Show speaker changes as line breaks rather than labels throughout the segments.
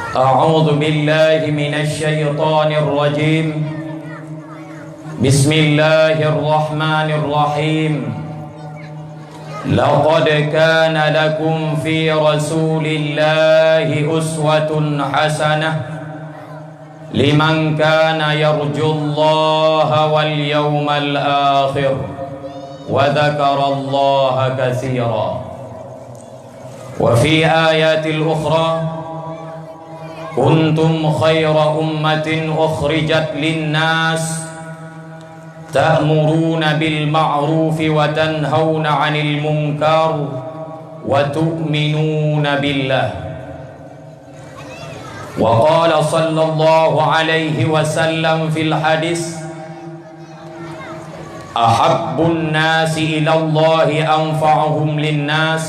أعوذ بالله من الشيطان الرجيم. بسم الله الرحمن الرحيم. لقد كان لكم في رسول الله أسوة حسنة لمن كان يرجو الله واليوم الآخر وذكر الله كثيرا. وفي آيات الأخرى كنتم خير أمة أخرجت للناس تأمرون بالمعروف وتنهون عن المنكر وتؤمنون بالله. وقال صلى الله عليه وسلم في الحديث: أحب الناس إلى الله أنفعهم للناس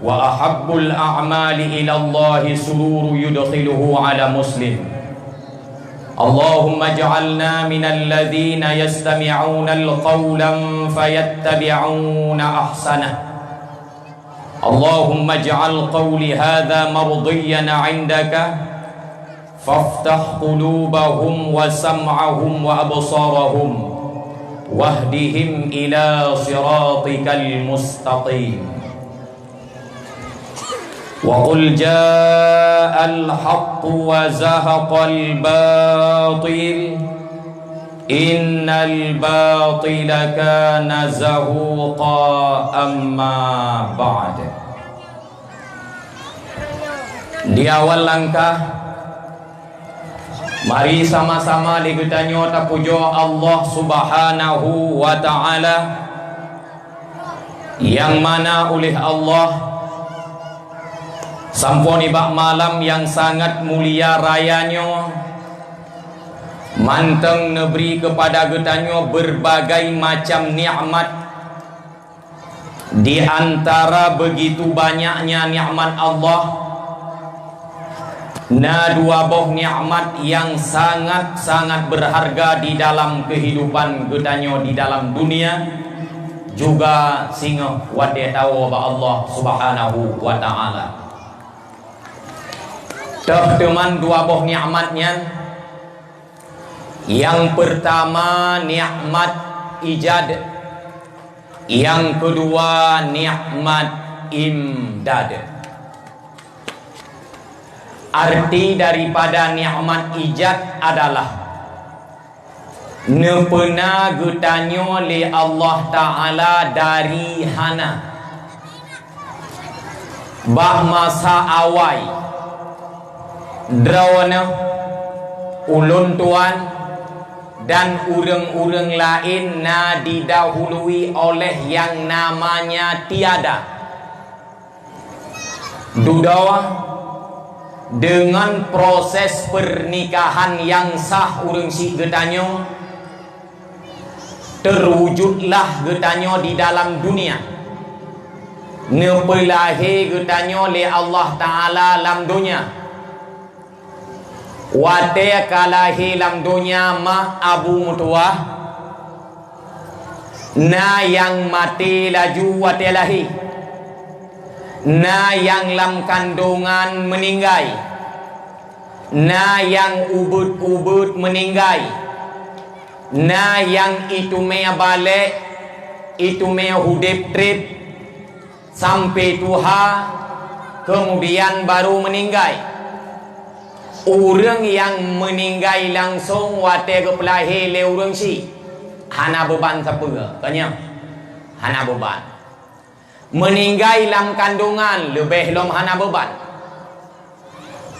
وأحب الأعمال إلى الله سرور يدخله على مسلم. اللهم اجعلنا من الذين يستمعون القول فيتبعون أحسنه. اللهم اجعل قولي هذا مرضيا عندك فافتح قلوبهم وسمعهم وأبصارهم واهدهم إلى صراطك المستقيم. وقل جاء الحق وزهق الباطل إن الباطل كان زهوقا. أما بعد. Di awal langkah, mari sama-sama digetanyo tapujo Allah Subhanahu wa Ta'ala, yang mana oleh Allah sampuni bak malam yang sangat mulia rayanya, manteng neberi kepada getanyo berbagai macam nikmat. Di antara begitu banyaknya nikmat Allah, dua buah nikmat yang sangat-sangat berharga di dalam kehidupan getanyo di dalam dunia, juga singa wade tahu ba Allah Subhanahu wa Ta'ala. Teman dua buah nikmatnya. Yang pertama nikmat ijad, yang kedua nikmat imdad. Arti daripada nikmat ijad adalah nepena getanyo li Allah Ta'ala dari hana bah masa awai drawana ulun tuan dan urang-urang lain na didahului oleh yang namanya tiada. Dudawa dengan proses pernikahan yang sah urang si getanyo, terwujudlah getanyo di dalam dunia. Nepelahi getanyo le Allah Ta'ala dalam dunia. Wate kalahi lam dunia ma abu mutua, na yang mati laju wate lahi, na yang lam kandungan meninggai, na yang ubud-ubud meninggai, na yang itu mea balik, itu mea hudip trip sampai tuha, kemudian baru meninggai. Orang yang meninggal langsung wate kepelahi le orang si hana beban siapa tanya, hana beban. Meninggal dalam kandungan lebih lom hana beban.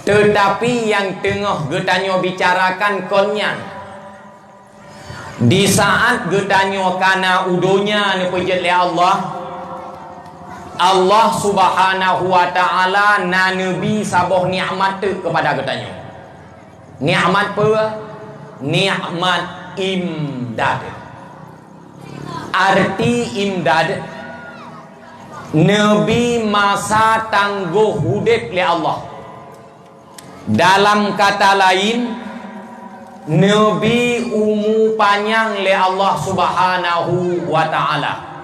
Tetapi yang tengah getanyo bicarakan konyan, di saat getanyo kana udonya ni pejat le Allah Subhanahu wa Ta'ala na nabi saboh nikmat tu kepada getanyo. Nikmat apa? Nikmat imdad. Arti imdad, nabi masa tangguh hudip le Allah. Dalam kata lain, nabi umur panjang le Allah Subhanahu wa Ta'ala.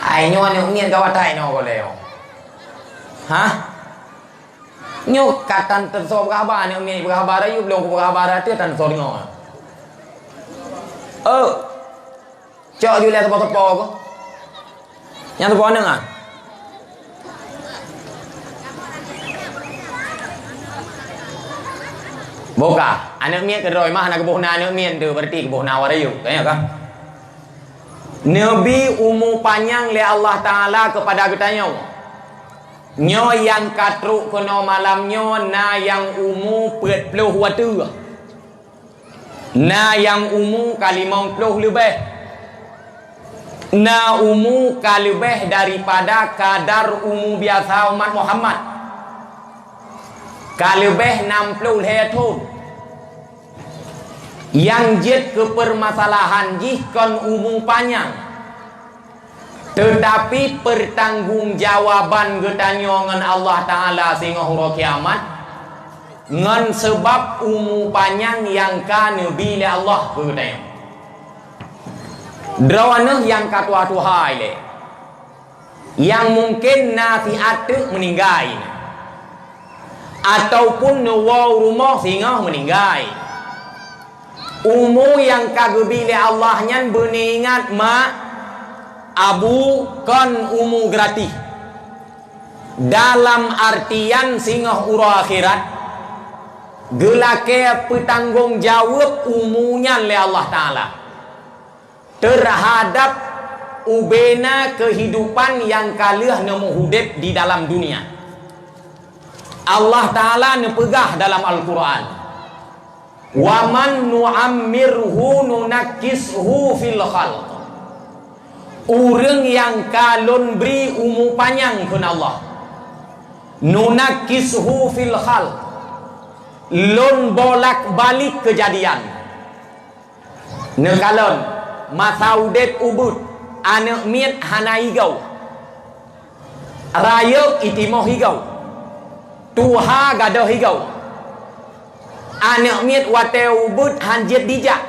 Ai nyo ni ngien ka watai no ko leo. Ha? Nyo katan terso berkhabar ni umi berkhabar ayu belum berkhabar tu tan so dengar. Cok ju le tepo-tepo ko. Yang tepo nang ah. Boka, anak mian ke roi mah anak kebohna anak mian tu berarti kebohna warayu, kaya kan? Nabi umur panjang le Allah Taala kepada katanya. Nyo yang katruk kena malam nyo na yang umur 40 watu. Na yang umur kali 50 lebih. Na umur kali lebih daripada kadar umur biasa umat Muhammad. Kali lebih 60 tahun. Yang jet ke permasalahan jihkan umur panjang. Tetapi pertanggungjawaban getanya dengan Allah Ta'ala sehingga huruf kiamat dengan sebab umur panjang yang kana bila Allah getanya. Drawanah yang katua tuhai le. Yang mungkin nasi atuk meninggal. Ataupun nuwau rumah sehingga meninggal. Umur yang kagubile Allah nyan beringat mak abu kon umur gratis dalam artian singah ura akhirat gelake petanggung jawab umurnya oleh Allah Ta'ala terhadap ubena kehidupan yang kalah nemu hidup di dalam dunia. Allah Ta'ala nepegah dalam Al-Quran, waman nu'ammirhu nunakkishu fil khalq. Orang yang kalon beri umur panjang kun Allah, nunakkishu fil khalq, lon bolak balik kejadian. Nekalon masa udep ubud anak miat hana higau, raya itimoh higau, tuha gadoh higau. Anak miat wate ubud hanjit dijak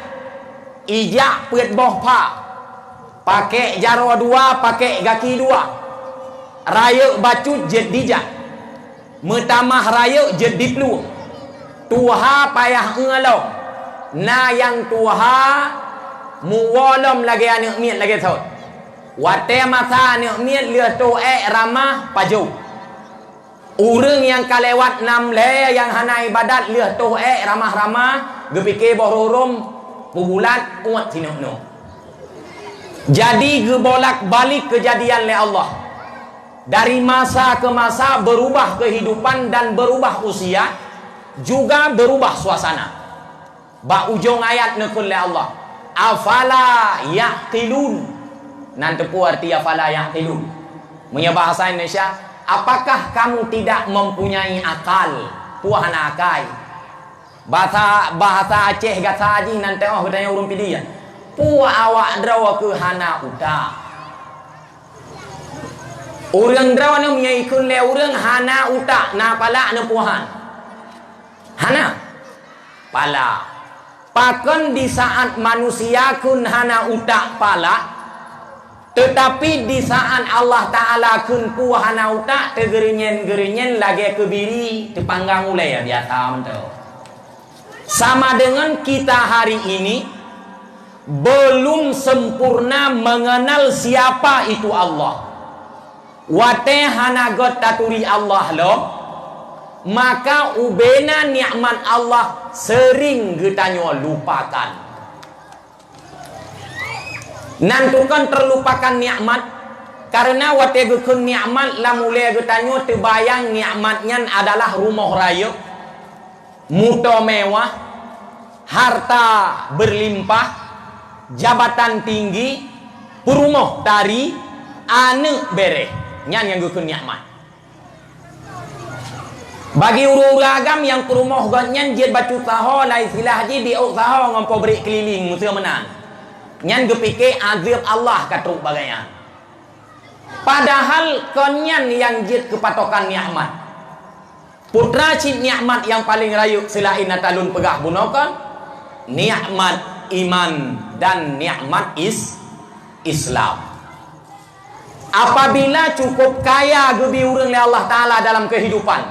ijak pet boh pa pakai jaro dua pakai gaki dua raya bacut jet dijak metamah raya jet diplu tuha payah ngalong na yang tuha muwalom lagi anak miat lagi thot wate masa anak miat leh tu ramah paju. Orang yang kalewat 6 le yang hana ibadat leh toh ramah-ramah gepike bororom pubulat umat sinokno. Jadi gebolak balik kejadian le Allah. Dari masa ke masa berubah kehidupan dan berubah usia, juga berubah suasana. Ba ujung ayat nekul le Allah. Afala yaqilun. Nanti pu arti afala yaqilun. Punya bahasa Indonesia, apakah kamu tidak mempunyai akal? Puan akai. Bahasa Aceh gata haji nanti katanya urung pidi ya. Puan awak drawa ke hana uta. Urang drawa ni punya ikun le urang hana uta na pala na puhan. Hana pala. Pakan di saat manusia kun hana uta pala, tetapi di saat Allah Ta'ala kun puhana utak tegerinyen lagi kebiri tepanggang mulai ya biasa mentau. Sama dengan kita hari ini belum sempurna mengenal siapa itu Allah. Wate hana got taturi Allah lo, maka ubena nikmat Allah sering getanyo lupakan. Nantukan terlupakan nikmat karena wate gekun nikmat la mulai getanyo terbayang nikmatnya adalah rumah raya, motor mewah, harta berlimpah, jabatan tinggi, perumah tari, anak bereh. Nyan yang gekun nikmat. Bagi urang agam yang perumah gatnya jid batu saho la istilah haji di saho ngompo beri keliling musuh menang. Nyan gepike azab Allah katuk bagainya. Padahal konyan yang jid kepatokan nikmat. Putra cip nikmat yang paling rayu selain natalun pegah bunokan nikmat iman dan nikmat Islam. Apabila cukup kaya gebi urang oleh Allah Ta'ala dalam kehidupan,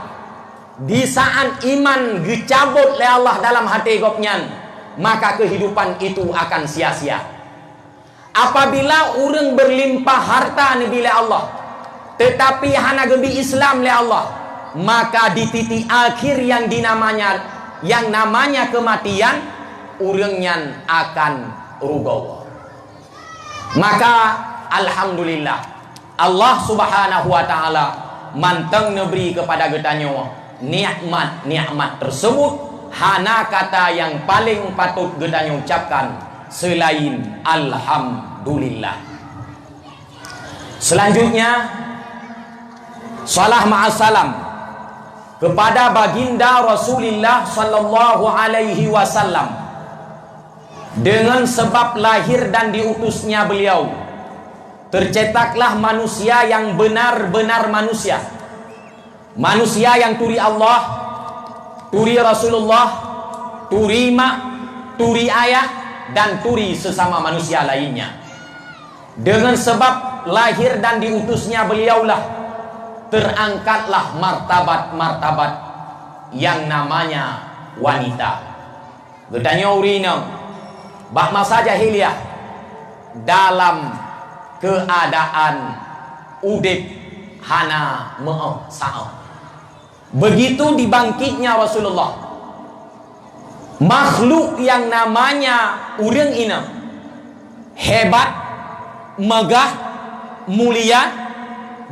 di saat iman gecabut oleh Allah dalam hati gopnyan, maka kehidupan itu akan sia-sia. Apabila orang berlimpah harta nabi oleh Allah, tetapi hana gebi Islam oleh Allah, maka di titik akhir yang namanya kematian, orangnya akan rugaw. Maka alhamdulillah Allah subhanahu wa ta'ala manteng neberi kepada getanyo nikmat-nikmat tersebut, hana kata yang paling patut getanyo ucapkan selain alhamdulillah. Selanjutnya salah ma'asalam kepada baginda Rasulullah sallallahu alaihi wasallam. Dengan sebab lahir dan diutusnya beliau, tercetaklah manusia yang benar-benar manusia. Manusia yang turi Allah, turi Rasulullah, turi mak, turi ayah, dan turi sesama manusia lainnya. Dengan sebab lahir dan diutusnya beliaulah, terangkatlah martabat-martabat yang namanya wanita. Getanya urina bak masa jahiliyah dalam keadaan udip hana me'ah sa'ah. Begitu dibangkitnya Rasulullah, makhluk yang namanya urang ini hebat, megah, mulia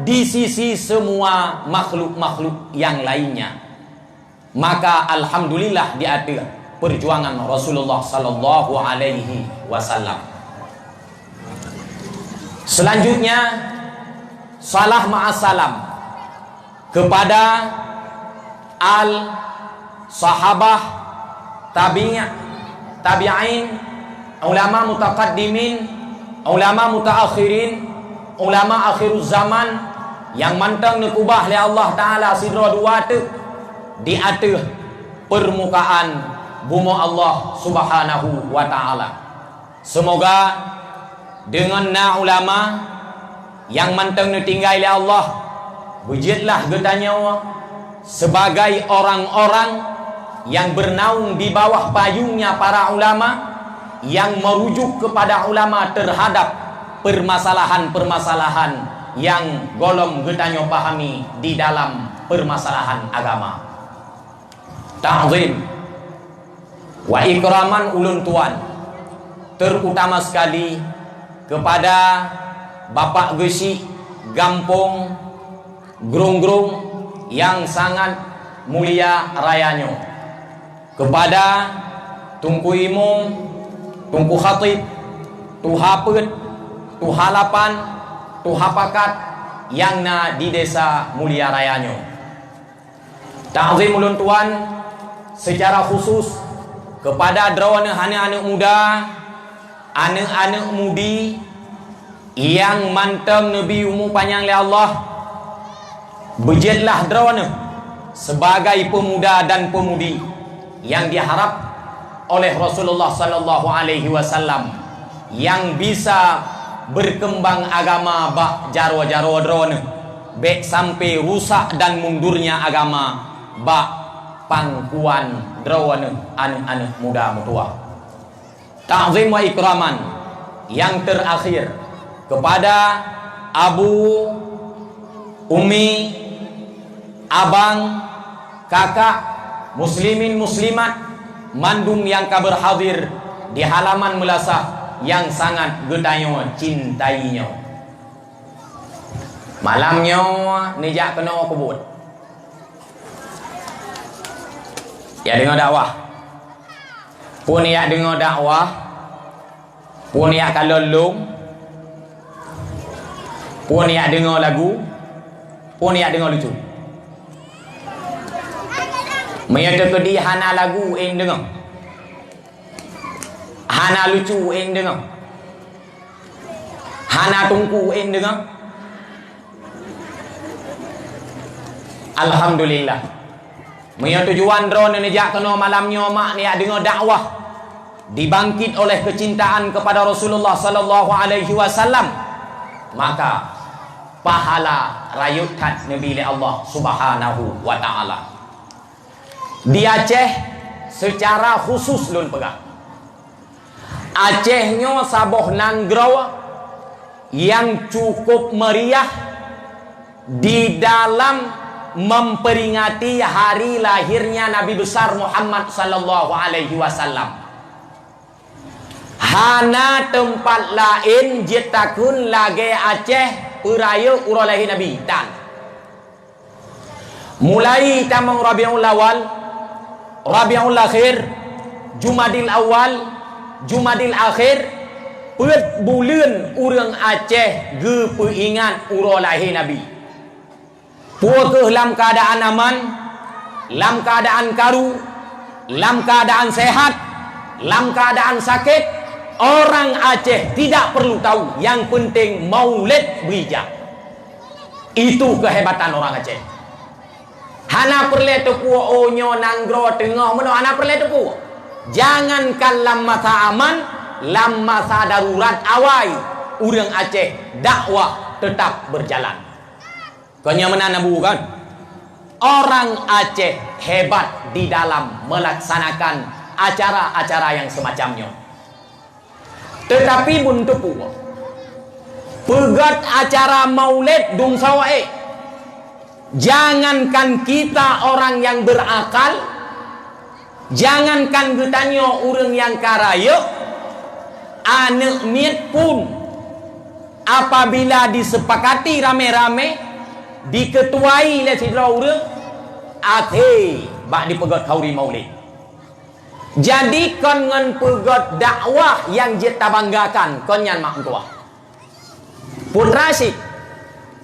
di sisi semua makhluk-makhluk yang lainnya. Maka alhamdulillah di atas perjuangan Rasulullah sallallahu alaihi wasallam. Selanjutnya salah ma'asalam kepada al sahabah, tabi'in, ulama mutaqaddimin, ulama mutaakhirin, ulama akhiruz zaman yang mantang nekubah oleh Allah Ta'ala sidra dua di atas permukaan bumi Allah Subhanahu wa Ta'ala. Semoga dengan ulama yang mantang tinggal oleh Allah, bujitlah getanya sebagai orang-orang yang bernaung di bawah payungnya para ulama, yang merujuk kepada ulama terhadap permasalahan-permasalahan yang golong getanya pahami di dalam permasalahan agama. Ta'zim wa ikraman ulun tuan, terutama sekali kepada Bapak Gesi Gampong Grung-grung yang sangat mulia rayanya, kepada Tungku Imam, Tungku Khatib, Tuhapet, Tuhalapan, Tuhapakat yang na di desa mulia rayanya. Ta'zim ulun tuan secara khusus kepada drawana anak-anak muda, anak-anak mudi yang mantap Nabi umur panjang oleh Allah. Bejitlah drawana sebagai pemuda dan pemudi yang diharap oleh Rasulullah sallallahu alaihi wasallam, yang bisa berkembang agama bak jarwa-jarwa drawana, baik sampai rusak dan mundurnya agama bak pangkuan drawana anak-anak muda mutua. Ta'zim wa ikraman yang terakhir kepada abu, umi, abang, kakak, muslimin muslimat, mandum yang kabar hadir di halaman melasah yang sangat getanyo cintainya. Malamnya nijak kena kubut. Ya dengar dakwah. Pun ya dengar dakwah, pun ya kalolong, pun ya dengar lagu, pun ya dengar lucu. Menyata ke dia hana lagu yang dengar, hana lucu yang dengar, hana tungku yang dengar. Alhamdulillah. Menyata tujuan drone nejak kena malamnya mak ni dengar dakwah, dibangkit oleh kecintaan kepada Rasulullah sallallahu alaihi wasallam, maka pahala rayutan Nabi Allah Subhanahu wa taala. Di Aceh secara khusus lun pegang. Acehnya saboh nanggro yang cukup meriah di dalam memperingati hari lahirnya Nabi besar Muhammad sallallahu alaihi wasallam. Hana tempat lain jitakun lage Aceh peraya urang lahir Nabi dan mulai tamang Rabiul Awal, Rabiul Akhir, Jumadil Awal, Jumadil Akhir, pet bulan urang Aceh ge peingat urang lahir Nabi. Puakeuh dalam keadaan aman, dalam keadaan karu, dalam keadaan sehat, dalam keadaan sakit, orang Aceh tidak perlu tahu. Yang penting maulid berijak. Itu kehebatan orang Aceh. Hana perle tepu onyo nanggro tengah meno hana perle tepu. Jangankan lam masa aman, lam masa darurat awai urang Aceh dakwah tetap berjalan. Konya menana bukan? Orang Aceh hebat di dalam melaksanakan acara-acara yang semacamnya. Tetapi bun tepu pegat acara maulid dung sawae. Jangankan kita orang yang berakal, jangankan getanyo urang yang karaya, anak miet pun apabila disepakati rame-rame, diketuai oleh sidra urang, ate bak dipegat kauri maulid. Jadi kon ngan pegat dakwah yang jeta banggakan kon nyan mak tua. Pun Rasyid,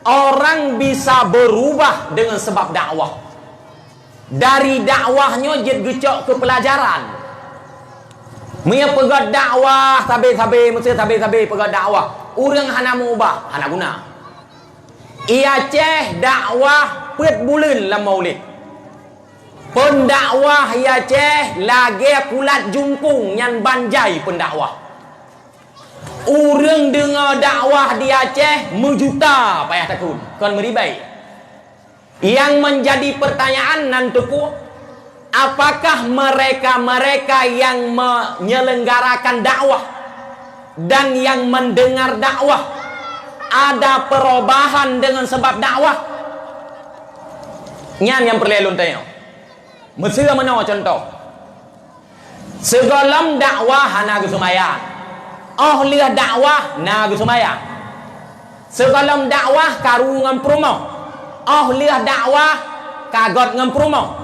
orang bisa berubah dengan sebab dakwah. Dari dakwahnya jet gecok ke pelajaran. Mia pegat dakwah sabe-sabe mesti sabe-sabe pegat dakwah. Urang hana mengubah, hana guna. Ia ceh dakwah pet bulan la maulid. Pendakwah ia ceh lage kulat jumpung nyan banjai pendakwah. Urang dengar dakwah di Aceh mejuta payah takun kon meribai. Yang menjadi pertanyaan nantiku, apakah mereka-mereka yang menyelenggarakan dakwah dan yang mendengar dakwah ada perubahan dengan sebab dakwah? Nyan yang perlu tanya. Mesir mana contoh? Segalam dakwah hana kesumayang. Oh lihat dakwah na gusumaya. Segalam dakwah karu ngam promo. Oh lihat dakwah kagot ngam promo.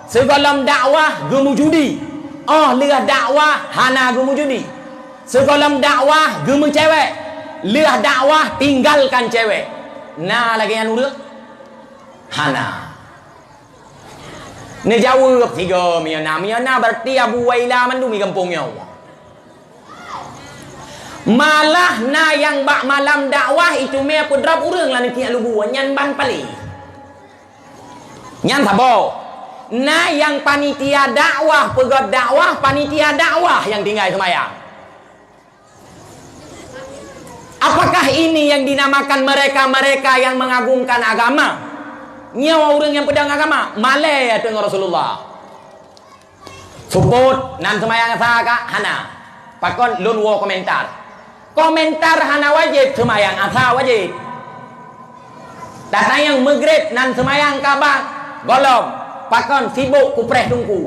Segalam dakwah gemu judi. Oh lihat dakwah hana gemu judi. Segalam dakwah gemu cewek. Lihat dakwah tinggalkan cewek. Nah lagi yang urut hana. Ni jawab tiga miana berarti Abu Waila mandu mi kampungnya. Malah na yang bak malam dakwah itu mea pedrap urang lah nanti alubu nyan ban pali. Nyan sabo. Na yang panitia dakwah pegat dakwah panitia dakwah yang tinggal semayang. Apakah ini yang dinamakan mereka-mereka yang mengagungkan agama? Nyawa orang yang pedang agama malay dengan Rasulullah. Support nan semayang saka hana. Pakon lun wo komentar. Komentar hana wajib semayang asa wajib. Datang yang maghrib nan semayang kabang golong. Pakon sibuk kupreh tungku.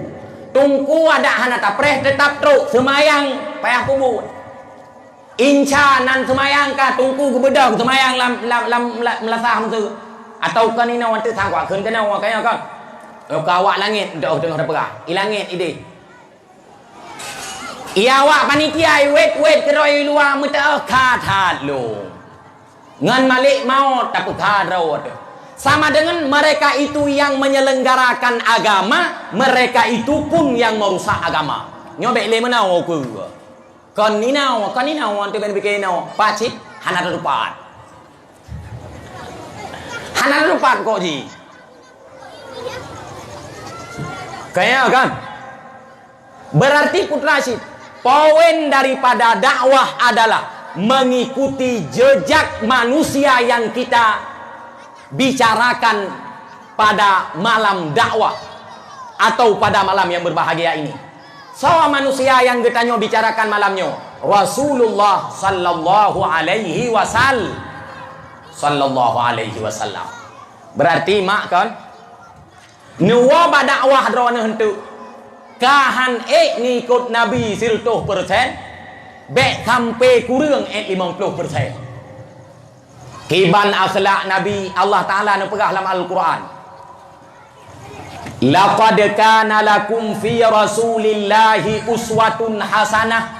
Tungku ada hana tapreh tetap teruk semayang payah kubur. Insya nan semayang ka tungku gubedang semayang lam melasah hamsu. Atau kan ini nanti sangkwa kun kan awak kaya kan. Kawak langit dah tengah perah. I langit ide. Ia awak panitia wait keroi luar muta khatat lu. Ngan malik mau tapi khadraut. Sama dengan mereka itu yang menyelenggarakan agama, mereka itu pun yang merusak agama. Nyobek le menau ku. Kon ni nau antu ben bikin nau. Pacit hana rupat. Hana rupat kok ji. Kayaknya kan. Berarti Putra Syed, poin daripada dakwah adalah mengikuti jejak manusia yang kita bicarakan pada malam dakwah. atau pada malam yang berbahagia ini. So manusia yang getanyo bicarakan malamnya Rasulullah sallallahu alaihi wasallam. Berarti mak kan nuwa badakwah drone hentu kahan ngikut Nabi 100%, bek kampe kurang 50%. Kiban akhlak Nabi Allah Taala nu pegah dalam Al-Quran. Laqad kana lakum fi Rasulillahi uswatun hasanah.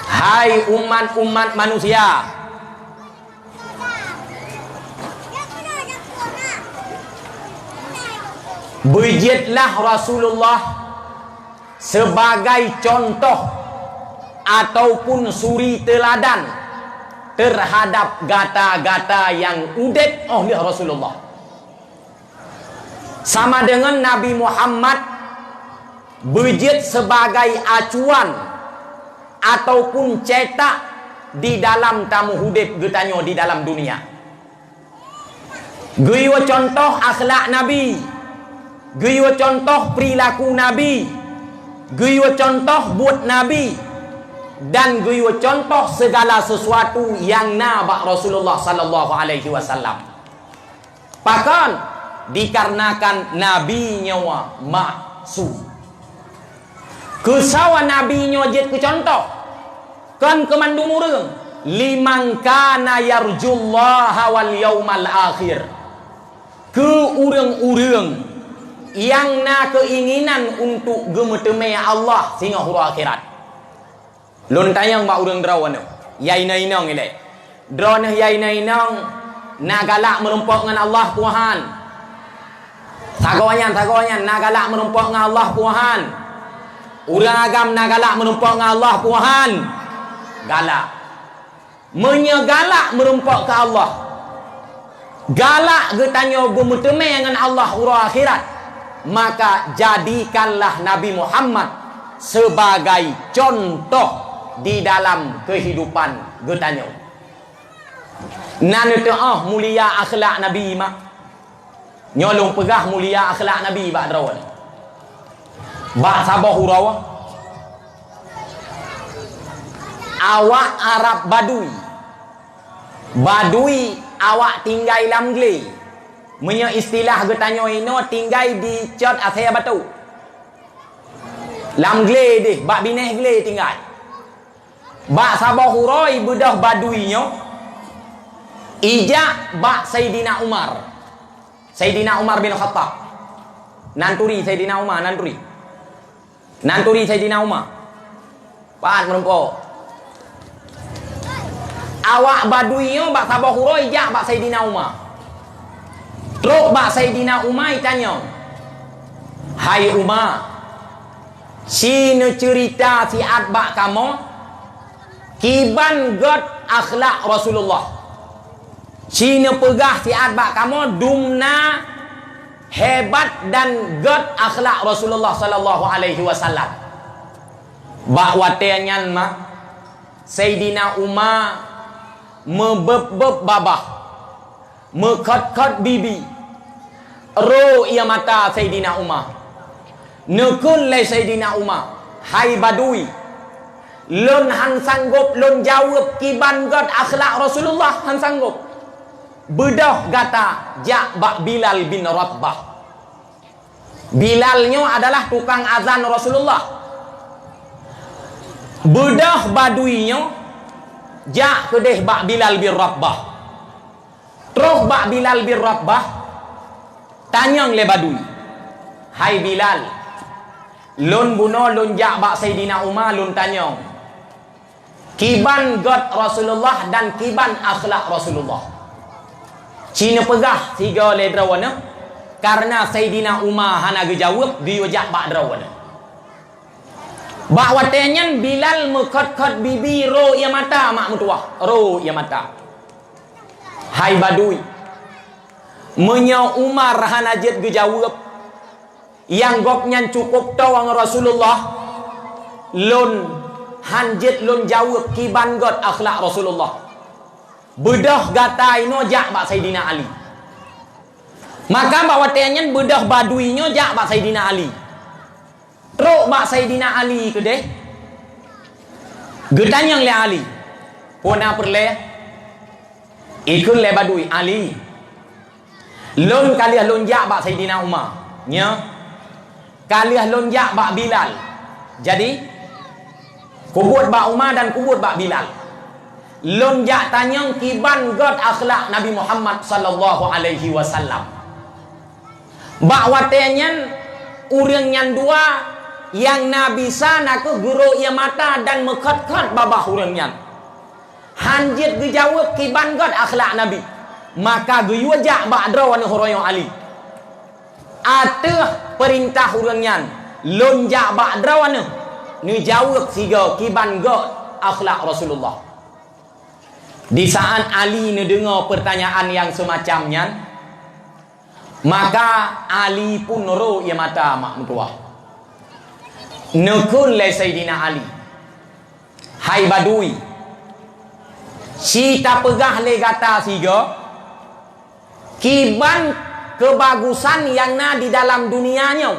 Hai umat-umat manusia, bejitlah Rasulullah sebagai contoh ataupun suri teladan terhadap gata-gata yang udet oleh Rasulullah. Sama dengan Nabi Muhammad bejit sebagai acuan ataupun cetak di dalam tamu hudib getanyo di dalam dunia. Guywa contoh akhlak Nabi, guywa contoh perilaku Nabi, guywa contoh buat Nabi, dan guywa contoh segala sesuatu yang nabak Rasulullah sallallahu alaihi wasallam. Bahkan dikarenakan Nabi nyawa maksum, kesawa Nabi nyawa jet ke contoh kan kemandung urang liman kana yarjullaha wal yaumal akhir, ke urang-urang yang na keinginan untuk gemeteme Allah sehingga huru akhirat. Lon tayang mak urang drawan yai nainong ile drone yai nainong nagalak merumpok dengan Allah Tuhan. Tagoanyan nagalak menumpuk dengan Allah Tuhan. Urang agam nagalak menumpuk dengan Allah Tuhan. Galak. Menyegalak menumpuk ke Allah. Galak getanyo bermuteme dengan Allah urang akhirat. Maka jadikanlah Nabi Muhammad sebagai contoh di dalam kehidupan getanyo. Nan itu mulia akhlak Nabi mak. Nyolong pegah mulia akhlak Nabi bak drawan. Bak sabah hurawa. Awak Arab Badui. Badui awak tinggal dalam gele. Menyo istilah getanyo ino tinggal di cot asaya batu. Lam gele deh, bak bineh gele tinggal. Bak sabah huroi bedah Baduinyo. Ijak bak Sayyidina Umar. Sayyidina Umar bin Khattab. Nanturi Sayyidina Umar, nanturi Sayyidina Umar. Paat merumpok. Awak Baduinya bak sabah huroi jak bak Sayyidina Umar. Teruk bak Sayyidina Umar tanya. Hai Umar, sini cerita siat bak kamu kiban god akhlak Rasulullah. Cina pegah siat bak kamu dumna hebat dan god akhlak Rasulullah sallallahu alaihi wasallam. Bak watenyan mah Sayyidina Umar mebeb babah, mekot-kot bibi. Ro ia mata Sayyidina Umar. Nekun le Sayyidina Umar, hai Badui. Lon han sanggup lon jawab kiban god akhlak Rasulullah han sanggup. Bedah gata jak bak Bilal bin Rabah. Bilalnya adalah tukang azan Rasulullah. Bedah Baduinya jak kedeh bak Bilal bin Rabah. Terus bak Bilal bin Rabah tanyang le Badui. Hai Bilal, lon buno lon jak bak Sayyidina Umar lon tanyang kiban god Rasulullah dan kiban akhlak Rasulullah. Cina pegah tiga le drawana karena Sayyidina Umar hana gejawab dia jak bak drawana. Bak watenyan Bilal mekot-kot bibi ro ia mata mak mutuah, ro ia mata. Hai Badui, menya Umar hana jet gejawab yang gopnyan cukup tawang Rasulullah lon hanjet lon jawab kiban god akhlak Rasulullah. Bedah gatai no jak bak Sayyidina Ali. Maka bawatenya bedah baduinya jak bak Sayyidina Ali. Teruk bak Sayyidina Ali ke deh. Getanyang le Ali. Pona perle. Ikun le badui Ali. Lon kaliah lon jak bak Sayyidina Umar. Nya. Kaliah lon jak bak Bilal. Jadi kubut bak Umar dan kubut bak Bilal. Lonjak tanyang kiban god akhlak Nabi Muhammad sallallahu alaihi wasallam. Bak watenyan urang nyan dua yang Nabi sana ke guru ia mata dan mekat-kat babah urang nyan. Hanjit gejawab kiban god akhlak Nabi. Maka geyujak bak drawan horoyo Ali. Ateh perintah urang nyan lonjak bak drawan ni jawab siga kiban god akhlak Rasulullah. Di saat Ali mendengar pertanyaan yang semacamnya, maka Ali pun nuru ia mata mak mentua. Nekun le Sayyidina Ali. Hai badui. Si tak pegah le gata siga. Kiban kebagusan yang na di dalam dunianya.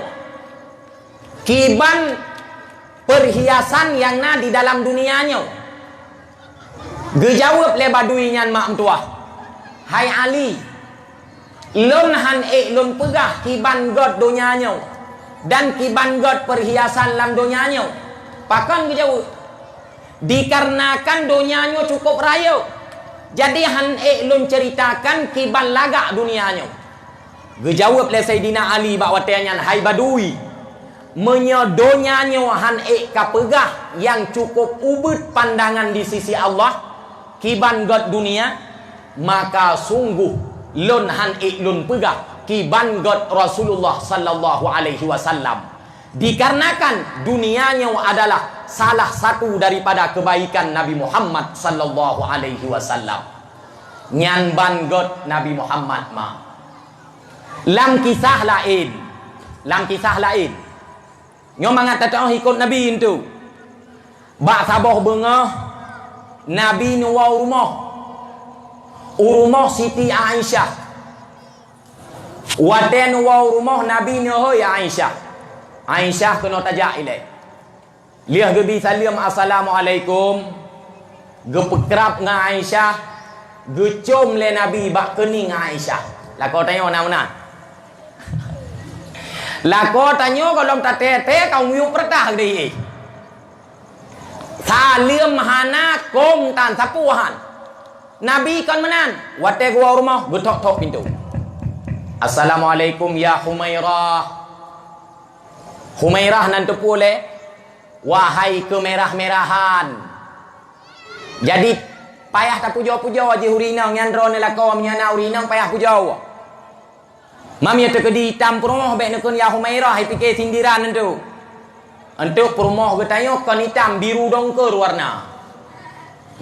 Kiban perhiasan yang na di dalam dunianya. Gejawab le badui nyan mak mentua. Hai Ali, lon han lon pegah kiban god donyanya dan kiban god perhiasan lam donyanya. Pakan gejawab dikarenakan donyanya cukup raya. Jadi han lon ceritakan kiban lagak dunianya. Gejawab le Sayyidina Ali bak watenyan, hai badui, menyodonyanya han ka pegah yang cukup ubud pandangan di sisi Allah. Kiban god dunia, maka sungguh lon han lon pegah kiban god Rasulullah sallallahu alaihi wasallam. Dikarenakan dunianya adalah salah satu daripada kebaikan Nabi Muhammad sallallahu alaihi wasallam. Nyan ban god Nabi Muhammad ma. Lam kisah lain. Nyo mangat tatau ikut Nabi itu. Bak saboh bengah Nabi nuwa rumah Siti Aisyah. Waten nuwa rumah Nabi nuwa Aisyah. Aisyah kena tajak ilai. Liah gebi salam assalamualaikum. Gepekrap dengan Aisyah. Gecom le Nabi bak kening Aisyah. Lah kau tanya mana? Lah kau tanya kalau tak tete kau nguyuk pertah ke dia. Salim hana kom tan sapuhan. Nabi kan menan. Wate gua rumah getok-tok pintu. Assalamualaikum ya Humairah. Humairah nan tepule. Wahai kemerah-merahan. Jadi payah tak puja-puja aja hurina nyandro ne lakau menyana urina payah puja. Mami tu kedi hitam rumah baik nekun ya Humairah hai fikir sindiran nentu. Untuk perumah getanya kan hitam biru dongker warna.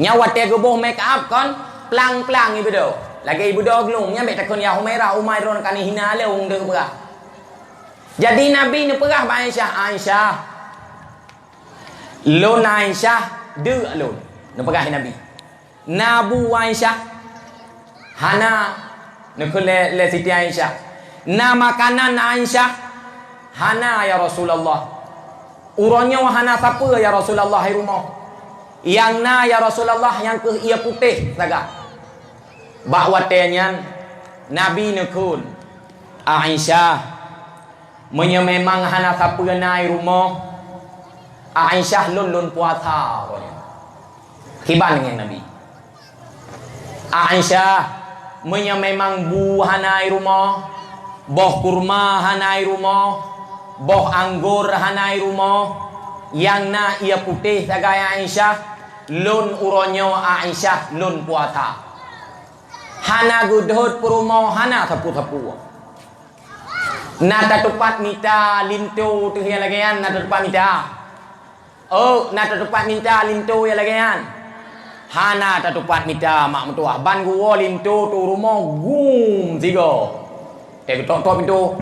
Nyawa teh geboh make up kan plang-plang ibu do. Lagi ibu do glung nya mek takun ya Humairah umai ron kan hina le ung de perah. Jadi Nabi ni perah ba Aisyah. Lon Aisyah de lon. Ne perah Nabi. Nabu Aisyah. Hana nekun le Siti Aisyah. Na makanan Aisyah. Hana ya Rasulullah. Urangnya wahana siapa ya Rasulullah hai rumah. Yang na ya Rasulullah yang ke ia putih saga. Bak watenya Nabi nekun Aisyah. Menye memang hana siapa na hai rumah. Aisyah lun puasa. Kiban dengan Nabi. Aisyah menye memang bu hana hai rumah. Boh kurma hana hai rumah. Boh anggur hanai rumah yang na ia putih sagaya Aisyah lun uronyo Aisyah lun puasa. Hana gudhut perumah hana sapu-sapu. Na tatupat mita lintu tu ya lagian na tatupat mita. Oh, na tatupat mita lintu ya lagian. Hana tatupat mita mak mentua ban gua lintu tu rumah gum tiga. Tok pintu.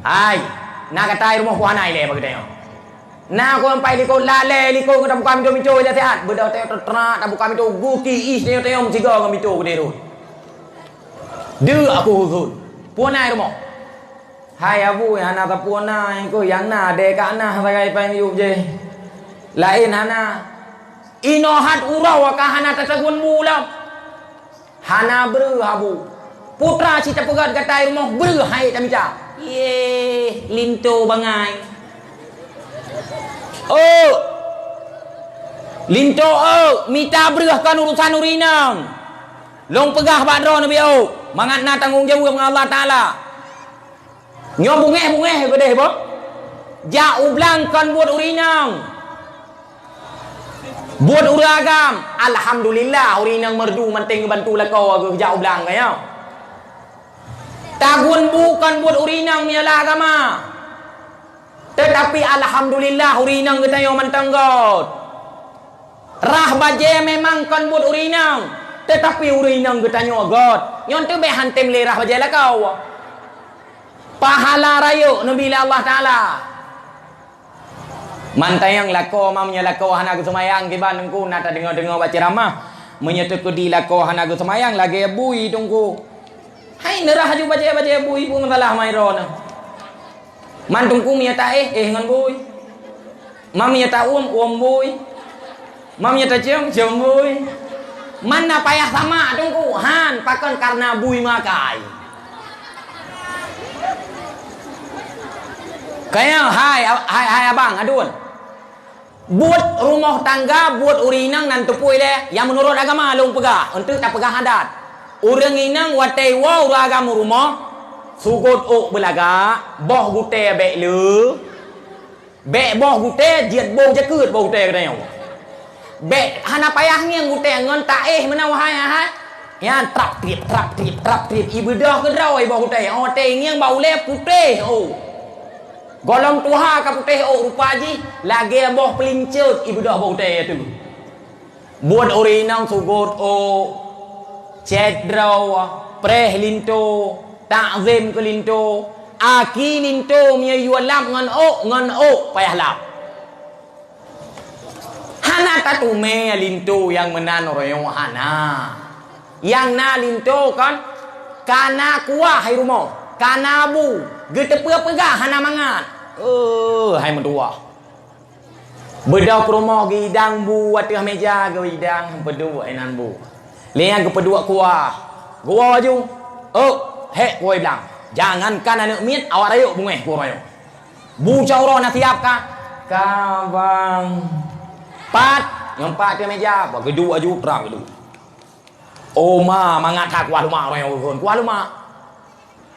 Hai nak kata rumah ku anai le bagi tanya. Nak ko ampai liko lale liko ko tak buka minto je sehat. Beda tengok ternak tak buka minto guki is tengok meciga dengan minto ku deru. De aku hukun. puan ai rumah. Hai abu hana ta puan ai ko yang na de ka na sagai pai yu je. Lain hana inohat urau ka hana ta tagun bulam. Hana bru habu. Putra cita pegat katai rumah bru hai ta mica. Ye linto bangai. Oh linto minta berahkan urusan urinang. Long pegah badro nabi mangat na tanggung jawab dengan Allah Taala. Nyo bungeh gede boh. Ja ublangkan buat urinang. Buat uragam. Alhamdulillah urinang merdu manting bantu lakau aku ja ublang kaya. Tagun bukan buat urinang mialah agama. Tetapi alhamdulillah urinang kita yo mantanggot. Rah baje memang kan buat urinang, tetapi urinang kita nyogot. Nyon tu be hantem le rah baje lah kau. Pahala rayu nabi Allah Taala. Mantayang lako mamnya lako hana ku semayang ke bandengku nata dengar-dengar baca ceramah menyatu ku di lako hana ku semayang lagi bui tungku. Hai nerah ju baca bui pun masalah mairon. Mantungku mia ta ngan bui. Mamnya ta bui. Mamnya ta cium bui. Mana payah sama tungku han pakon karena bui makai. Kayak hai abang adun. Buat rumah tangga, buat urinang nan tupui le yang menurut agama long pegah, untuk tak pegah adat. Urang inang watai wa agama rumah sugot ok belaga, boh gute be lu. Be boh gute jiat boh jakut boh gute kadang. Be hana payah ngiang gute ngon ta mana wahai yan trap trip ibu dah ke rawai boh gute. Oh te ngiang bau le putih golong tuha ka putih rupa ji lagi boh pelincut ibu dah boh gute tu. Buat urinang sugot cedraw preh linto takzim ke linto aki linto mia yualap ngan payah lap hana tatume linto yang menan royong hana yang na linto kan kana kuah hai rumo kana bu gete pegah hana mangat hai mentua bedak rumah gidang bu atas meja ke gidang pedua enan bu liang ke pedua kuah gua ju hek koi bilang jangankan anak mit awak rayuk bungeh ku rayuk bu cauro na tiap ka bang pat ngempat ke meja ba gedua ju terang gedu ma mangat kuah luma rayuk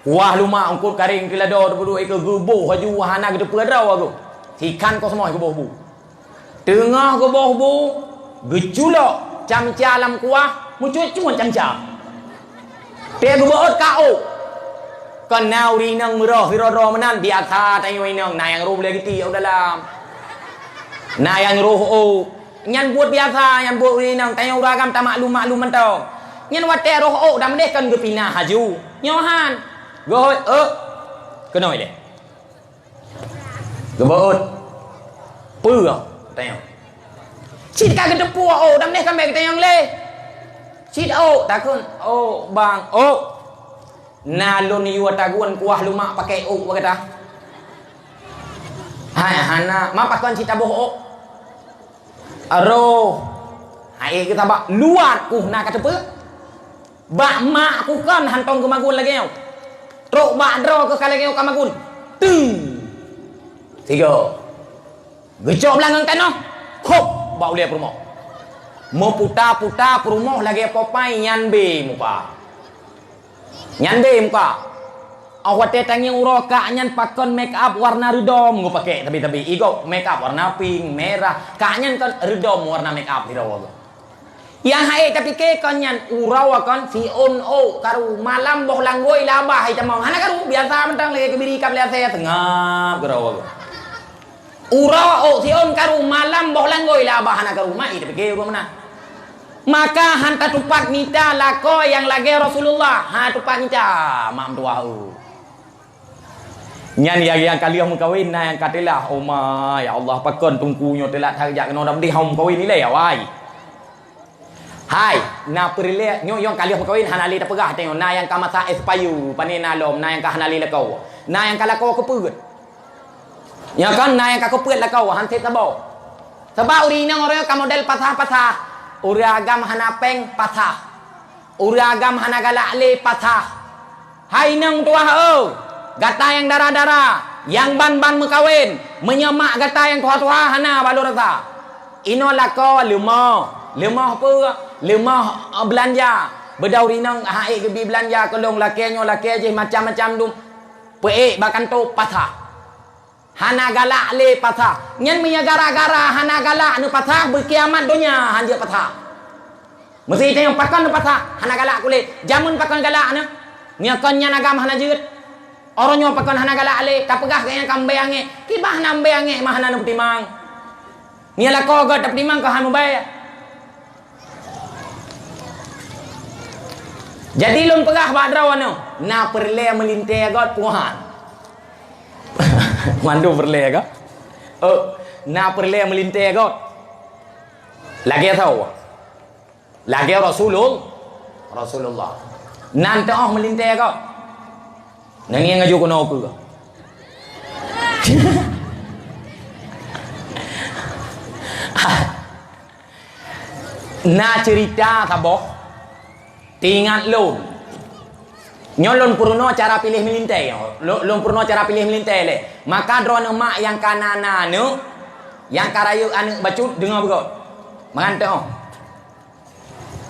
kuah luma ungkut karing kelado bedu ke gebuh haju hana gedu pedraw aku ikan ko semua ke boh bu tengah ke boh bu geculok camca alam kuah muncul cuma camca dia gebuat kau kan now rinang murah hiroro menan biasa tayo inang na yang roh lagi ti dalam na yang roh nyan buat biasa yang buat rinang tayo ragam ta maklum mentau nyan wate roh dah mendeh kan gepina haju nyohan goy kenoi le gebuat peuh tayo cit ka gedepu dah mendeh kan bae tayo le cit takun bang nalon yu taguan kuah lumak pakai kata hai hana ma pakon cita boh aro hai kita bak luat na kata pe bak mak ku kan hantong ke magun lagi yo trok bak dro ke kaleng yo ka magun tiga gecok belakang tanah hop bau dia rumah mau puta rumah lagi popai nyan be muka awak tetangnya uroka nyan pakon make up warna redom ngu pakai tapi igo make up warna pink merah kanyan kan redom warna make up hirawa yang hai tapi ke kanyan urawa kan si karu malam boh langgoi labah hai camau hana karu biasa mentang lagi kebiri kap saya tengah gerawa urawa si karu malam boh langgoi labah hana karu mai tapi ke mana maka hanta tupak nita lako yang lagi Rasulullah tupak nita mam tua nyan yang kalian mengkawin yang katilah ya Allah pakon tungkunya telah tajak kena dah di hom kawin ni le awai Hai, na perle nyo yang kali kawin hanali ta pegah tengok na yang kamasa espayu panina lom na yang ka hanali la kau. Na yang kala kau keput. Ya kan na yang ka keput la kau han tet sabo. Sebab uri nang orang ka model patah-patah. Uri agam hanapeng patah. Uri agam hanagala le patah. Hai nang tua gata yang darah-darah, yang ban-ban mekawin, menyemak gata yang tua-tua hana balu rasa. Ino lako lemah apa? Lemah belanja. Bedau rinang haik ke belanja kolong lakinya laki je macam-macam tu. Peik bahkan tu patah. Hana galak le patah. Nyen punya gara-gara hana galak nu patah berkiamat dunia hanja patah. Mesti tengok pakan nu patah, hana galak kule. Jamun pakan galak na. Nya kon nya agam hana jeut. Orangnya pakan hana galak le, kapegah kaya kambe ange. Kibah nambe ange mah hana nu timang. Nya la ko god timang ko hanu bay. Jadi lun pegah badraw anu, na perle melinte god puhan. Mandu perle ka? Na perle melinte god. Lagi tahu. Lagi Rasulullah. Nanti melinte god. Nangi ngaju kono ku. Na cerita taboh. Tingat lon. Nyolon purno cara pilih melintai. Lon purno cara pilih melintai le. Maka drone mak yang kanana nu yang karayu anu bacut dengar begot. Mangante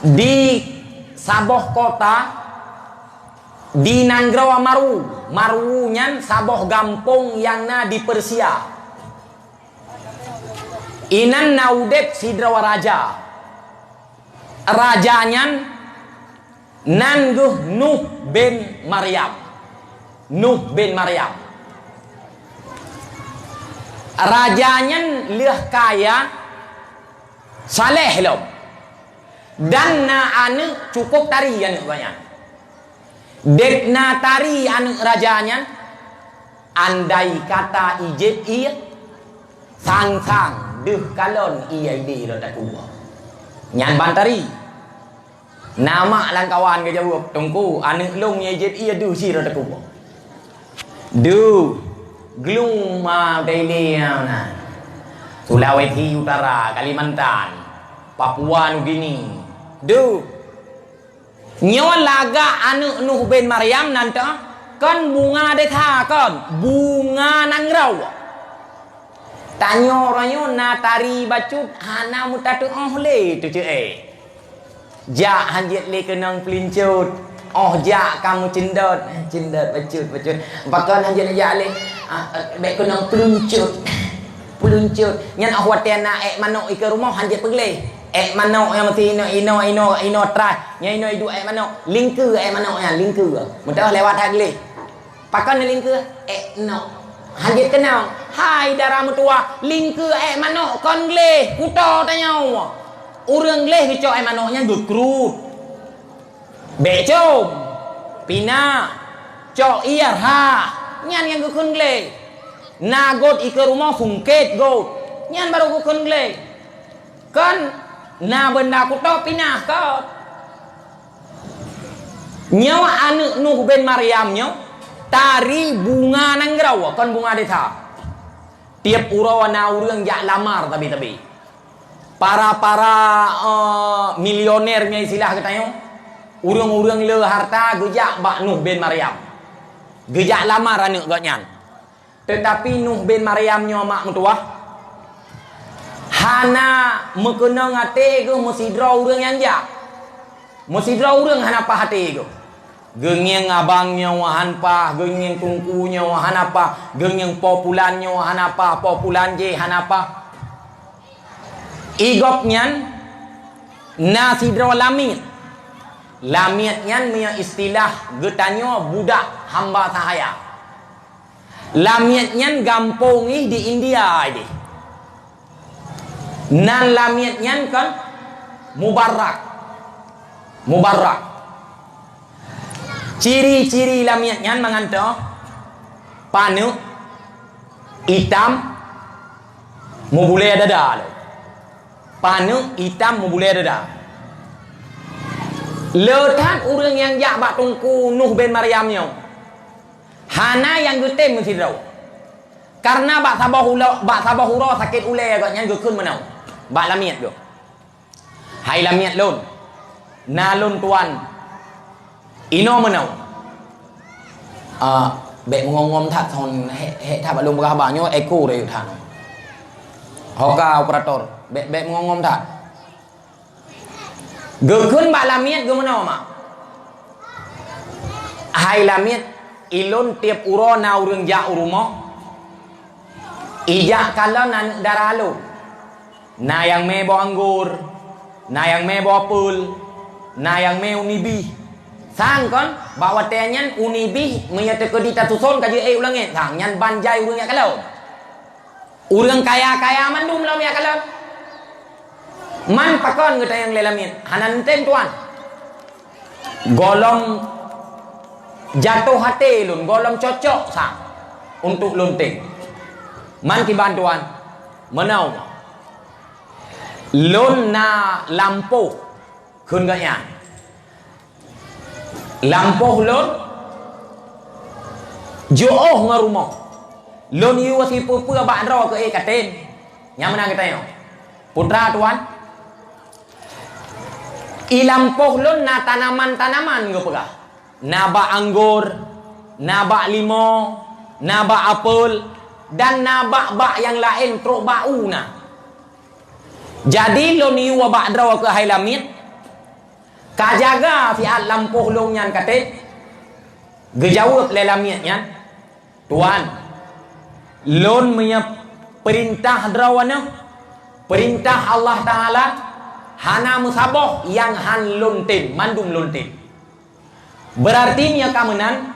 di Saboh kota di Nanggrawa Maru nyan Saboh gampung yang na di Persia. Inan naudep sidrawa raja. Rajanyan Nangguh Nuh bin Maryam. Rajanya leh kaya saleh lom. Dan na anu cukup tari anu banyak. Dek na tari anu rajanya andai kata ijib iya sang deh kalon iya di roda tua. Nyan bantari. Nama lang kawan ke jawab tungku anu long ye jet ia du si roda ku. Du glung ma daily na. Sulawesi Utara, Kalimantan, Papua Nugini. Du nyawa laga anu Nuh bin Maryam nanta kan bunga de tha kan bunga nangrau. Tanyo ranyo na tari bacut hana mutatu le tu ce ja hanjit le kenang pelincut ja kamu cendot bacut pakan hanjit ja le bek kenang pelincut nyan ahwatena manok ke rumah hanjit pegle manok yang mesti ino try nya ino idu manok lingku manok ya lingku mudah lewat hagle pakan lingku no hanjit kenang hai darah mutua lingku manok kon gle kuto tanyau urang leh kecok manoknya gekrut becom pina cok iya ha nyan yang gukun gle nagot ike rumah fungket got nyan baru gukun gle kan na benda kuto pinah kot nyawa anu Nuh bin Maryam nyo tari bunga nanggrau kan bunga deta tiap urawa na urang jak lamar tapi para milionernya istilah katanya urang-urang le harta gejak bak Nuh bin Maryam gejak lamar anak gatnyan tetapi Nuh bin Maryam nyo mak mutuah hana mekena ngate ke mesidra urang yang jak mesidra urang hana pa hate ke gengeng abangnya wahan pa gengeng tungkunya wahan apa gengeng populannya wahan apa populan je hana pa igop nyan nasidro lamit nyan punya istilah getanyo budak hamba sahaya lamit nyan gampungi di India ini nan lamit nyan kan mubarak ciri-ciri lamit nyan manganto panu hitam mubule dada panu hitam mubule dada Letan orang yang jak bak tungku Nuh bin Maryamnya. Hana yang getem mesti tahu. Karena bak sabah hura sakit ulai agaknya gekun menau. Bak lamiat go. Hai lamiat lon. Na lon tuan. Ino menau. Bek ngom tak thon he tak balum berhabanyo eko re than. Hoka operator. Bek ngom tak. Gekun bak lamiat go menau mak. Hai lamiat ilon tiap uro na urang ja urumo. Ijak kalau nan daralo. Na yang me bo anggur, na yang me bo apel, na yang me unibi. Sang kon bawa tenyan unibi menyata kedita tuson kaji ulangi. Sang nyan banjai urang ya kalau. Urang kaya mandum lam ya kalau. Man pakon kita yang lelamin. Hanan ten tuan. Golong jatuh hati lun, golong cocok sang untuk lunting. Man ki bantuan menau lon na lampu kun ganya lampu lon jooh ngarumo lon yu si pu ba ro ke katen yang mana kita yo putra tuan i lampu lon na tanaman go pega na ba anggur na ba limo na ba apel dan nabak-bak yang lain truk bau na. Jadi lo ni wa ba'dra ke hai lamit. Ka jaga fiat lampuh long nyan katet. Gejawab le lamit nyan. Tuan. Lon punya perintah drawana. Perintah Allah Taala hana musabah yang han lontin, mandum lontin. Berarti nya kamenan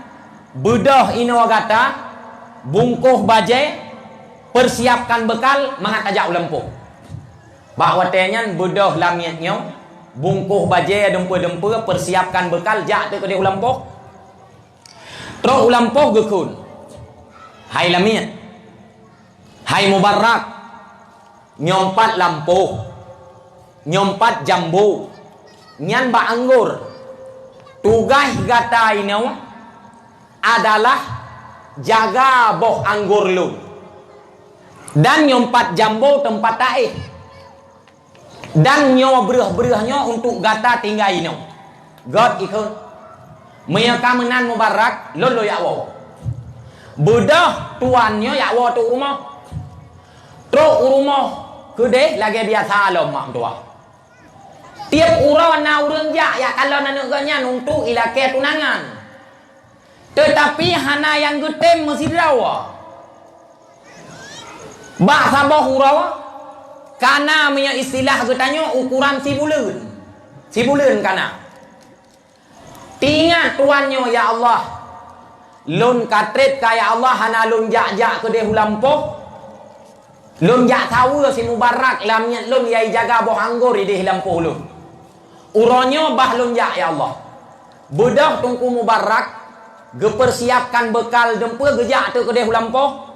bedah inawagata bungkuh bajai, persiapkan bekal mangat ajak lempuh. Bahawa tenyan bedah lamiatnya, bungkuh bajai dempa-dempa, persiapkan bekal jak tu ke dia lempuh. Terus lempuh gekun. Hai lamiat. Hai mubarak. Nyompat lampuh. Nyompat jambu. Nyan ba anggur. Tugas gata ini adalah jaga boh anggur lu dan nyompat jambu tempat taih dan nyo berah-berahnya untuk gata tinggal ini God ikut menyaka menan mubarak lo ya wo bedah tuannya ya wo tu rumah truk rumah gede lagi biasa lo mak tua tiap urang na urang ya kalau nanuganya untuk ilake tunangan. Tetapi hana yang getem mesti rawa. Bak sabah urawa. Kana punya istilah getanya ukuran si bulan. Si bulan kana. Tingat tuannya ya Allah. Lun katret kaya Allah hana lun jak-jak ke deh lampuh. Lun jak tahu si mubarak lamnya lun yai jaga boh anggur di deh lampuh lun. Uronyo bah lun jak ya Allah. Bedah tungku mubarak gepersiapkan bekal dempa gejak tu kedeh lampuh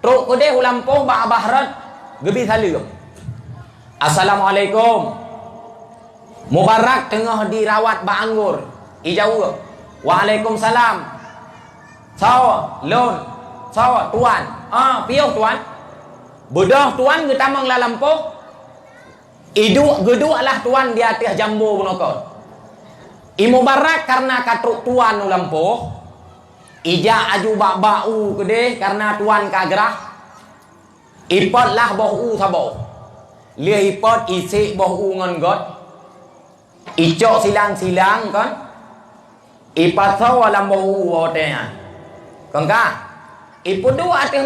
truk kedeh lampuh ba bahrat gebi salam assalamualaikum mubarak tengah dirawat ba anggur ijau waalaikumsalam sawa lon sawa tuan piuh tuan bedah tuan getamang la lampuh iduk geduk lah tuan di atas jambu bunokot Imubarak karena katruk tuan lampuh ija aju bak-bau kedeh karena tuan kagerah ipot lah boh sabo lia ipot isi boh ngon got icok silang-silang kan ipat sawa lam boh wotenya kan ka iput dua atas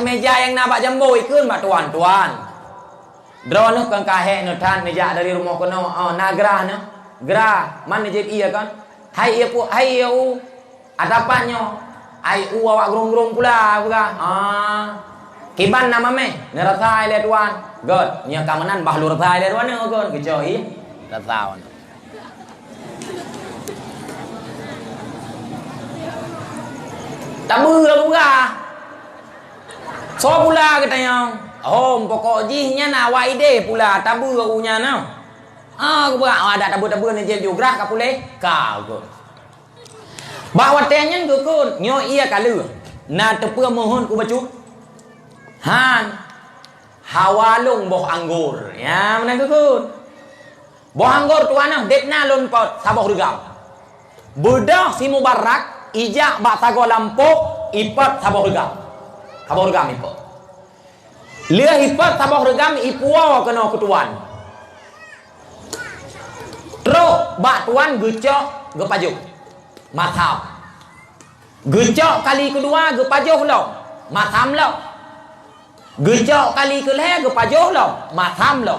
meja yang nabak jambu ikun mak tuan drone kan kahe no tan meja dari rumah kono nagrah no gerah mana jadi iya kan hai iya pu hai iya u atapannya ai u awak gerung-gerung pula kiban nama me ngerasai le tuan god nya kamanan bah lu rasai le tuan god kecoi rasau tabu lah buka so pula katanya pokok jihnya na waide pula tabu unya na Aku berak ada tabu-tabu ni je juga ka pulih kau ko. Bawa tenyen ku kun nyo ia kalu. Na tepua mohon ku bacu. Han hawalung boh anggur. Ya mana ku kun. Boh anggur tuan nah detna lon pot saboh regam. Budah si Mubarak ijak bak tago lampok ipat saboh regam. Saboh regam ipat. Lia ipat saboh regam ipuaw kena ketuan. Terus bak tuan gecok gepajuk. Matham. Gecok kali kedua gepajuh lo. Matham lo. Gecok kali kelih gepajuh lo. Matham lo.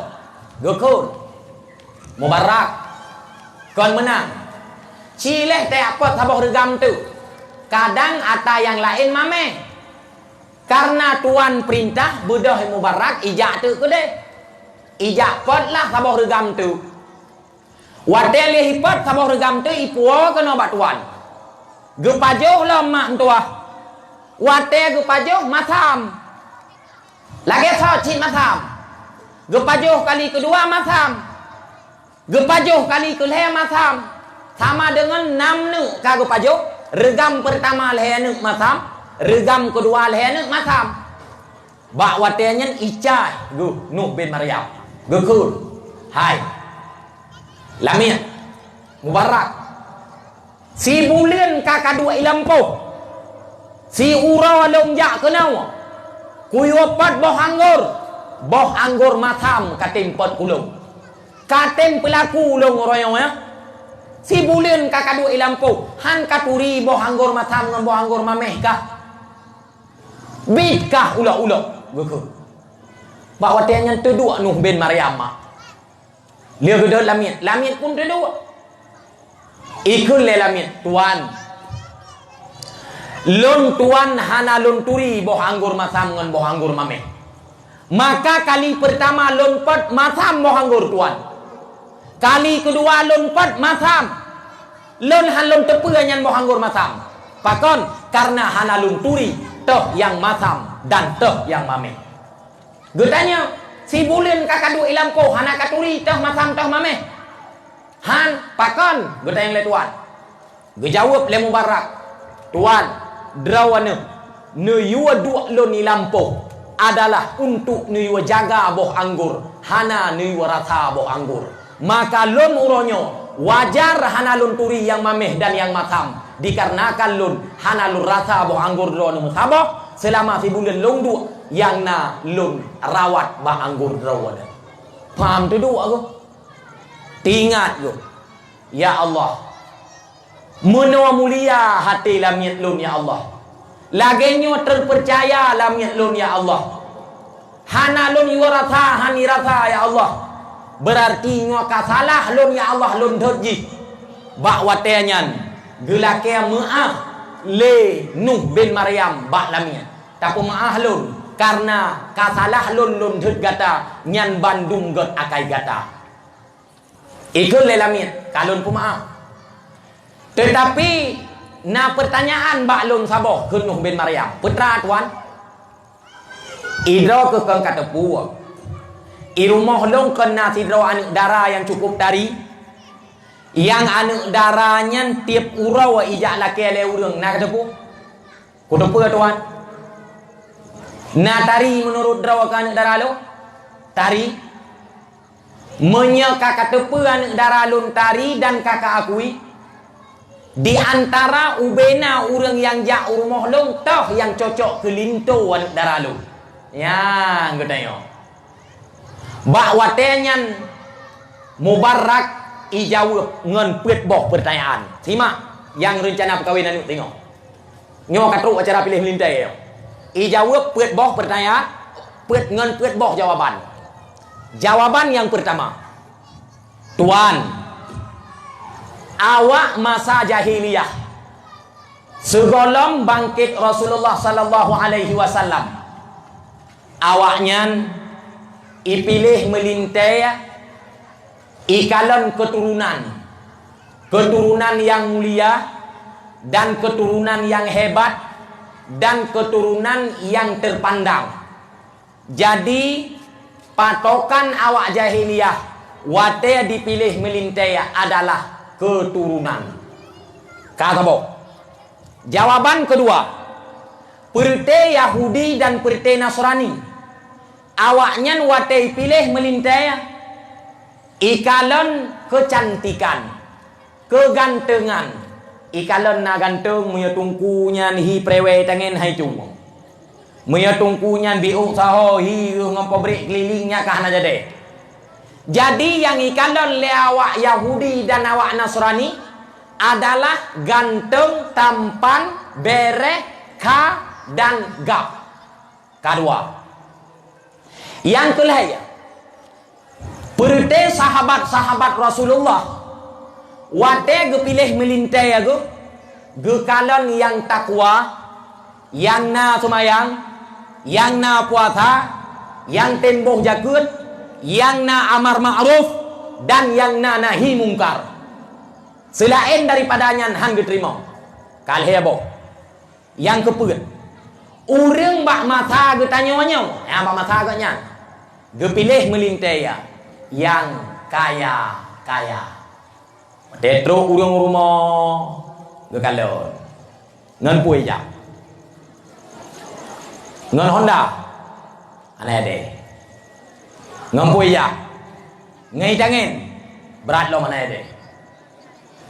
Gekun. Mubarak. Kon menang. Cileh tak apa saboh regam tu. Kadang ada yang lain mameh. Karena tuan perintah budah Mubarak ijak tu ke deh. Ijak pot lah saboh regam tu. Wadel hipat saboh regam tu ipuo kena bak tuan. Gepajuh lah mak tua. Wadel gepajuh matham. Lagi thot cik matham. Gepajuh kali kedua matham. Gepajuh kali kelih matham. Sama dengan 6 nu ka gepajuh. Regam pertama leh nu matham. Regam kedua leh nu matham. Bak wadelnya icai gu Nuh bin Maryam. Gekun. Hai. Lamia Mubarak si bulan kakak dua ilampo si ura longjak kenau kuyopat boh anggur matham katim pot kulung katim pelaku long royong ya si bulan kakak dua ilampo han katuri boh anggur matham dengan boh anggur mameh kah bit kah ulah-ulah gugur bahawa tianyan tu dua Nuh bin Maryam dia gedor lamit. Lamit pun dua. Ikut le lamit. Tuan. Lon tuan hana lon turi boh anggur matham dengan boh anggur mameh. Maka kali pertama lon pot matham boh anggur tuan. Kali kedua lon pot matham. Lon han lon tepu nyan boh anggur matham. Pakon karena hana lon turi toh yang matham dan toh yang mameh. Getanya si bulan kakak dua ilam ko hana katuri tah matham tah mameh. Han pakon geta yang le tuan. Gejawab le Mubarak. Tuan, drawane ne yuwa dua lon ilam po adalah untuk ne yuwa jaga boh anggur. Hana ne yuwa rasa boh anggur. Maka lon uronyo wajar hana lon turi yang mameh dan yang matham. Dikarenakan lon hana lon rasa boh anggur lon musabah selama si bulan long dua yang na lun rawat bah anggur rawan. Paham tu dua aku. Tingat aku. Ya Allah. Menua mulia hati lamit lun ya Allah. Lagenyo terpercaya lamit lun ya Allah. Hana lun yuratha hani ratha ya Allah. Berarti ngoka salah lun ya Allah lun terji. Bak watenyan gelake maaf le Nuh bin Maryam bak lamit. Tapi maaf lun karena kasalah lun thut gata nyan Bandung got akai gata. Ikut lelamit kalun pun maaf. Tetapi na pertanyaan bak lun saboh ke Nuh bin Maryam. Putra tuan. Idro ke kang kata puak. I rumah long kena sidro anak dara yang cukup dari. Yang anak daranya tiap urau ijak laki le urang nak kata pu. Kudu pu tuan. Nah tari menurut derawakan darah lo tari menyeka katepuan darah lun tari dan kakak akui di antara ubena orang yang jak rumah long toh yang cocok ke linto darah lo ya ngetanya bak watenyan Mubarak ijawab ngen pet boh pertanyaan simak yang rencana perkawinan itu tengok nyo katruk acara pilih melintai ijawab pet boh pertanyaan pet ngen pet boh jawaban. Jawaban yang pertama, tuan, awak masa jahiliyah segolong bangkit Rasulullah sallallahu alaihi wasallam awaknya ipilih melintai ikalan keturunan yang mulia dan keturunan yang hebat dan keturunan yang terpandang. Jadi patokan awak jahiliyah wate dipilih melintai adalah keturunan. Kata boh. Jawaban kedua, perte Yahudi dan perte Nasrani. Awaknya wate pilih melintai ikalon kecantikan, kegantengan. Ikalon na ganteng muya tungkunya hi prewe tangen hai cung. Muya tungkunya biuk saho hi ngompobrik kelilingnya kahna jade. Jadi yang ikalon le awak Yahudi dan awak Nasrani adalah ganteng, tampan, bere, ka dan gap. Kedua. Yang kelaya, perte sahabat-sahabat Rasulullah wate gepilih melintai aku gekalon yang takwa, yang na semayang, yang na puasa, yang temboh jakut, yang na amar ma'ruf, dan yang na nahi mungkar. Selain daripadanya hang diterima. Kalih boh. Yang keput, urang bak mata getanya-nya, bak mata getnya. Gepilih melintai yang kaya-kaya. Tetro urang rumah gekalon. Ngan puai jak. Ngan Honda. Aneh deh. Ngan puai jak. Ngai tangan. Berat lo mana deh.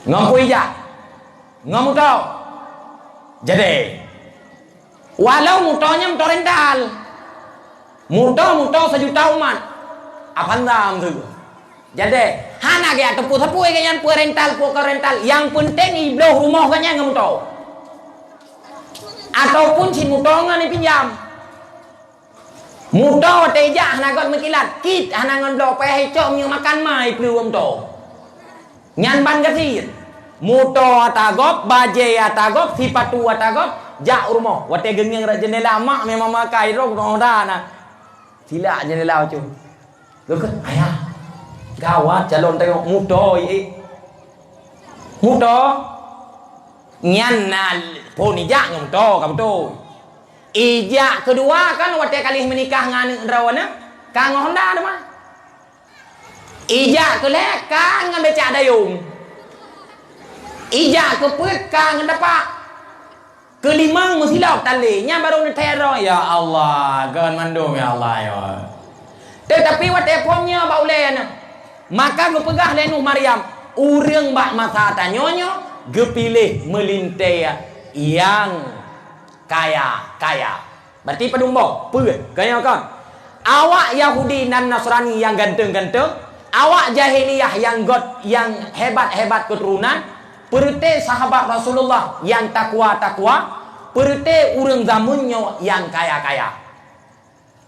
Ngan puai jak. Ngan mutau. Jadi walau motornya motor rental, motor sejuta umat, apa ndam tu? Jadi hana gaya tepu yang pu rental, yang penting ibloh rumah kanya ngam motor, ataupun si motor ngani pinjam, motor teja hana got mekilat, kit hana ngon blok payah hecok yang makan mai perlu motor, nyan ban gatir. Motor atagop, baje atagop, sipatu atagop, jak rumah. Wate gengeng jendela mak memang makai rok roda na. Sila jendela cu. Geket ayah. Gawat calon tengok motor motor nyan na poni jak motor kamu tu. Ijak kedua kan wate kali menikah ngan rawana kang Honda mah. Ijak kelek kan ngan becak dayung. Ijak keput kang dapat kelimang mesilau talinya baru netero ya Allah gan mandung ya Allah ya. Tetapi wate pomnya baulena maka gepegah lenu Maryam urang bak masa tanyonyo gepilih melintai yang kaya. Berarti pedumbo put kaya kan. Awak Yahudi dan Nasrani yang ganteng-ganteng, awak jahiliyah yang hebat-hebat keturunan. Perte sahabat Rasulullah yang takwa-takwa, perte urang zamannya yang kaya-kaya.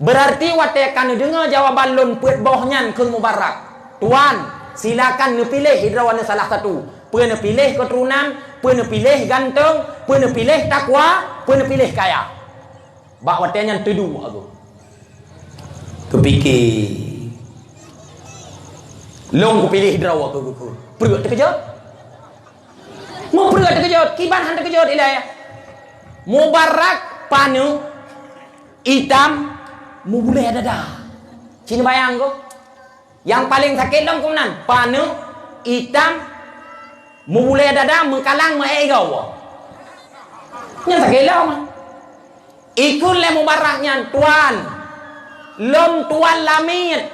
Berarti wate kan dengar jawaban lon put bohnyan ke mubarak. Tuan, silakan nepilih hidrawan salah satu. Pernah pilih keturunan, pernah pilih ganteng, pernah pilih takwa, pernah pilih kaya. Bak wate nyan tedu aku. Kepikir. Long ku pilih hidrawan aku. Perut terkejut. Mau perut terkejut, kiban han terkejut ilai. Mubarak panu hitam mu boleh dada. Cina bayang ko. Yang paling sakit dong kunan, panu hitam mu boleh dada mengkalang maegau. Nya sakit lah. Ikut le mubaraknya tuan. Lom tuan lamit.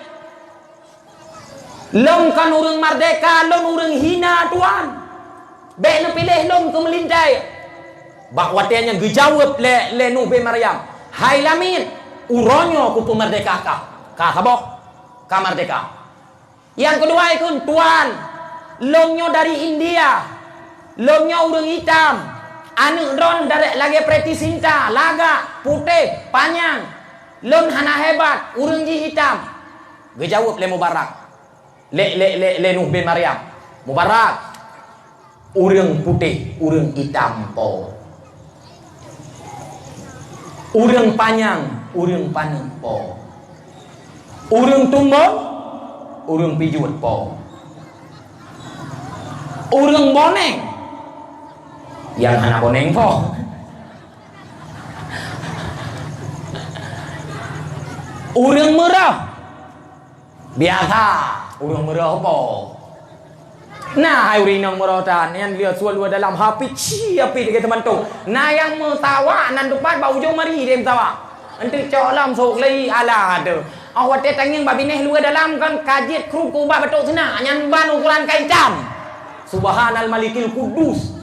Lom kan urang merdeka, lom urang hina tuan. Baik nak pilih lom ke melintai. Bak watenya gejawab le Nabi Maryam. Hai lamit, uronyo ku pemerdeka ka. Ka sabok, ka merdeka. Yang kedua ikun tuan, lomnya dari India. Lomnya urang hitam. Anu ron dari lagi preti sinta, laga, putih, panjang. Lom hana hebat, urang ji hitam. Gejawab le Mubarak. Le Nabi Maryam. Mubarak. Urang putih, urang hitam po. Urang panjang, urang paneng po. Urang tumbang, urang pijut po. Urang boneng, yang anak boneng po. Urang merah, biasa. urang merah apa? Nah, hai urinang merotan yang lihat suatu dalam hati siapa dia teman tu. Nah yang mentawa nan depan bau ujung mari dia mentawa. Nanti colam sok lagi ala tu. Awak dia tanging babi neh luar dalam kan kajian kru kubah betul sana. Nyan ban ukuran kain jam. Subhanal Malikil Kudus.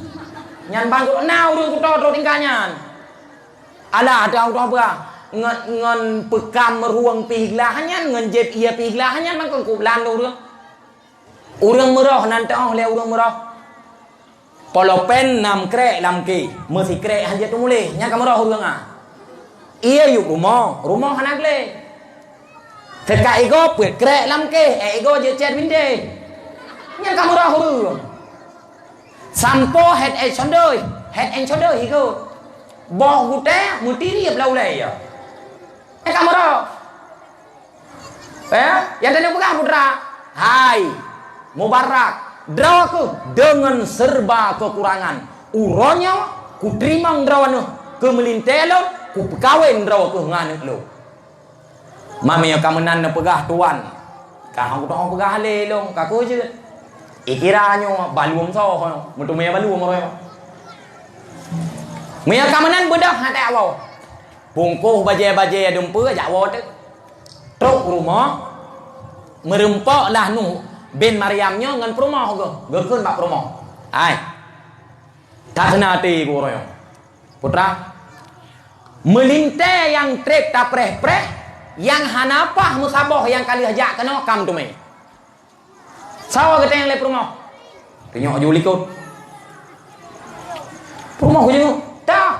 Nyan ban ku nah urang ku to tingkahnya. Ala ada auto apa? Ngan pekam meruang pihlahannya ngan jeb ia pihlahannya man kan ku lan urang. Urang merah nanti le urang merah. Polopen nam krek lam ki. Mesti krek hanja tu mulih. Nya ka merah urang ah. Ia yuk rumah hanak le. Teka ego pet krek lam ki. Ego je chat winde. Nya ka merah urang. Sampo head and shoulder ego. Boh gute muti riap lau le ya. Nya ka merah. Yang tadi pegang putra. Hai. Mubarak, drawaku dengan serba kekurangan. Uronya ku terima drawana ke melintelo ku pekawin drawaku nganek lo. Mami kamenan pegah tuan. Kau tu pegah le long kaku je. Ikiranyo baluam so mutu me baluam royo. Mia kamenan bedah hati awak. Bungkuh baje-baje dumpu ajak awak tu. Truk rumah merempak lah nu. Ben Maryamnya ngan promah gekeun bak promah. Ai. Tak kena hati ku royo. Putra. Melinte yang trek ta preh-preh yang hanapah musabah yang kali hajak kena kam tu me. Sawa kita yang le promah. Tengok ju likut. Promah ku jenguk. Tak.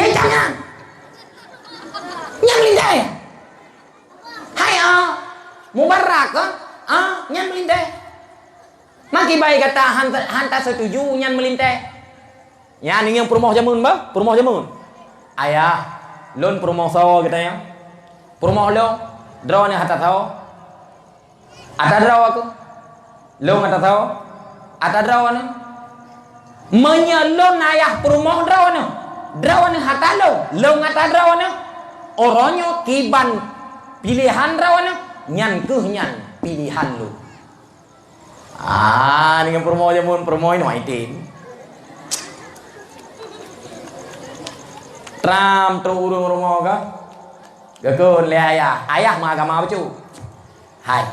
Ya jangan. Yang melinte. Hai Mubarak kan? Nyan melinteh. Maki baik kata hanta setuju nyan melinteh. Ya ni yang perumah jamun ba? Perumah jamun. Ayah, lon perumah sawo kita ya. Perumah lo, draw ni hata sawo. Ata draw aku. Lo ngata sawo. Ata draw ni. Menyalon ayah perumah draw ni. Draw ni hata lo ngata draw ni. Oronyo kiban pilihan draw ni. Nyan keuh nyan pilihan lu. Ni yang promo jamun promo ini waitin. Tram tu urung rumah ka. Gakeun le ayah ma agama apa cu? Hai.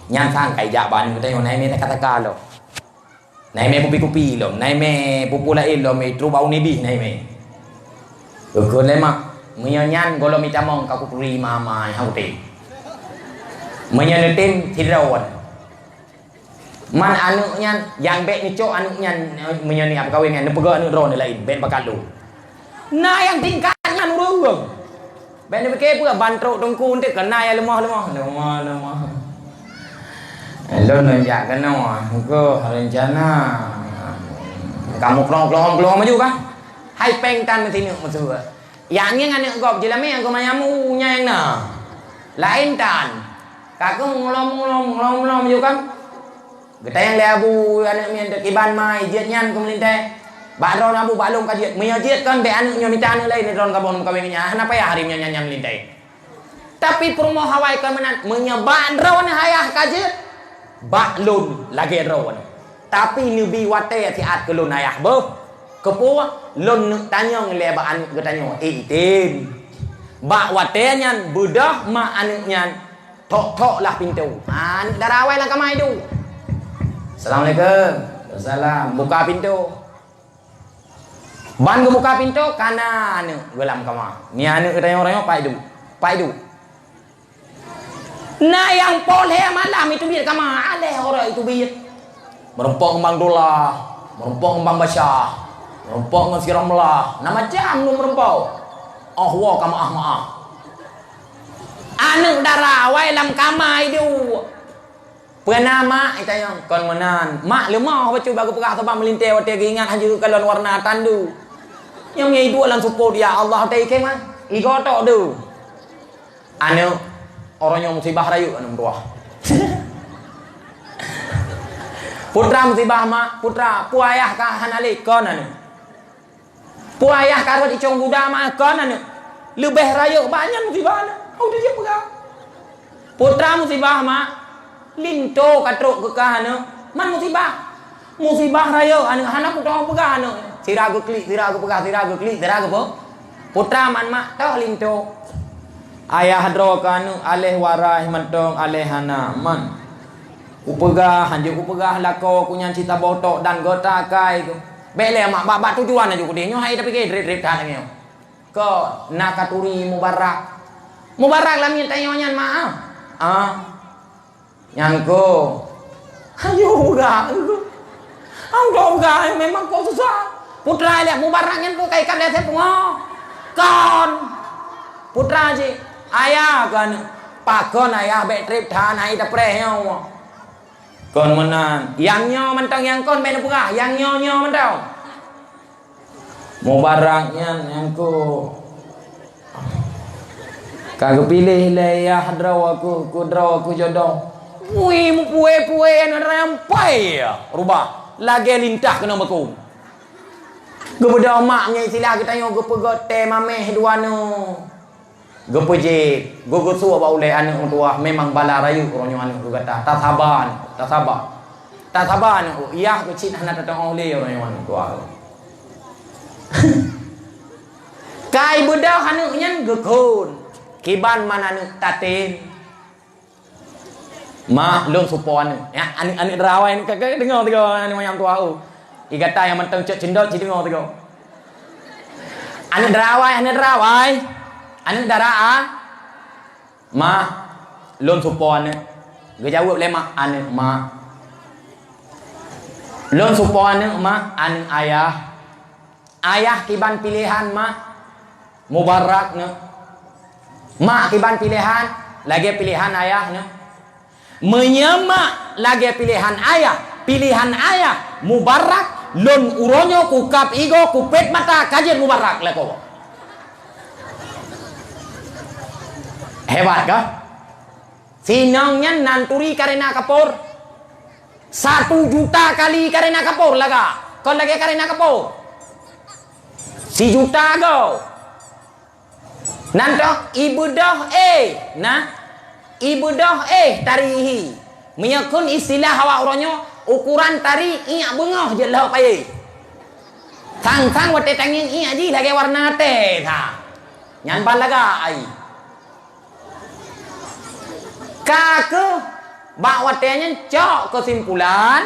Nyan sang kai jak ban kita yo nai me kata lo. Nai me kupi-kupi lo, nai me pupulain lo me tru bau nibi nai me. Gakeun le mak. Menyanyan golo mi tamong ka kupuri mama hau te. Menyenetin tidak man anuknya yang baik ni cok anuknya menyeni apa kawinnya ne pegak anu ron lain ben bakal lu nah yang tingkatnya nurung ben beke pun bantrok tengku untuk kena ya lemah lo nunjuk kena ko rencana kamu pelong maju kan hai peng tan sini maksud yang ni anak gop jelame yang kau mayamu nya yang na lain tan kakak ngelom juga kan kita yang lebu anak mian dekiban mai jiat nyan kemelinte bakron abu balong kajiat mia jiat kan be anaknya minta anak lain ron kabon kawinnya kenapa ya hari nyan melinte tapi perumahan hawai kemenan menyeban ron hayah kajiat baklun lagi ron tapi nubi wate tiat kelun ayah bo kepu lon tanya ngeleba anak katanya itin bak wate nyan budah ma anaknya tok lah pintu. Darawai lah kamai tu. Assalamualaikum. Assalam. Buka pintu. Ban ke buka pintu kana anu gelam kama. Ni anu katanya orangnya pai du. Nah yang poleh malam itu biar kama aleh orang itu biar. Merempok kembang dolah, merempok kembang basah, merempok ngasiram lah. Nama jam lu merempok. Wa kama maaf. Anu darawai lam kamai du. Penama ita yang kon menan. Mak lemah baca bagu perah sebab melintai wate ingat haju kalon warna tandu. Yang ngai dua lan support ya Allah tai ke mah. Igo tok du. Anu orangnya musibah rayu anu tuah. Putra musibah mak, putra pu ayah ka hanalik kon anu. Pu ayah karut icong budak mak kon anu. Lebih rayu banyak musibah anu. Udah dia pegang. Putra musibah mak linto katruk kekah anu man musibah raya anu hana putra pegah anu siragu klik siragu pegah siragu klik siragu apa putra man mak tah linto ayah hadro kanu aleh warai mentong aleh hana man upegah hanju upegah lako kunyan cita botok dan gota kai tu bele mak bak tujuan aja ku dia nyo hai tapi ke drip kan ngeo ke nakaturi mubarak lamnya tanyonya maaf nyangko ayo enggak memang kok susah putra lihat mubaraknya tuh kayak kan lihat pengo kon putra je ayah kan pakon ayah bet trip than hai ta pre heo kon menan yang nyo mentang yang kon ben pura yang nyo mentang mubaraknya nyangko kagak pilih lah ya hadraw aku jodoh. Wih mu pue anu rampai ya. Rubah lagi lintah kena beku. Gebedah maknya istilah kita yo gepegote mameh dua nu. Gepeje gogosu ba ulai anu tua memang bala rayu ronyo anu gata. Tak sabar anu iya kecil hana tatang oleh ronyo anu tua. Kai bedah anu nyan gekun. Kiban mana nu tatin mak long supon ya ani rawai ni kagak dengar ani macam tua au igata yang mentang cek cendok jadi dengar tego ani rawai ani daraa mak long supon ge jawab le mak ani mak long supon mak ani ayah kiban pilihan mak mubarak ne mak kiban pilihan lagi pilihan ayah ne menyemak lagi pilihan ayah mubarak lon uronyo kukap igo kupet mata kajian mubarak leko hebat kah sinangnya nanturi karena kapur 1 juta kali karena kapur laga kon lagi karena kapur 1 juta go nanto ibudah ibudah tarihi menyakun istilah hawa uronyo ukuran tari iyak bengah je lah paye tang wate tangin iyak ji lagi warna te tha nyan balaga ai kake bak watenya cok kesimpulan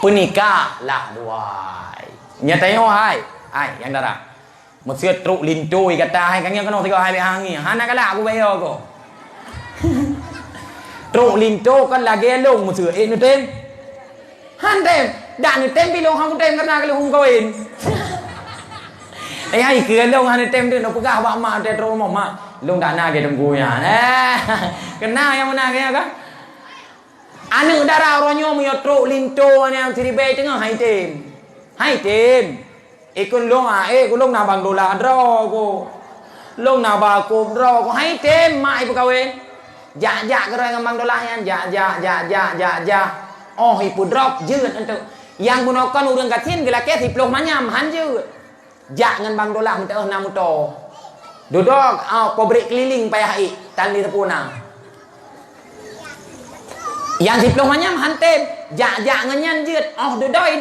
penikah lah duai nyatanyo hai yang darah một xưa trụ lìn trôi gạt ta hay cái nghe cái nó thì có hai bị hàng nghỉ hắn cái lạ của bây giờ cô trụ lìn trôi con là ghé lông một sửa in nó tên hắn tên đạn nó tên bị lông không có tên cái nào cái lông không có in ấy hay cứ lông hắn tên nó có gạo bạo mà tên trôi mỏng mà lông đạn nào cái đồng cùi à cái nào em nào cái đó anh nữ đã rào rồi nhau mình trụ lìn trôi anh em thì đi bê chứ không hay tìm ikun long ikun long na bang dola draw ko long na ba ko draw ko hai tem mai pegawai ja ke orang bang dola yan ja oh ipu drop jeut untuk yang gunakan urang katin gela ke 10 manyam han jeut ja ngan bang dola minta na muto duduk pabrik keliling payah i tan di tepuna yang 10 manyam han tem ja ngan yan jeut oh duduk i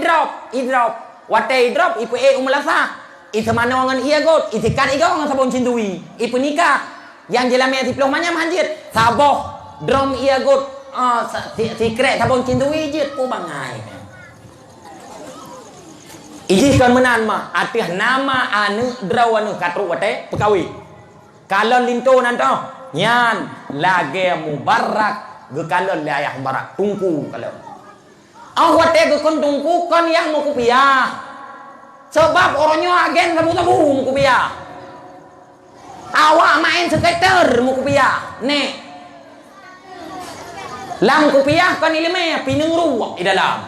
drop Watai drop ipu umalasa itu mana ngan iya got itikan igo ngan sabon cindui ipu nikah yang jelame 10 manyam hanjir saboh drum iya got secret sabon cindui jit pu bangai iji kan menan mah atih nama anu draw anu katru wate pekawi kalon linto nanto nyan lage mubarak ge kalon le ayah mubarak tungku kalon awat tega kon tungku kon yang mau kupiah sebab orangnya agen tabu mau kupiah awak main skater mau kupiah nek lam kupiah kon ilme pineng ruwak di dalam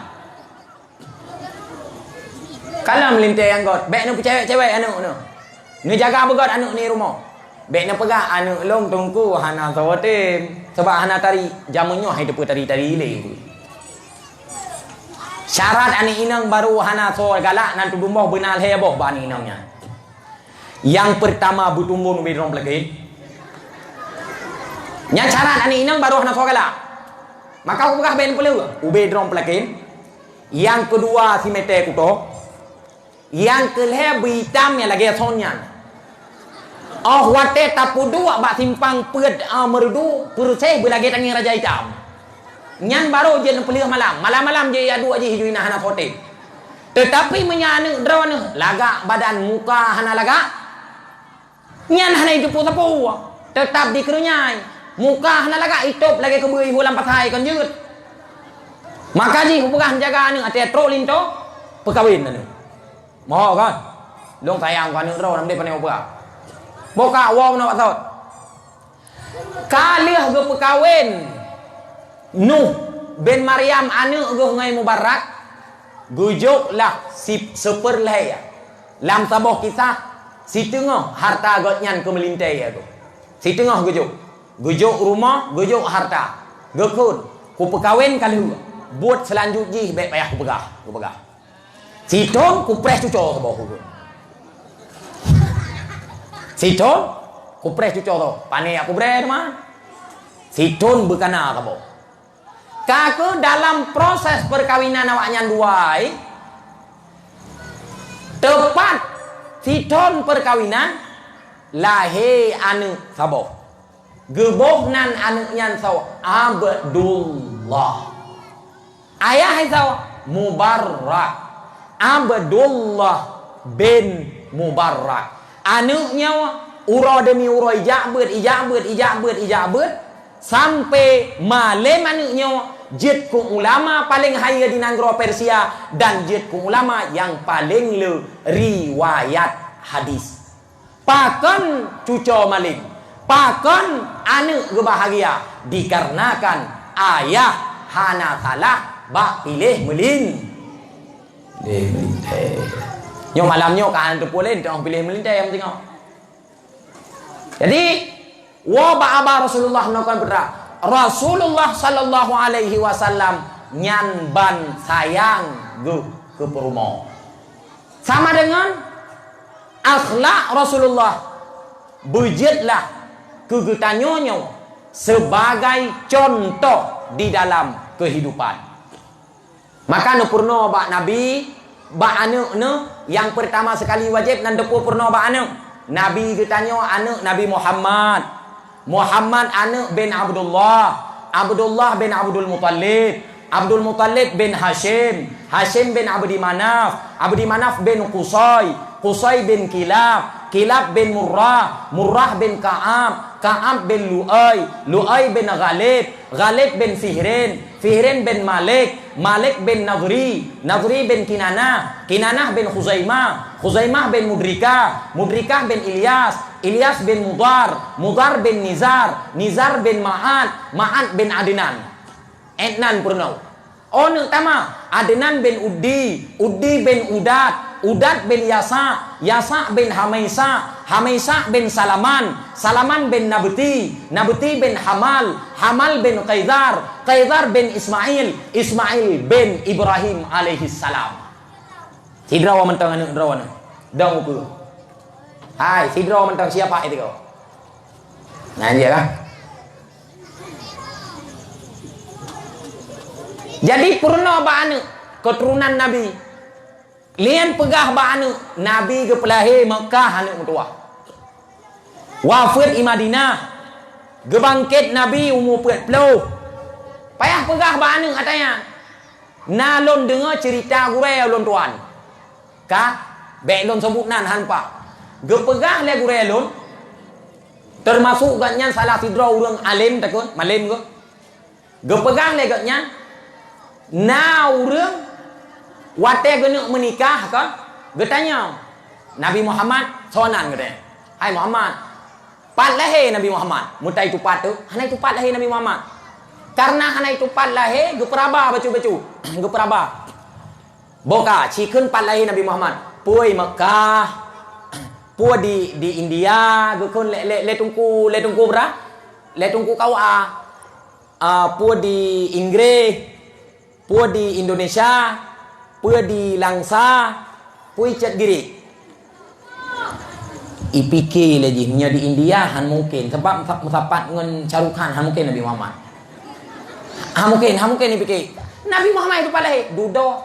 kalam linte yang got bek nu cewek anu ni jaga begot anu ni rumah bek nu pegak anu long tungku hana sawatim sebab hana tari jamunyo hai depu tari le syarat ani inang baru hana so galak nan tudumboh benal heboh bani inangnya yang pertama butumbun wirong lagi
Nyan syarat ani inang baru hana sogala. Maka aku pegah ben pelu. Ube drom pelakin. Yang kedua si mete kuto. Yang kelih bitam yang lagi sonyan. Oh wate tapu dua bak simpang ped merdu perseh belagi tangi raja hitam. Nyan baru je pelih malam. Malam-malam je adu aje hijuina hana fote. Tetapi menyane drone laga badan muka hana laga. Nyan hana itu tapu. Tetap dikerunyai. Muka hana laga itop lagi kebui hulam patai kan jut. Maka ji hubungan jaga anu ate tro linto perkawin anu. Mau kan? Long sayang kan ro nam de pane apa? Boka wong na watot. Kalih ge perkawin Nuh bin Maryam anu ge ngai mubarak gujuklah si seperleh ya. Lam taboh kisah si tengah harta gotnyan ke melintai aku. Si tengah gujuk rumah, gujuk harta. Gekun, ku perkawin kali buat selanjutnya baik payah ku pegah. Siton ku pres cucok sabah ku. Siton ku pres cucok tu. Pane aku bre mah. Siton bekana sabah. Kaku dalam proses perkawinan awaknya duai tepat siton perkawinan lahir anu sabah. Gebohnan anaknya saw Abdullah. Ayah saw Mubarak. Abdullah bin Mubarak. Anaknya uro demi uro ijabet sampai malam anaknya jid ku ulama paling haya di negara Persia dan jid ku ulama yang paling riwayat hadis. Pakan cuco maling. Pakan anak kebahagia dikarenakan ayah hana salah bak pilih melin. Nyo malamnya kan tu polen tong pilih melin yang tengok. Jadi wa ba'aba Rasulullah nakon betra. Rasulullah sallallahu alaihi wasallam nyan ban sayang ke perumo. Sama dengan akhlak Rasulullah bujitlah kegetanyonyo sebagai contoh di dalam kehidupan. Maka nu purno bak nabi bak anu yang pertama sekali wajib nan depu purno bak anu. Nabi getanyo anu Nabi Muhammad. Muhammad anu bin Abdullah. Abdullah bin Abdul Muttalib. Abdul Muttalib bin Hashim. Hashim bin Abdi Manaf. Abdi Manaf bin Qusay. Qusay bin Kilab. Kilab bin Murrah. Murrah bin Ka'ab. Ka'ab bin Lu'ay. Lu'ay bin Ghalib. Ghalib bin Fihrin. Fihrin bin Malik. Malik bin Nadri. Nadri bin Kinanah. Kinanah bin Khuzaimah. Khuzaimah bin Mudrikah. Mudrikah bin Ilyas. Ilyas bin Mudar. Mudar bin Nizar. Nizar bin Ma'ad. Ma'ad bin Adnan. Adnan purnau. Onu tama Adnan bin Uddi. Uddi bin Udat. Udat bin Yasa. Yasa bin Hamaisa. Hamaisa bin Salaman. Salaman bin Nabti. Nabti bin Hamal. Hamal bin Qaidar. Qaidar bin Ismail. Ismail bin Ibrahim alaihi salam. Sidrawa mentang anu drawana. Dang uku. Hai, sidrawa mentang siapa itu kau? Nah dia kan. Jadi purna ba'anu keturunan Nabi. Lian pegah ba'anu Nabi ke pelahi Mekah anu mutua. Wafat di Madinah. Gebangkit Nabi umur 40. Payah pegah ba'anu katanya. Nalon dengar cerita gurau lon tuan. Kah? Baik lon sebut nan hanpa. Gepegah le gurau lon. Termasuk gatnya salah sidra urang alim takut, malim ke. Gepegah le gatnya. Na urang wate gena menikah kan? Getanya Nabi Muhammad sonan gede. Hai Muhammad. Pat lahir Nabi Muhammad. Mutai tu pat tu, hanai tu pat lahir Nabi Muhammad. Karena hanai tu pat lahir geperaba bacu-bacu. Geperaba. Boka cikun pat lahir Nabi Muhammad. Puai Mekah. Puai di India, gekun le tungku bra. Le tungku kau puai di Inggris. Puai di Indonesia, puai di Langsa, puai Cetgiri. Ipikir lagi nya di India han mungkin sebab musapat ngan carukan han mungkin Nabi Muhammad. Han mungkin ipikir. Nabi Muhammad itu pada dudo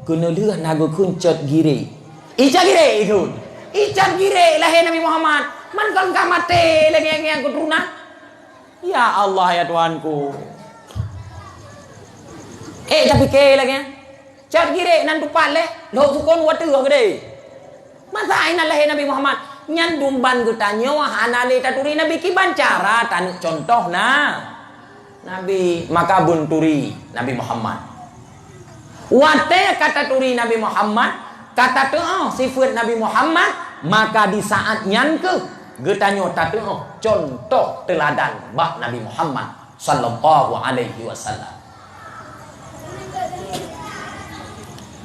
kena leuh naga kuncot gire. Icat gire ikut. Icat gire lahir Nabi Muhammad. Man kan ka mate lagi yang keturunan. Ya Allah ya Tuhanku. Tapi ke lagi. Cat gire nan tupat le. Lo sukon watu gede. Masa aina lahir Nabi Muhammad. Nyan dumban getanya wah anale taturi Nabi kiban cara tanuk contoh Nabi maka bunturi Nabi Muhammad. Wate kata turi Nabi Muhammad kata sifat Nabi Muhammad maka di saat nyan ke getanya tatu contoh teladan bak Nabi Muhammad sallallahu alaihi wasallam.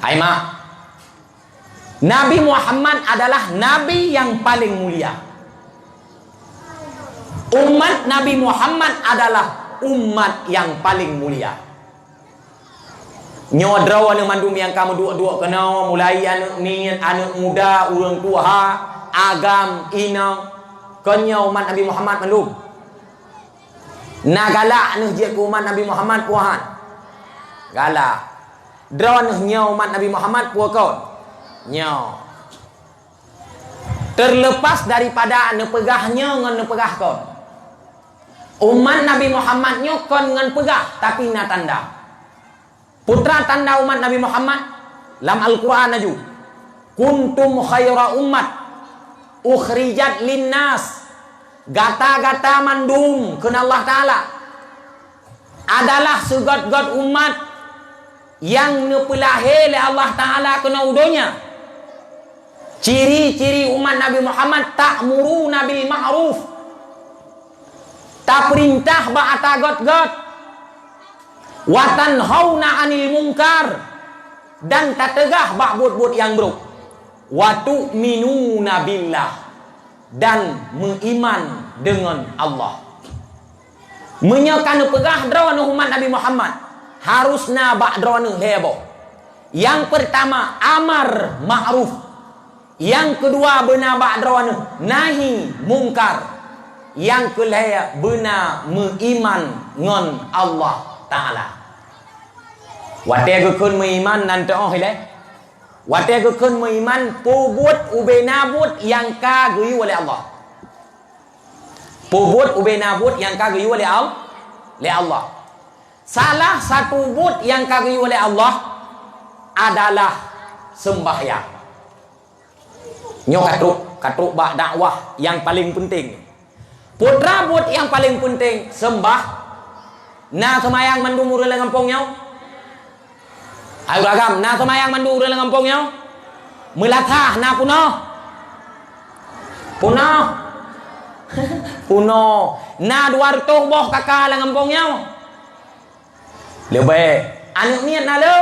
Hai mak, Nabi Muhammad adalah Nabi yang paling mulia. Umat Nabi Muhammad adalah umat yang paling mulia. Nyodraw anu mandum yang kamu dua kena mulai anak ni anak muda urang tua agam ina kenya umat Nabi Muhammad mandum. Nagala anu je umat Nabi Muhammad puahan. Gala. Draw anu umat Nabi Muhammad puakon. Nyo. Terlepas daripada nepegahnya ngan nepegahkon. Umat Nabi Muhammad nyo kon ngan pegah tapi na tanda. Putra tanda umat Nabi Muhammad dalam Al-Qur'an aju. Kuntum khaira ummat ukhrijat linnas. Gata-gata mandum kena Allah Ta'ala adalah segot-got umat yang nepelahe oleh Allah Ta'ala kena udonya. Ciri-ciri umat Nabi Muhammad ta'muruna bil ma'ruf. Tak perintah ba'ata got-got. Wa tanhauna 'anil munkar. Dan tak tegah bak buat-buat yang buruk. Wa tu'minuna billah. Dan mengiman dengan Allah. Menyakan pegah drawana umat Nabi Muhammad. Harusna bak drawana heboh. Yang pertama amar ma'ruf. Yang kedua benar ba'drawana nahi mungkar. Yang kelaya benar mengiman ngan Allah Ta'ala. Wate gekun mengiman nanti hilai. Wate gekun mengiman pubut ubenabut yang kagui oleh Allah. Pubut ubenabut yang kagui oleh Allah. Salah satu but yang kagui oleh Allah adalah sembahyang. Nyo katruk bak dakwah yang paling penting. Putra but yang paling penting sembah. Na semayang mandu murah lengampong nyo. Ayo ragam, na semayang mandu murah lengampong nyo. Melatah na puno. Na duartoh boh kakak lengampong nyo. Lebih. Anak niat na lo.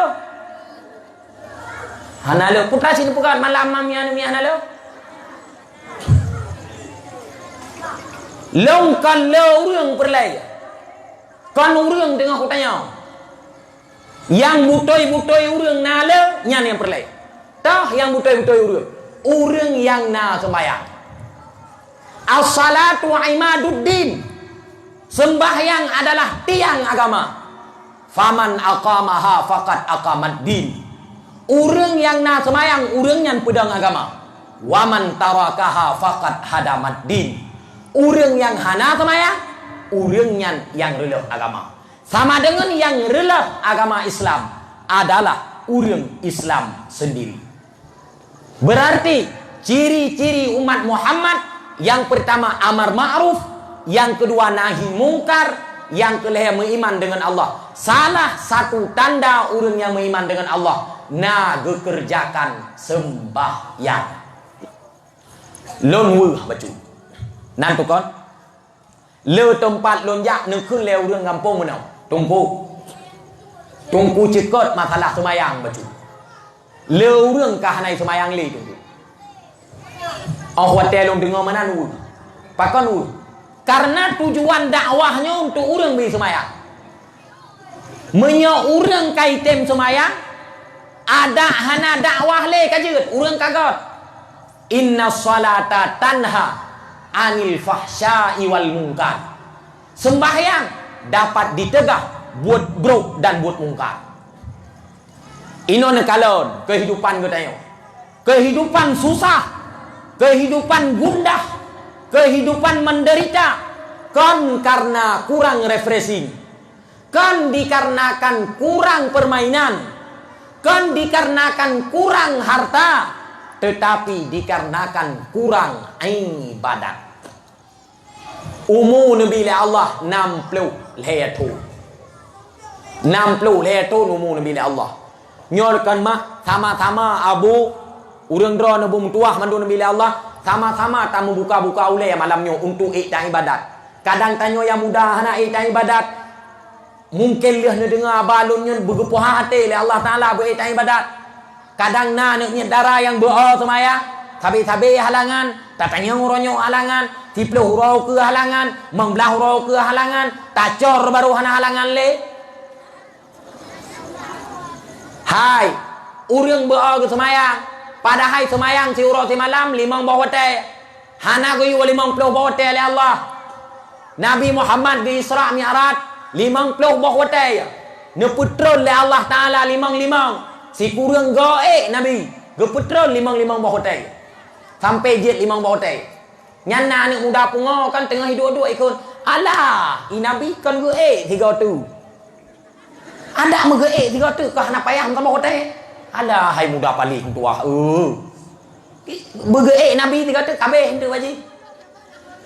Hanalo putra sini pukat malam mamnya mi hanalo. Long kan lo urang perlai. Kan urang dengan aku tanya. Yang butoi urang nalo nyan yang perlai. Tah yang butoi urang. Urang yang na sembahyang. As-salatu imaduddin. Sembahyang adalah tiang agama. Faman aqamaha faqad aqamad-din. Urang yang na semayang urang yang pedang agama. Waman tarakaha faqad hadamad-din. Urang yang hana semayang urang yang relaf agama. Sama dengan yang relaf agama Islam adalah urang Islam sendiri. Berarti ciri-ciri umat Muhammad yang pertama amar ma'ruf, yang kedua nahi mungkar, yang kelima beriman dengan Allah. Salah satu tanda urang yang beriman dengan Allah na gekerjakan sembahyang. Lon wur bacu. Nanti kon le tempat lon yak nang kun lew urang kampung menau. Tungku cekot masalah semayang bacu. Le urang kah nai semayang li tungku. Hotel lon dengar mana nu. Pakon nu. Karena tujuan dakwahnya untuk urang bi semayang. Menyo urang kaitem semayang ada hana dakwah le kajeut urang kagot. Inna salata tanha anil fahsya'i wal munkar. Sembahyang dapat ditegah buat buruk dan buat mungkar. Ino nekalon kehidupan kita. Kehidupan susah, kehidupan gundah, kehidupan menderita, kan karena kurang refreshing, kan dikarenakan kurang permainan, kan dikarenakan kurang harta, tetapi dikarenakan kurang ibadat. Umur Nabi Allah 60 letu. 60 letu umur Nabi Allah. Nyorkan mah sama-sama abu urang dro nabu mutuah mandu Nabi Allah, sama-sama tamu buka-buka ule malamnya untuk ikta ibadat. Kadang tanyo yang muda hana ikta ibadat, mungkin liah ne dengar balunnya bergepuh hati le Allah Taala berikta ibadat. Kadang na neknya darah yang doa semaya, tabi-tabi halangan, tatanya nguronyo halangan, tiplo hurau ke halangan, membelah hurau ke halangan, tacor baru hana halangan le. Hai, urang doa ke semayang, pada hai semayang si urau si malam limang bawah teh, hana ke yu 50 bawah teh le Allah. Nabi Muhammad di Isra Mi'raj 50 bawah teh, ne putron le Allah Taala 55. Si kurang goe Nabi geputron 55 bawah teh, sampai jet 5 bawah teh. Nyana anak muda pungo kan tengah hidup-hidup ikut. Alah, i Nabi kan goe 3 tu. Ada mege 3 tu kah nak payah sama hotel. Alah hai muda paling tua. Mege Nabi 3 tu kabeh henteu waji.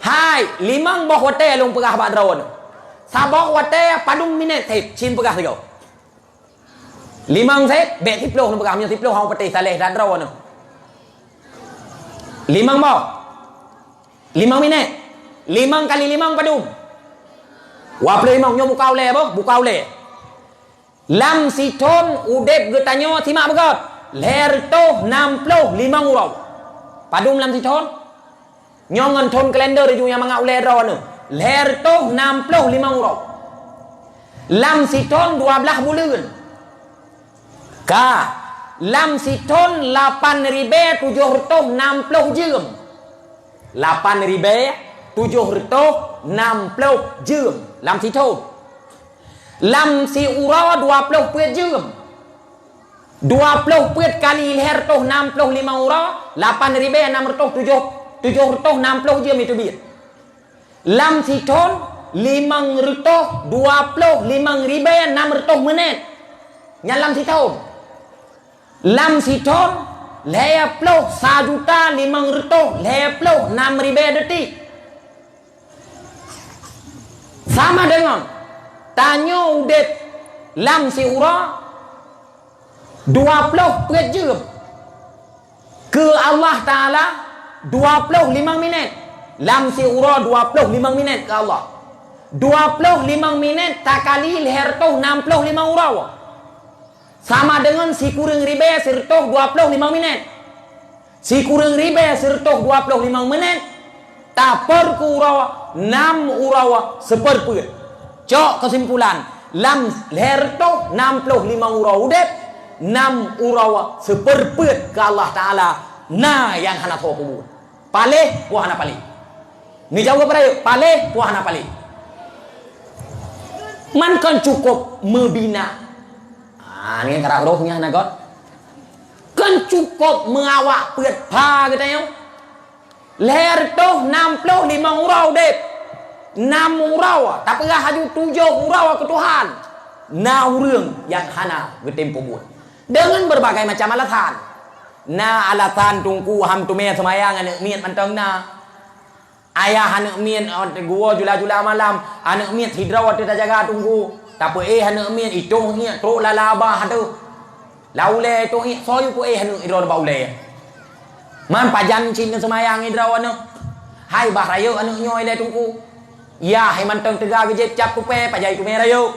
Hai, 5 boh hotel long pegah bak drone. Sabok hotel padung minit tip chin pegah tiga. 5 set bet tiploh long pegah nya tiploh hang peti saleh dan drone. 5 boh. 5 minit. 5 kali 5 padung. Wa play mong nyo buka ule boh, buka ule. Lam siton udep getanyo simak begot. Ler toh 65 urau. Padum lam siton. Nyongan ton kalender ju yang mangau ler no. Ler toh 65 urau. Lam siton 12 bulan. Ka lam siton 8.760 jam. 8.760 jam. Lam siton. Lam si ura 20 puet jam. 20 puet kali leher toh 65 ura 8.660 jam itu biar. Lam si ton 5.25.600 menit. Nyalam si ton. Lam si ton leher ploh 1.500.000 leher ploh 6.000 detik. Sama dengan tanyo udet lam si ura 20 puet jam ke Allah Taala 25 minit. Lam si ura 25 minit ke Allah. 25 minit tak kali leher toh 65 ura. Sama dengan si kurang ribe sertoh 25 minit. Si kurang ribe sertoh 25 menit tak per ku ura 6 ura seperpuet. Cok kesimpulan, lam leher toh 65 urau udep, 6 urau seperpet ke Allah Taala. Nah yang hana tahu kubur. Paleh puah hana paleh. Ni jawab pada paleh puah hana paleh. Man kan cukup membina. Ni karak rohnya hana god. Kan cukup mengawak peut pa kita yo. Leher toh 65 urau udep. 6 urau tapi gak haju 7 urau ke Tuhan. Na urang yang hana getempo buat dengan berbagai macam alasan. Na alasan tungku ham tu me semayang anak miet mantang na. Ayah anak miet gua jula-jula malam anak miet hidraw tu jaga tunggu. Tapi anak miet itu nya tro lalaba tu. Laule tu soyu ku anak iron baule. Man pajan cin semayang hidraw anak. Hai bah rayo anak nyoy le tungku. Ya, hai mantang tegak gejep cap tu pe pajai tu merah yo.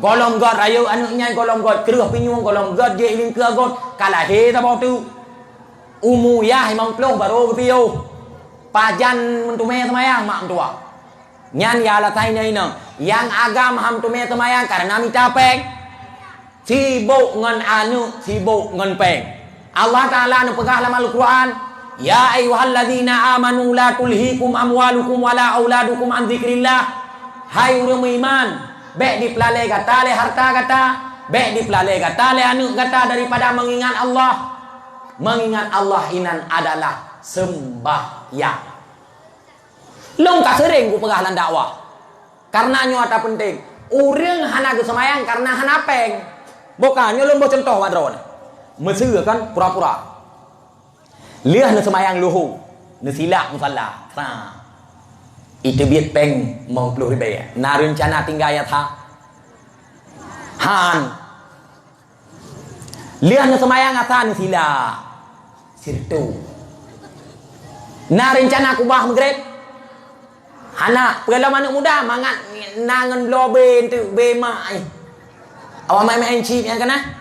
Golong god rayo anaknya golong god kerah pinyung golong god je iling ke god kalah he ta bau tu. Umu ya hai mang ploh baro ke piyo. Pajan mentu me semayang mak tua. Nyan ya la tai nei nang yang agam ham tu me semayang karena minta peng. Sibuk ngan anu, sibuk ngan peng. Allah Taala nu pegah dalam Al-Quran Ya ayyuhalladzina amanu la tulhikum amwalukum wala auladukum an dzikrillah. Hai orang beriman, baik dipelalai kata le harta kata, baik dipelalai kata le anak kata daripada mengingat Allah. Mengingat Allah inan adalah sembahyang. Long ka sering ku pegah lan dakwah. Karena nyo ada penting. Urang hana ke semayang karena hana peng. Bukannya long bawa contoh wadron. Mesir kan pura-pura. Lihat na semayang luhu, na silak musalla. Nah, itu biat peng mau puluh ribu. Na rencana tinggal ya tha. Han. Lihat na semayang asa na silak. Sirtu. Na rencana kubah maghrib. Hana, pengalaman anak muda mangat nangan lobe tu bemai. Awak mai encik yang kana?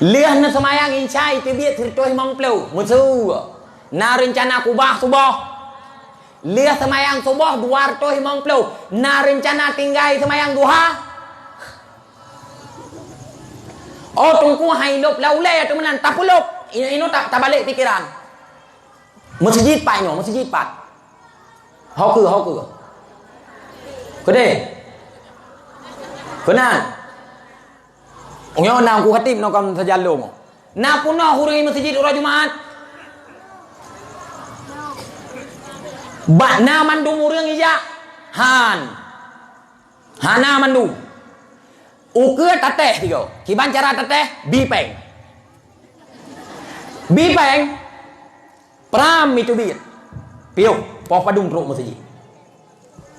Lihat na semayang incai tu biat sirtu imam pelu. Musuh. Na rencana kubah subuh. Lihat semayang subuh 250. Na rencana tinggal semayang duha. Oh tungku hai lop laulai tu menan tak pulop. Ini tak balik pikiran. Masjid pai no, masjid pat. Hau ke. Kede. Kenan. Onyo nang ku khatib no kam sajalung. Na punah huri masjid ura Jumaat. Ba na mandu murang ija. Han. Hana mandu. Uke tateh tiga. Kiban cara tateh bipeng. Bipeng pram itu biat. Piuk poh padung truk masjid.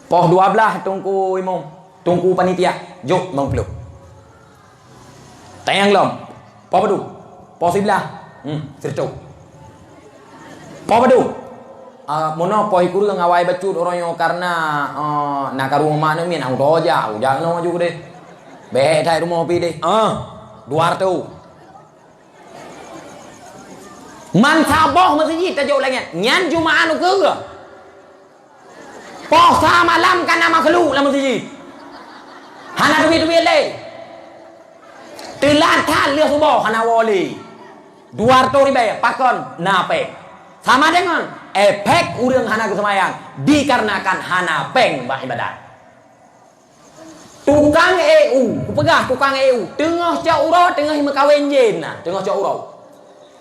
Poh 12 tungku imam, tungku panitia. Jok mang peluk. Tayang lom. Poh padung. Poh sebelah. Sercuk. Poh padung. Mono poh kurang awai bacut orangnya karena nak ke rumah ni mian auto aja. Ujang no juga deh. Beh thai rumah pi deh. 200. Man saboh masjid tajuk lagi. Nyan Jumaat nu ke. Poh sa malam kan nama kelu lah masjid. Hana duit le. Telan than lia subuh hana wali. 200 ribu pakon nape. Sama dengan efek urang hana ke semayang dikarenakan hana peng bah ibadat. Tukang EU, ku pegah tukang EU, tengah cak urau tengah mekawin jen nah, tengah cak urau.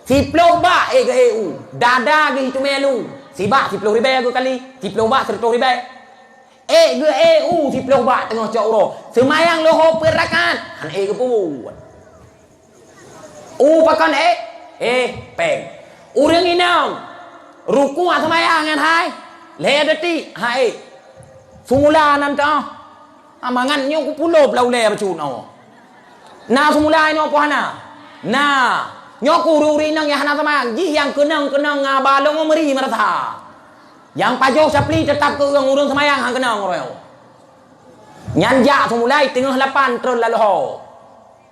Si ploba ke EU, dada ke itu melu. Si bak si 10 ribu kali, si ploba 100 ribu. Ke EU si ploba tengah cak urau. Semayang loho perakan, han ke puan. Pakan peng. Urang inang. Ruku semayang kan hai. Le deti hai. Semula nanti amangan nyo ku pulo laule bacun no. Na semula ino po hana. Na nyo ku ruri nang ya hana sama ji yang kenang ngabalong meri marata. Yang pajo sapli tetap ke urang semayang hang kenang royo. Nyanja semula tengah 8 terus lalu ho.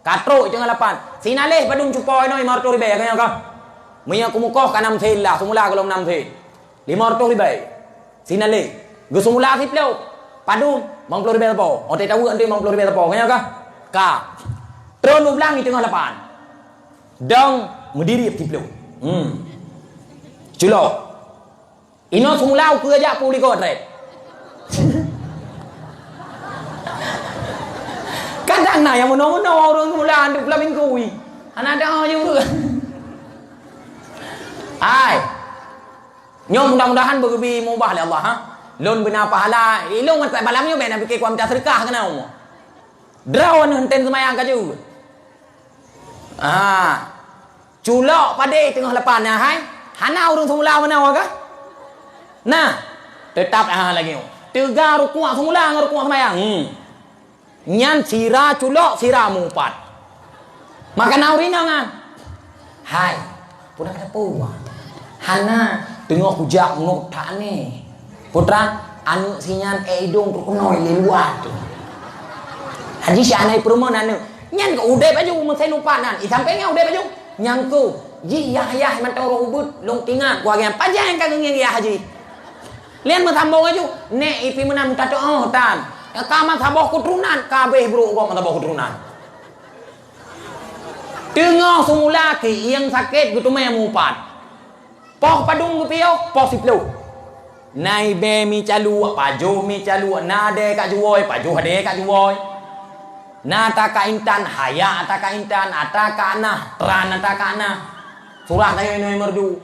Katro tengah 8. Sinaleh padung cupoy no 500 ribu kanya ka. Maya kumukoh ka 6 thil lah semula kalau 6 thil. 500 ribu. Sinaleh. Go semula siplo. Padung 50 ribu tapo. Ote tahu ante 50 ribu tapo. Kanya ka? Ka. Terus nu belang di tengah 8. Dong mendiri tiplo. Culo. Ino semula ke aja puli ko red. Kadang na yang mono orang semula anduk pula mingkui. Ana dah juga. Ai. Nyom mudah-mudahan bergebi mubah oleh Allah ha. Lon benar pahala. Ilung man tak balamnya ben nak fikir kuam minta sedekah kena umur. Drawan henten semayang kaju. Culok pade tengah lepan nah hai. Hana urang semula mana ka? Nah, tetap lagi. Tiga rukuk semula ngan rukuk semayang. Nyan sira culok sira mumpat. Makan aurina ngan. Hai. Pudak ada puwa. Hana tengok hujak ngok tak ni. Putra anu sinyan edong rukunoi leluat tu. Haji si anai perumah anu. Nyan ke udai baju mun saya lupa nan. Sampainya udai baju. Nyangku. Ji yah man tau ubud long tingat gua yang panjang ka ngeng ya haji. Lian mun sambung aju. Nek ipi menam tato tan. Ya kaman saboh keturunan kabeh bro kok saboh keturunan. Tengah semula ke yang sakit gitu meh mumpat. Poh padung piau, poh 10. Nai be mi calu, pajuh mi calu, nade kat juoi, pajuh ade kat juoi. Na taka intan, haya taka intan, ataka anah, teran ataka anah. Surah tayo ino merdu.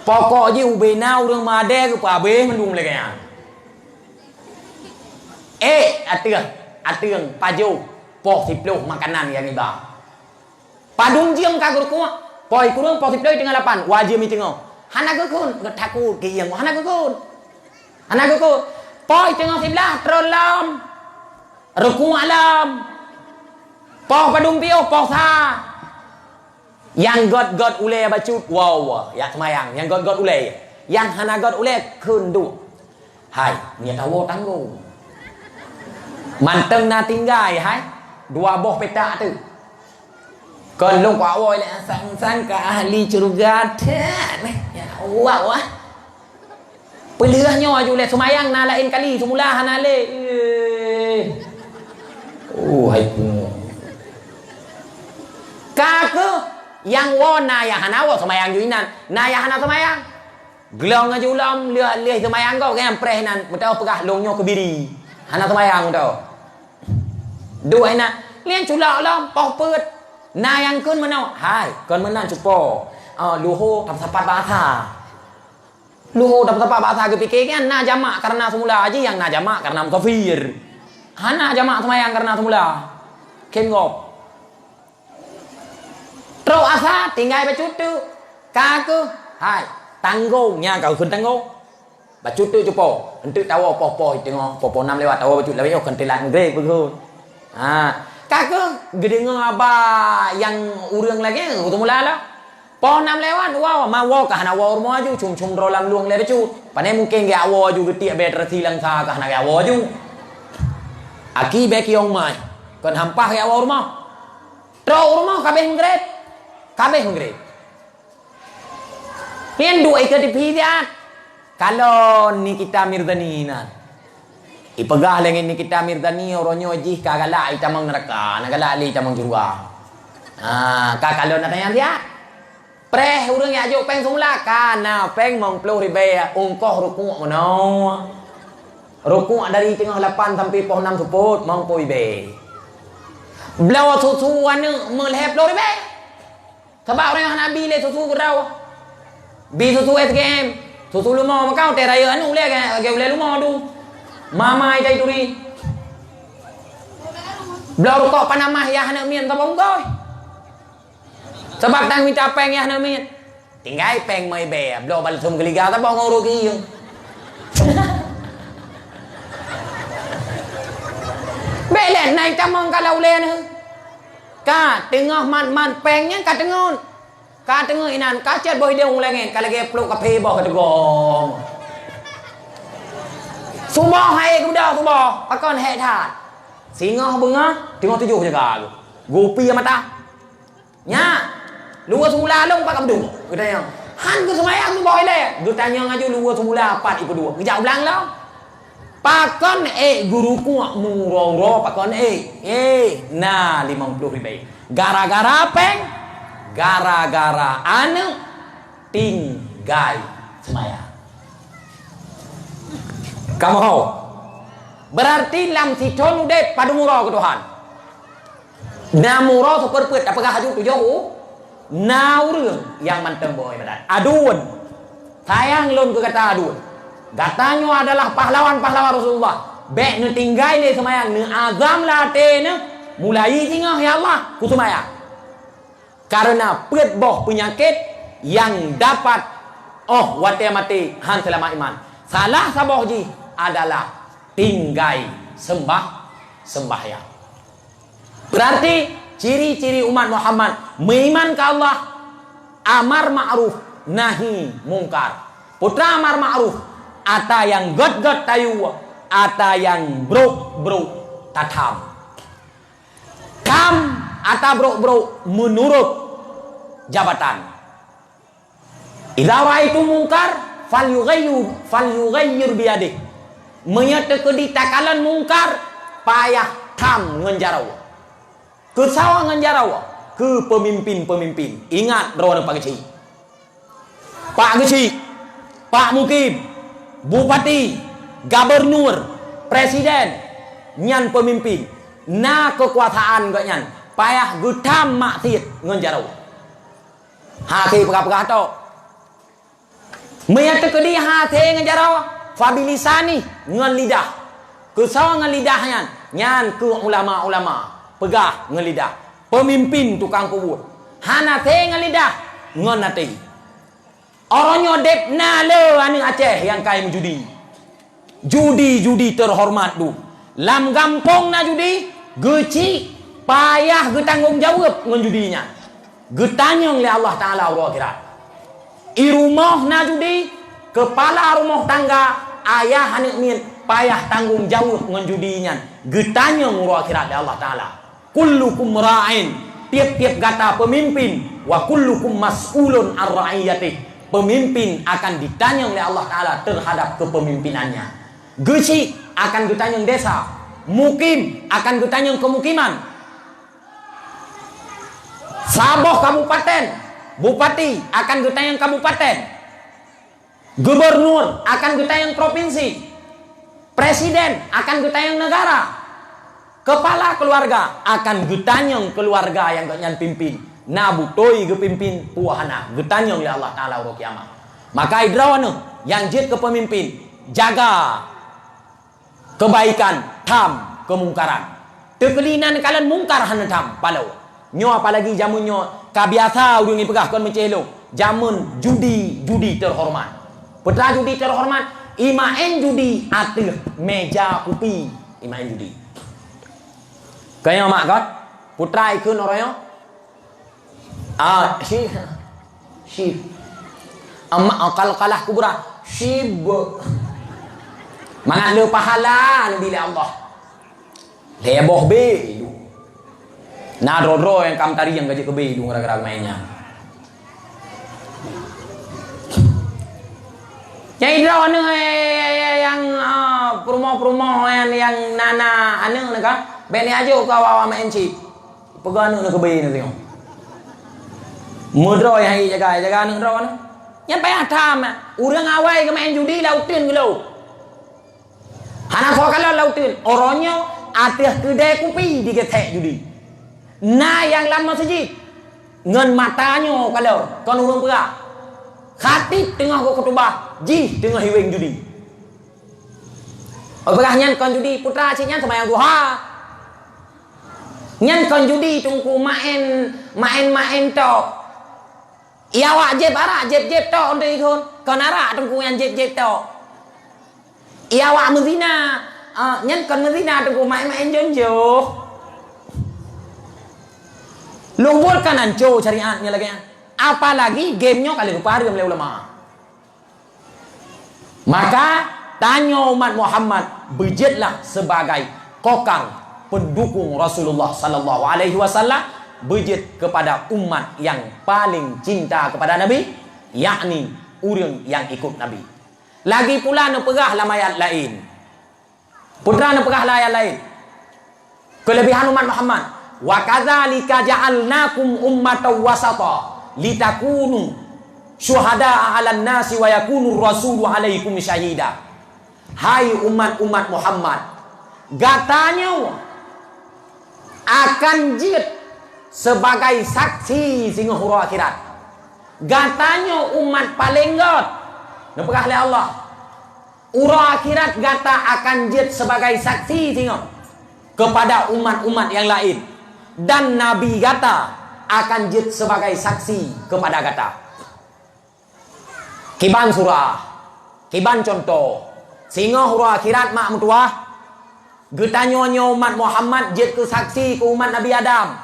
Pokok je ubena urang made ke pabe mendung le kaya. Atiang pajuh, poh 10 makanan yang iba. Padung jiang kagur kuat. Poi kurang poh 10 tengah 8, wajib mi tengok. Hana gukun, getaku kiyang hana gukun. Hana gukun. Poi tengah 11 trolam. Ruku alam. Poh padung piu, poh sa. Yang god ule bacut. Wow, ya semayang. Yang god ule. Yang hana god ule kun du. Hai, nia tawo tanggung. Manteng na tinggai hai. Dua boh petak tu. Còn lông quả ôi lại sang cả ahli surga thế ya wow ah pelihnya aja le semayang na lain kali semula hana le hai kaku yang wo na ya hana wo semayang ju inan na ya hana semayang glong aja ulam lihat semayang kau kan preh nan betul pegah longnya kebiri hana semayang betul dua na lian culak lam poh pet na yang kun menau hai kon menan cupo luho dapat sapat bahasa luho dapat sapat bahasa kepikir kan na jamak karena semula aja yang na jamak karena kafir hana jamak semayang karena semula kengop terus asa tinggal bacut tu kaku hai tanggungnya kau kun tanggung bacut tu cupo untuk tahu poh tengok poh 6 lewat tahu bacut lewat kan telan grek betul Kakak gede apa yang urang lagi utumula lah. Poh 6 lewat wow mawo kahana wow rumah aju cum rolam luang le becut. Pane mungkin ge awo aju getik bet reti langsa kahana ge awo aju. Aki be kiong mai. Kon hampah ge awo rumah. Tro rumah kabeh ngret. Pian dua ikat di pidat. Kalau ni kita mirdaninan. Ipegah lagi ni kita mirdani oronyo jih kagala itamang neraka nagala ali itamang jurga kakalo na tayang dia preh urang ya jo peng semula kana peng mong 10,000 ungkoh ruku' mono ruku' dari tengah 8 sampai poh 6 suput mong poi be blawa susu anu melhep 10,000 sebab orang nabi le susu gerau bi susu SGM susu lumo makau te raya anu le ke le lumo du mama idai turi blau kok panamah ya hana mien tabong goy sebab tang minta peng ya hana mien tinggai peng mai be blau bal sum geliga tabong ngoro ki belen nai tamong kalau len ka tengah man pengnya ka tengah inan ka cet boy deung lengen ka lagi pluk ka pe bo ka tegong Subuh hai kuda subuh pakon hai that singoh bunga tengok 7 jaga gopi mata nya luar semula long pak abdu kita yang han ke semayang tu boy le dia tanya ngaju luar semula 4 ikut 2 ngejak ulang lah pakon guru ku murong pakon na 50,000 gara-gara peng gara-gara anu tinggai semayang. Kamu tahu? Berarti lam siton udah pada murah ke Tuhan. Na murah seperpet apakah haju tu jauh? Na urang yang manteng boy badan. Adun. Sayang lon ke kata adun. Katanya adalah pahlawan-pahlawan Rasulullah. Bek nu tinggai le semayang nu azam late ne mulai tingah ya Allah ku semayang. Karena pet boh penyakit yang dapat wate mati han selama iman. Salah saboh ji adalah tinggai sembahyang. Berarti ciri-ciri umat Muhammad beriman ke Allah, amar ma'ruf nahi mungkar. Putra amar ma'ruf, ata yang god tayu, ata yang bruk tatam. Kam ata bruk menurut jabatan. Idza ra'aitu mungkar falyughayyir biyadihi. Menyatakan di takalan mungkar payah tam ngenjarau ke sawah ngenjarau ke pemimpin ingat drone pagi Pak Kecil, Pak Mukim, Bupati, Gubernur, Presiden, nyan pemimpin, na kekuasaan gak nyan, payah gutam maksiat ngan jarau. Hati pegah-pegah to. Menyatu ke dia hati ngan jarau, fabilisani ngan lidah. Kesau ngan lidahnya, nyan ke ulama-ulama, pegah ngan lidah. Pemimpin tukang kubur, hanate ngan lidah, ngan hati. Orangnya dep na le anu Aceh yang kai menjudi. Judi terhormat tu. Lam gampong na judi, geci payah getanggung jawab ngan judinya. Getanyong le Allah Taala ro akhirat. I rumah na judi, kepala rumah tangga ayah anak min payah tanggung jawab ngan judinya. Getanyong ro akhirat le Allah Taala. Kullukum ra'in, tiap-tiap kata pemimpin, wa kullukum mas'ulun ar ra'iyatih. Pemimpin akan ditanya oleh Allah Ta'ala terhadap kepemimpinannya. Geci akan ditanya desa. Mukim akan ditanya kemukiman. Saboh kabupaten, bupati akan ditanya kabupaten. Gubernur akan ditanya provinsi. Presiden akan ditanya negara. Kepala keluarga akan ditanya keluarga yang kalian pimpin. Na butoi kepimpin puahana getanyong ya Allah Taala ro kiamat. Maka idrawana yang jid kepemimpin jaga kebaikan tham kemungkaran. Tekelinan kalian mungkar hana tham palau. Nyo apalagi jamun nyo kabiasa urang pegah kon mencelo. Jamun judi terhormat. Putra judi terhormat imaen judi atir meja upi imaen judi. Kaya mak kat putra ikun orangnya Syib amma kalau kalah kubra syib mangan le pahala bila Allah leboh be na rodro yang kam tari yang gaji ke be gara-gara mainnya jadi draw yang promo yang nana anu kan beni aja kau awa main chip pegang anu ke be ni tengok mudro yang jaga nang ro na yang payah tham urang awai ke main judi lautin ke lo hana kho kalau lautin orangnya atih kedai kopi diketek judi na yang lama masjid ngan matanya kalau kon urang pera khatib tengah ko khutbah ji tengah hiwing judi pegah nyan kon judi putra cik nyan sembahyang duha nyan kon judi tungku main to. Ia awak jeb arak jeb to ondai kon kon arak tungku yang jeb to. Ia awak mezina nyen kon mezina tungku main jonjo. Lumbur kanan co syariatnya lagi. Apalagi gamenya kali kepari oleh ulama. Maka tanya umat Muhammad berjitlah sebagai kokang pendukung Rasulullah sallallahu alaihi wasallam. Berjit kepada umat yang paling cinta kepada Nabi, yakni urang yang ikut Nabi. Lagi pula nak perah dalam ayat lain. Putra nak perah ayat lain. Kelebihan umat Muhammad. Wa kadzalika ja'alnakum ummatan wasata litakunu syuhada'a 'alan nasi wa yakunu rasulu 'alaikum syahida. Hai umat-umat Muhammad, gatanya akan jid sebagai saksi singa hura akhirat. Gatanya umat paling god nepegah oleh Allah. Hura akhirat gata akan jid sebagai saksi singa kepada umat-umat yang lain. Dan Nabi gata akan jid sebagai saksi kepada gata. Kiban surah, kiban contoh singa hura akhirat mak mutuah. Getanya umat Muhammad jid ke saksi ke umat Nabi Adam,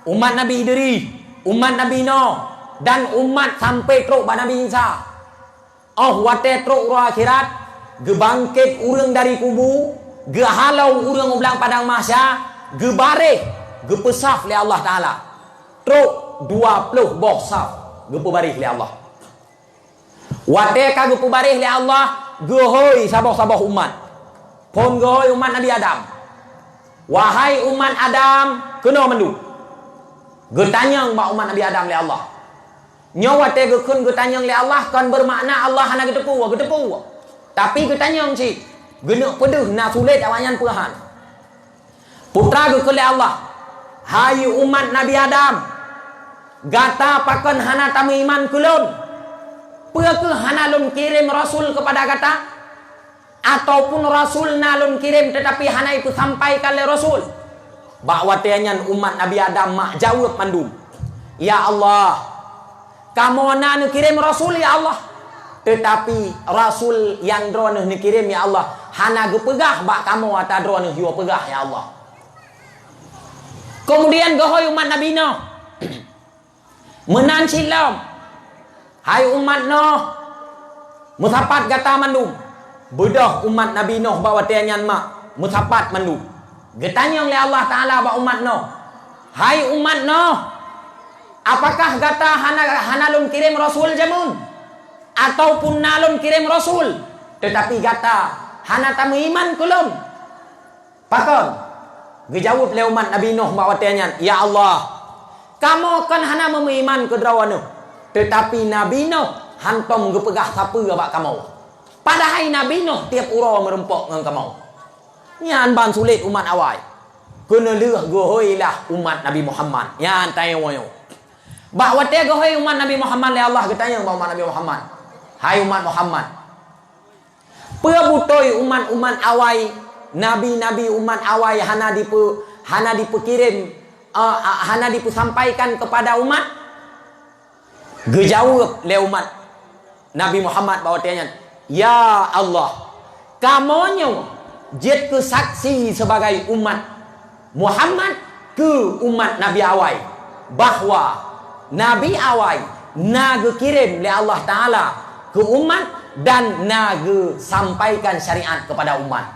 umat Nabi Idris, umat Nabi Nuh, dan umat sampai teruk pada Nabi Isa. Oh wate teruk ura akhirat, gebangkit urang dari kubu, gehalau urang ulang padang mahsyar, gebareh, gepesaf oleh Allah Taala. Teruk 20 boh saf, gepebarih oleh Allah. Wate ka gepebarih oleh Allah, gehoi sabah-sabah umat. Pon gehoi umat Nabi Adam. Wahai umat Adam, kena mendu. Getanya umat Nabi Adam oleh Allah. Nyawa te gekun getanyang le Allah kan bermakna Allah hana getepu. Tapi getanyang si genek pedeh na sulit awanyan perahan. Putra gekun le Allah. Hai umat Nabi Adam. Gata pakan hana tamu iman kulun. Peke hana lun kirim rasul kepada gata. Ataupun rasul na lun kirim tetapi hana itu sampaikan le rasul. Bahwa tianyan umat Nabi Adam mak jawab mandum. Ya Allah, kamu nak kirim rasul ya Allah. Tetapi rasul yang drone kirim ya Allah, hana gepegah bak kamu ata drone hiu pegah ya Allah. Kemudian gohoi umat Nabi Nuh. Menan silam. Hai umat Nuh. Mutapat gata mandum. Bedah umat Nabi Nuh bawa tianyan mak mutapat mandum. Getanya oleh Allah Ta'ala bak umat Nuh. Hai umat Nuh, apakah gata hana lun kirim rasul jamun ataupun nalun kirim rasul tetapi gata hana tamu iman kulun? Pakon gejawab le umat Nabi Nuh bawa tianyan, ya Allah, kamu kan hana iman ke drawa Nuh tetapi Nabi Nuh hantom gepegah siapa bak kamu. Padahal Nabi Nuh tiap ura merempok dengan kamu. Nyan ban sulit umat awal. Kena leh gohoi lah umat Nabi Muhammad. Nyan tanya wayo. Bahawa dia gohoi umat Nabi Muhammad le Allah ketanya bahawa umat Nabi Muhammad. Hai umat Muhammad. Pebutoi umat-umat awal, nabi-nabi umat awal hana dipekirim, hana disampaikan kepada umat. Gejawab le umat Nabi Muhammad bahawa dia nyan, ya Allah, kamonyo jet ke saksi sebagai umat Muhammad ke umat Nabi awal bahwa Nabi awal naga kirim oleh Allah Ta'ala ke umat dan naga sampaikan syariat kepada umat.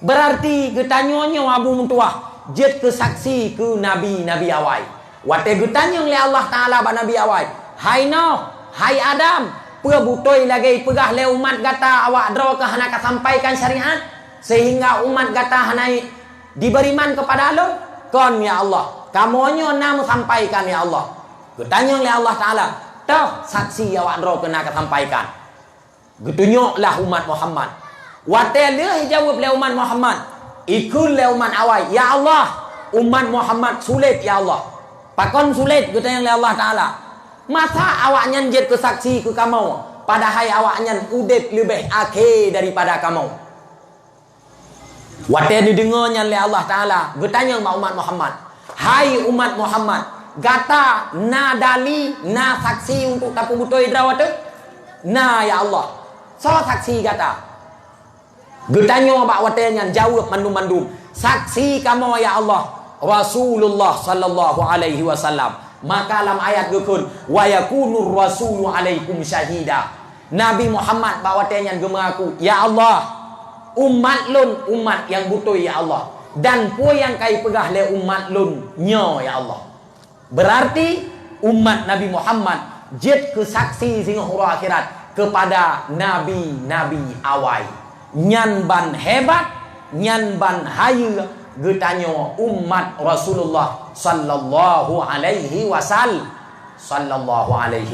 Berarti getanyonyo abu mentuah jet ke saksi ke Nabi awal. Wate getanya oleh Allah Ta'ala ba Nabi awal. Hai Nuh, hai Adam, pebutoi lagi pegah le umat gata awak draw ke hana sampaikan syariat sehingga umat gata hanai diberiman kepada Allah. Kon ya Allah, kamonyo nam sampaikan ya Allah. Getanya oleh Allah Ta'ala, tah saksi awak draw kena sampaikan. Getunyoklah umat Muhammad. Wate leh jawab le umat Muhammad. Ikul le umat awal. Ya Allah, umat Muhammad sulit ya Allah. Pakon sulit getanya oleh Allah Ta'ala. Masa awaknya jet ke saksi ke kamu, padahal awaknya udip lebih akhir daripada kamu. Wate didengarnya oleh Allah Ta'ala. Getanya umat Muhammad. Hai umat Muhammad, gata na dali na saksi untuk tapu butoi drawat. Na ya Allah, so saksi gata. Getanya bak watenya jawab mandum-mandum. Saksi kamu ya Allah, Rasulullah sallallahu alaihi wasallam. Maka dalam ayat gekun wa yakunur rasulu alaikum syahida. Nabi Muhammad bak watenya gemaku, ya Allah, umat lun umat yang butuh ya Allah, dan pu yang kai pegah le umat lun nyo ya Allah. Berarti umat Nabi Muhammad jet ke saksi sing hura akhirat kepada nabi-nabi awal. Nyan ban hebat, nyan ban hayu getanyo umat Rasulullah sallallahu alaihi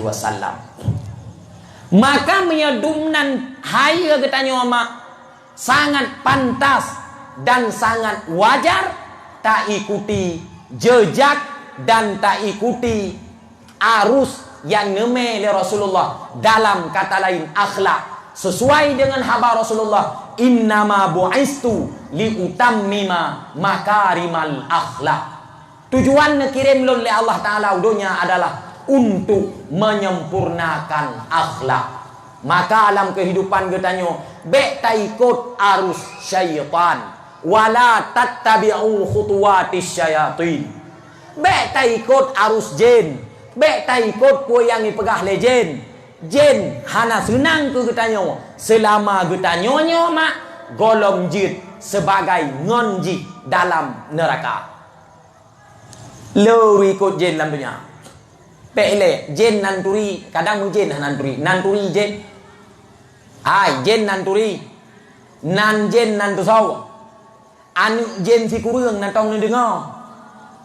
wasallam. Maka menyedumnan hayu getanyo mak sangat pantas dan sangat wajar tak ikuti jejak dan tak ikuti arus yang neme oleh Rasulullah dalam kata lain akhlak sesuai dengan habar Rasulullah, innama bu'istu liutammima makarimal akhlak. Tujuan kirim oleh Allah Ta'ala udunya adalah untuk menyempurnakan akhlak. Maka alam kehidupan getanyo be ta ikut arus syaitan wala tattabi'u khutuwatis syayatin. Be ta ikut arus jin, be ta ikut pu yang ipegah le jin. Jin hana senang ke getanyo selama getanyonyo mak golong jin sebagai ngonji dalam neraka. Lo ikut jin dalam dunia. Pele jin nanturi kadang jin nanturi jin. Ai jen nan turi nan jen nan tu sau anu jen si kurung nan tong ni dengar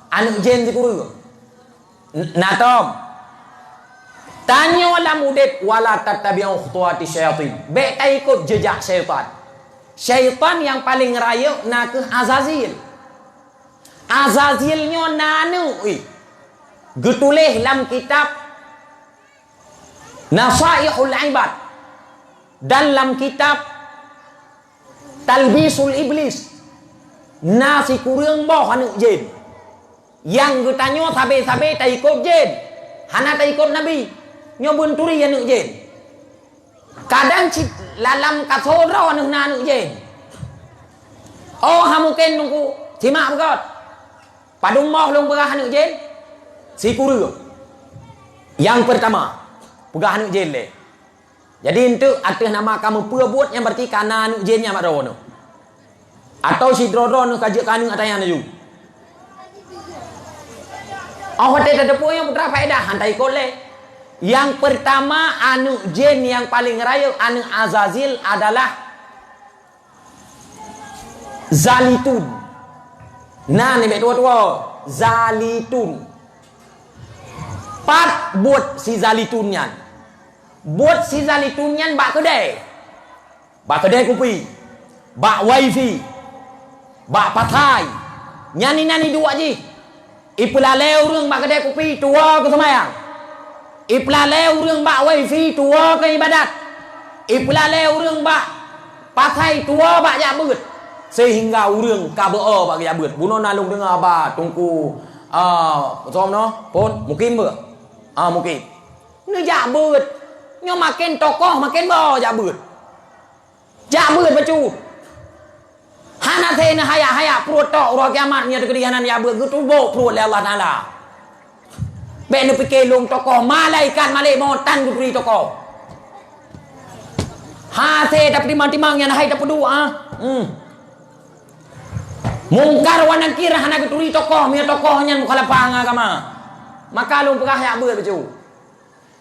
anu jen si kurung na tom Tanya lah murid wala tattabi'u khutuwati syaitan. Baik tak ikut jejak syaitan. Syaitan yang paling raya nak ke Azazil. Azazilnya nanu getulih dalam kitab Nasaihul Ibad, dalam kitab Talbisul Iblis, nasi kurang boh anu jin. Yang getanya sabe-sabe tak ikut jin, hana tak ikut Nabi. Nyobun turi anu jin. Kadang lalam kasoro anu jin. Oh hamuken nungku simak begot. Padung moh long pegah anu jin. Si kurang. Yang pertama, pegah anu jin le. Jadi itu atas nama kamu buat yang berarti karena anu jin yang ada ono. Atau si droro nu kajak kanu atanya anu. Oh hotel terdepu yang putra faedah hantai kole. Yang pertama anu jin yang paling raya anu Azazil adalah Zalitun. Nah ni tua-tua Zalitun. Pat buat si Zalitunnya. Buat si Zalitunnya bak kedai. Bak kedai kopi. Bak wifi. Bak patai. Nyani-nyani dua ji. Iplaleu urang bak kedai kopi tua ke semayang. Iplaleu urang bak wifi tua ke ibadat. Iplaleu urang bak patai tua bak jabut. Sehingga urang kabeo bak jabut. Buno nalung dengar ba tungku som no pun mungkin ber. Mungkin. Ni jabut. Nyo makin tokoh makin bo jabut. Jabut bacu. Hana thena haya perut tok ro kiamat nya kedihanan jabut gitu bo perut le Allah Taala. Be nu pikir long tokoh malaikat malik motan guri tokoh. Ha se dapat timang-timang yang hai dapat dua. Mungkar wa nakir hana guri tokoh mi tokohnya mukhalafah agama. Maka long pegah ya beut bacu.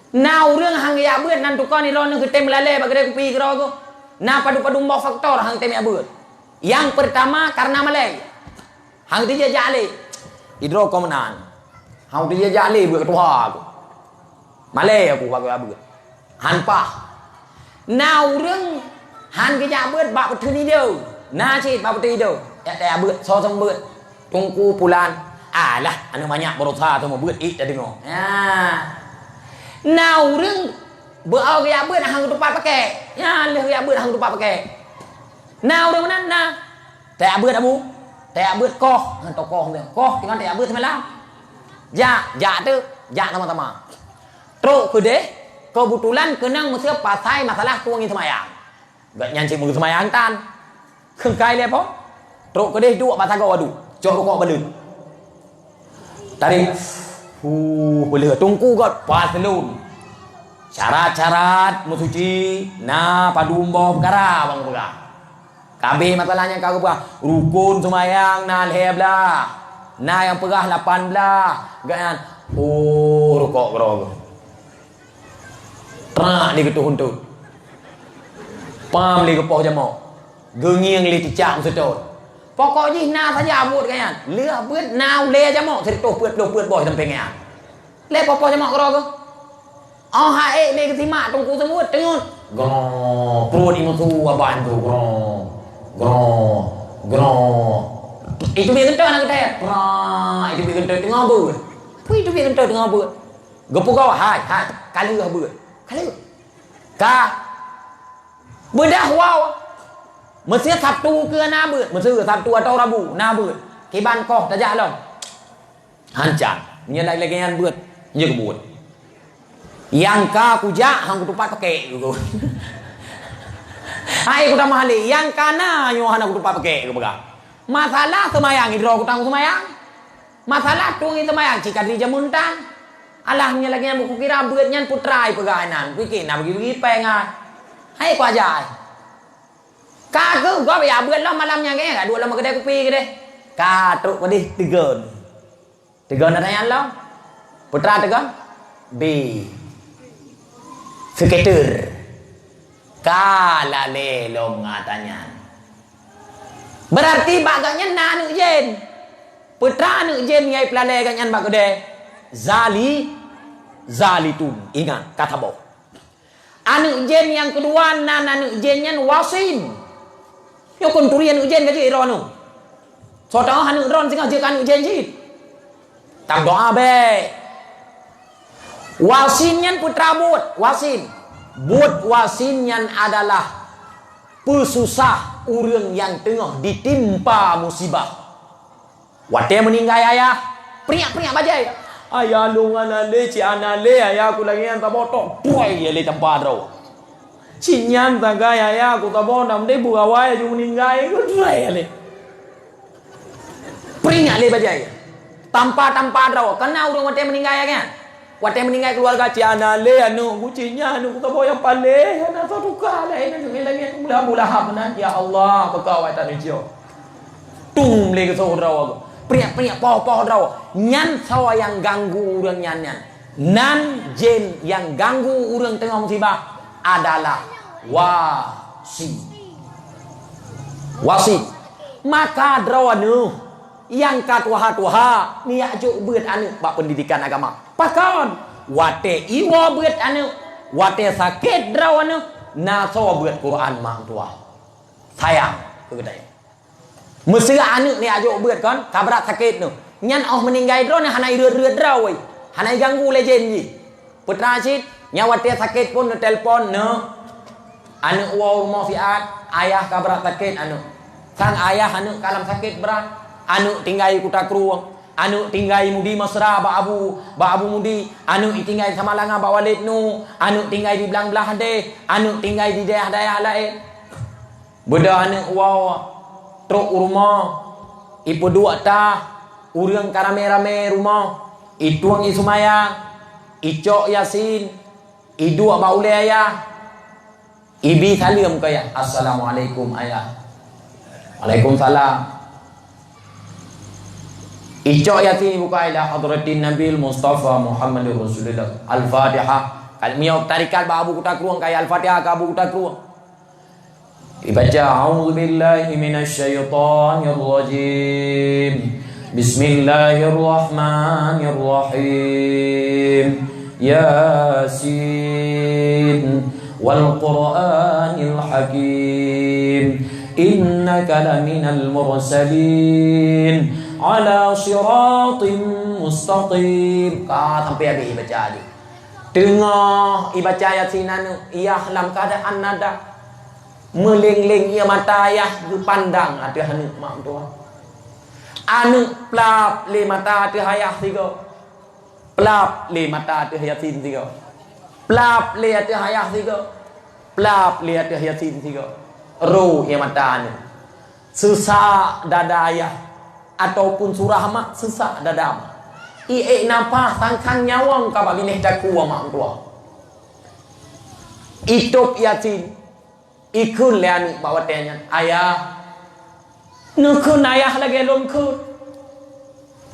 Now รื่องhang ya beut nan tukar ni ron ke tem lale bagre kupi kro go. Na padu-padu mo faktor hang tem ya beut. Yang pertama karena malai. Hang dia jale. Idro komenan. Hang dia jale beut tua aku. Malai aku bagi beut. Han pa. Now รื่องhan ke ya beut bak betul ni dia. Na cit bak betul dia. Ya beut so som beut. Tungku pulan. Alah anu banyak berusaha tu mau beut ik dah dengar. Now รื่องbeau ke ya beut hang tupat pakai. Ya leh ya beut hang tupat pakai. Now รื่องนั้นนะแต่เบื่อabuแต่เบื่อkoh tokoh dia koh dengan tak บื่อsemalam ya tu ya teman-teman terus kedeh kebetulan kenang mesti pasai masalah tuang ini semayang gak nyanci mung semayang tan kengkai le po terus kedeh dua pasal kau adu cok rokok belum tarik boleh tunggu got paselun syarat-syarat musuci na padumbo perkara bang pegah. Kabeh masalahnya kau pegah rukun semayang na leblah. Na yang pegah 8 belah. Gan rokok grog. Trak ni ketu huntut. Pam li kepoh jamok. Gengiang li cicak sedot. Pokoknya na saja abut kan. Leh beut na le jamok sedot peut boy samping kan. Le popoh jamok grog. Oh hae le ketimak tungku semut tengut. Gro, perut imutu aban tu gro. Itu biar kentut nak kata. Itu biar kentut tengah beut. Pui itu biar kentut tengah beut. Gepu kau hai kali beut. Kali. Ka. Bedah wow. Mesti Sabtu ke na beut. Mesti Sabtu atau Rabu na beut. Kiban koh tajak long. Hancang. Nya lagi yang beut. Nya kebut. Yang ka kujak hang kutupat pakai gitu. Hai aku tak mahali yang kana nyohan aku tupak pakai ke begang. Masalah semayang hidro aku tanggung semayang. Masalah tungi semayang jika di jamuntan. Alahnya lagi yang buku kira beutnya putrai peganan. Bikin nak bagi pengan. Hai aku aja. Kagak gua ya beut lo malamnya kayaknya enggak dua lama kedai kopi ke deh. Ka truk pedih tegon. Tegon adanya lo. Putra tegon. B. Skater. Kala lelong katanya. Berarti baganya nanu jen. Putra nu jen ngai pelale kanyan bagode. zalitun. Ingat kata boh. Anu jen yang kedua nan anu jennya wasin. Yo kon turian ujen gaji ironu. So tahu anu ron sing aja kan ujen jit. Tang doa be. Wasinnya putra but, wasin. But wasinnya adalah pesusah urang yang tengah ditimpa musibah. Wate meninggal ayah, priak-priak bajai. Ayah lu nganale ci anale ayah aku lagi yang tabotok. Boy ya le tempat ro. Cinyan taga ayah aku tabonam de buawai ju meninggal ku drai le. Priak le bajai. Tanpa ro. Kena urang wate meninggal ya kan? Wate meninggal keluarga ci anale anu ku cinya anu ku tabo yang pale ana satu kali anu lagi mula-mula benar ya Allah kekawai tak nijo. Tung le ke saudara. Priak-priak poh-poh raw. Nyan sawa yang ganggu urang nyan. Nan jin yang ganggu urang tengah musibah adalah wasi. Wasi. Maka draw anu yang katuha-tuha niak juk beut anu bak pendidikan agama. Pakon wate iwa beut anu wate sakit draw anu na sawa beut Quran mak tua. Sayang kegadai. Mesra anu ni ajuk beut kan kabrat sakit nu. Nyan oh meninggal drone hanai reut-reut draw we. Hanai ganggu lejen ji. Putra cit nyawa dia sakit pun telefon nu. Anu wa rumah fiat ayah kabrat sakit anu. Sang ayah anu kalam sakit berat. Anu tinggal kuta kruang. Anu tinggal mudi mesra ba abu mudi. Anu tinggal sama langa ba walid nu. Anu tinggal di belang-belah de. Anu tinggal di daerah-daerah lain. Beda anu wa truk rumah ipu dua ta urang karame-rame rumah ituang isumaya icok yasin idua baule ayah ibi salim kaya assalamualaikum ayah waalaikumsalam icok yasin buka ila hadratin nabil mustafa muhammadur rasulullah al-fatihah kalmiyok tarikat babu kutak ruang kaya al-fatihah kabu kutak ruang dibaca a'udzu billahi minasyaitonir rajim bismillahirrahmanirrahim yasin wal qur'anil hakim innaka laminal mursalin ala siratim mustaqim ka sampai habis baca dia tengah ibaca yasin anu iya dalam keadaan nada meleng-leng ia mata ayah pandang ada anu mak tua anu pelap le mata tu ayah tiga pelap le mata tu yasin tiga pelap le tu ayah tiga pelap le tu yasin tiga ro ia mata anu sesak dada ayah ataupun surah mak sesak dada mak napa tangkang nyawang ka babineh daku mak tua itop yasin ikun lian bawa tanya ayah nukun ayah lagi lomkut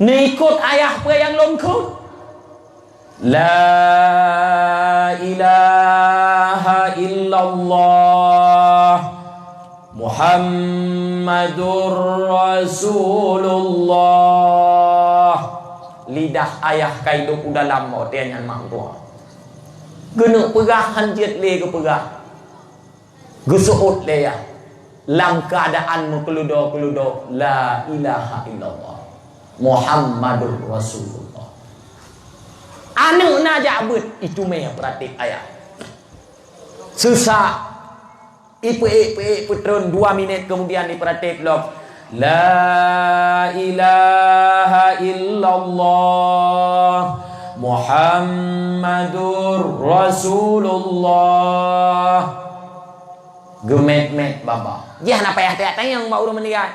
nikut ayah apa yang lomkut la ilaha illallah Muhammadur Rasulullah lidah ayah kaiduk dalam bawa tanya mak tua genuk pegah hanjit le ke pegah gusuut le ya lam keadaan keludo la ilaha illallah Muhammadur Rasulullah anu na jabut itu meh pratik ayat susah ipe putron 2 minit kemudian dipratik log la ilaha illallah Muhammadur Rasulullah gemet-met baba. Jah napa ya teh yang bau urang meninggal.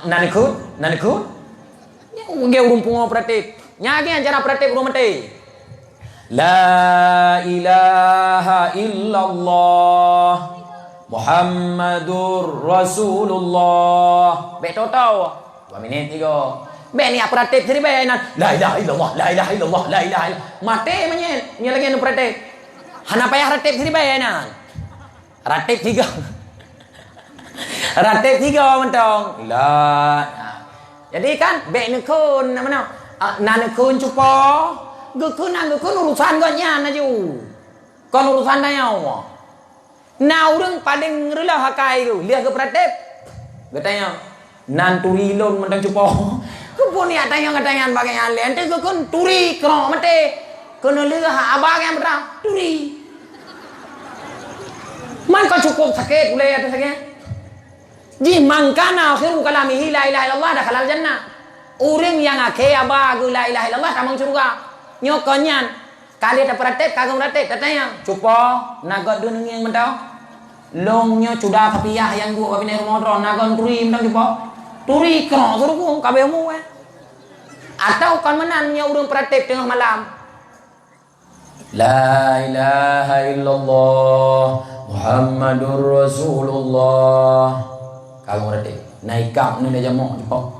Nanikut. Ge urang pungo pratik. Nya ge acara pratik urang mate. La ilaha illallah Muhammadur Rasulullah. Be tau 2 minit 3. Be ni pratik sini be nan. La ilaha illallah, la ilaha illallah, la ilaha illallah. Mate menyen. Nya lagi anu pratik. Hanapa ya pratik sini be nan. Ratib 3 mentong la jadi kan be nekun mana nanekun cupo urusan kau nyan aja. Kau urusan dah apa? Nah orang paling rela hakai tu, lihat ke pratip. Katanya, nanturi lon mentang cupo. Kupon ni katanya bagai yang lain. Ente kau turi kerong mate. Kena lihat abang yang berang turi. Man kau cukup sakit boleh ada sakit. Ji mangkana akhiru kalamihi la ilaha illallah dah halal jannah. Orang yang akhe abah la ilaha illallah tamang surga. Nyokonyan kali ada pratip kagum pratip katanya cupo nagot dun yang mentau longnya sudah kapiyah yang gua kabine motor nagon turi mentang cupo turi kena suruh kabemu atau kan menannya urang pratip tengah malam la ilaha illallah Muhammadur Rasulullah kagum pratip naikam ni dia jamok cupo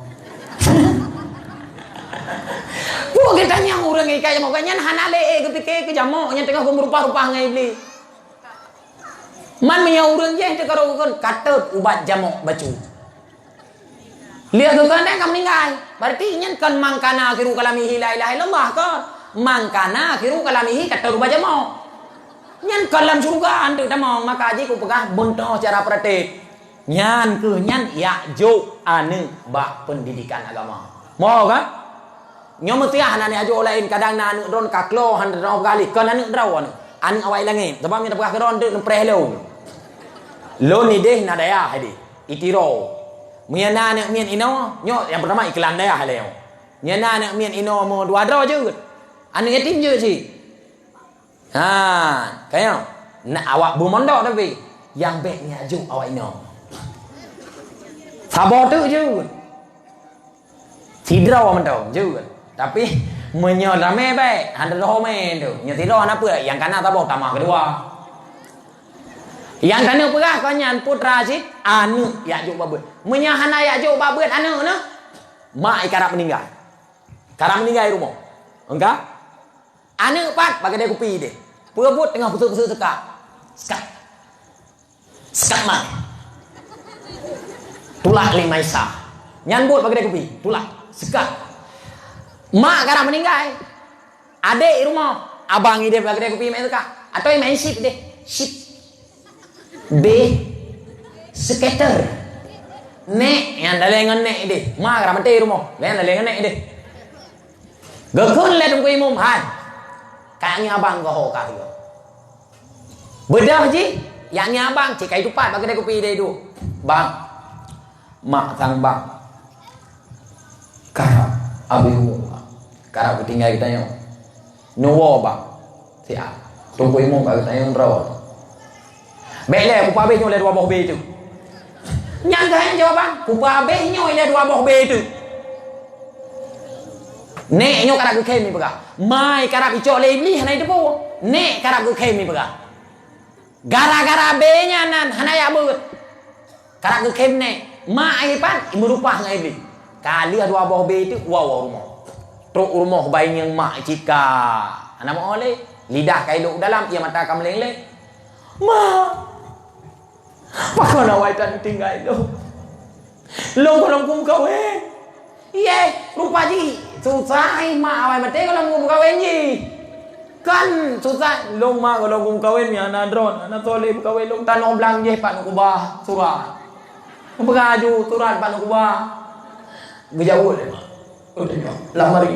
kita tanya orang yang kaya makanya hanale ketika ke jamoknya tengah berupa-rupa ngai beli. Man punya orang je tengah rokok kata ubat jamok bacu. Lihat tu kan dah kamu meninggal. Berarti nya kan mangkana akhiru kalamihi la ilaha illallah kan. Mangkana akhiru kalamihi kata ubat jamok. Nyan kalam surga ande tamong maka ji ku pegah bontoh cara praktik. Nyan ke nyan ya jo ane bak pendidikan agama. Mau kan? Nyom mesti anak ajo lain kadang na anu ron kaklo han ron kali kan anu draw anu awai langi sebab mi tapah ron de preh lo ni deh na daya hadi itiro miana ne mien ino nyo yang pertama iklan daya haleo miana ne mien ino mo dua draw je anu ngetim je si ha kayo na awak bu mondok tapi yang baik ni ajo awak ino sabar tu je tidraw mentau je tapi menyo rame baik ada rame tu nyo tidur apa yang kanan tabok tambah kedua yang kanan perah kau nyan putra sih anu ya juk babut menyo hana ya juk babut anu no mak ikarap meninggal rumah enggak anu pat bagi dia kopi dia perebut tengah putus-putus sekat mak tulak lima isa nyambut bagi dia kopi tulak sekat mak karena meninggal adik rumah abang ide bagi dia kopi main suka atau main ship deh ship B skater nek yang dalengan nek deh mak karena mati rumah yang dalengan nek deh gekun le tung kui mum hai kayaknya abang goho kah juga bedah ji yaknya abang cik kai tupat bagi dia kopi dia itu bang mak sang bang karena abimu karena ketinggal kita yang nuwo bang siap tunggu imam bagi saya yang rawat bele kupa be nyole dua boh be itu nyangga yang jawaban kupa be nyole dua boh be itu nek nyo karena kem ni pega mai karena bico le iblis hana itu po nek karena kem ni pega gara-gara be nya nan hana ya beut karena kem nek ma aipan merupah ngai iblis kali dua boh be itu wow rumah truk rumah bayi yang mak cika anak mau oleh lidah kailuk dalam ia mata kamu leleh mak pakau nawai tan tinggal lo kalau kum kau iya rupa ji susah mak awai mati kalau kum kau ji kan susah lo mak kalau kum kau ni anak drone anak tole kau lo tanong blang je pak kubah surat beraju surat pak kubah gejauh deh lamari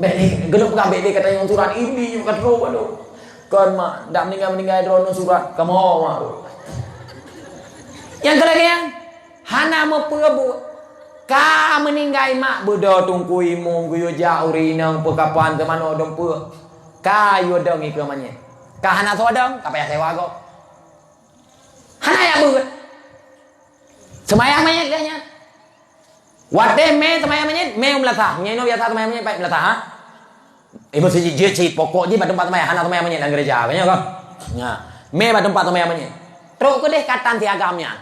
beli gelap ka beli kata yang surat ini yang kata roh aduh kan mak dak meninggal drone surat kamu mak yang kelagi hana mau perebu ka meninggal mak bedo tungku imung guyo jauh rinang pekapan ke mana dong pe ka yo dong ikut manye ka hana sodong ka payah sewa kok hana ya bu semayang manye dia nya Wate me semaya menyet me melatah nyeno biasa semaya menyet baik melatah ha ibu siji je pokok je pada tempat semaya hana semaya menyet dalam gereja banyak kan ya me pada tempat semaya menyet teruk ke deh katan tiagamnya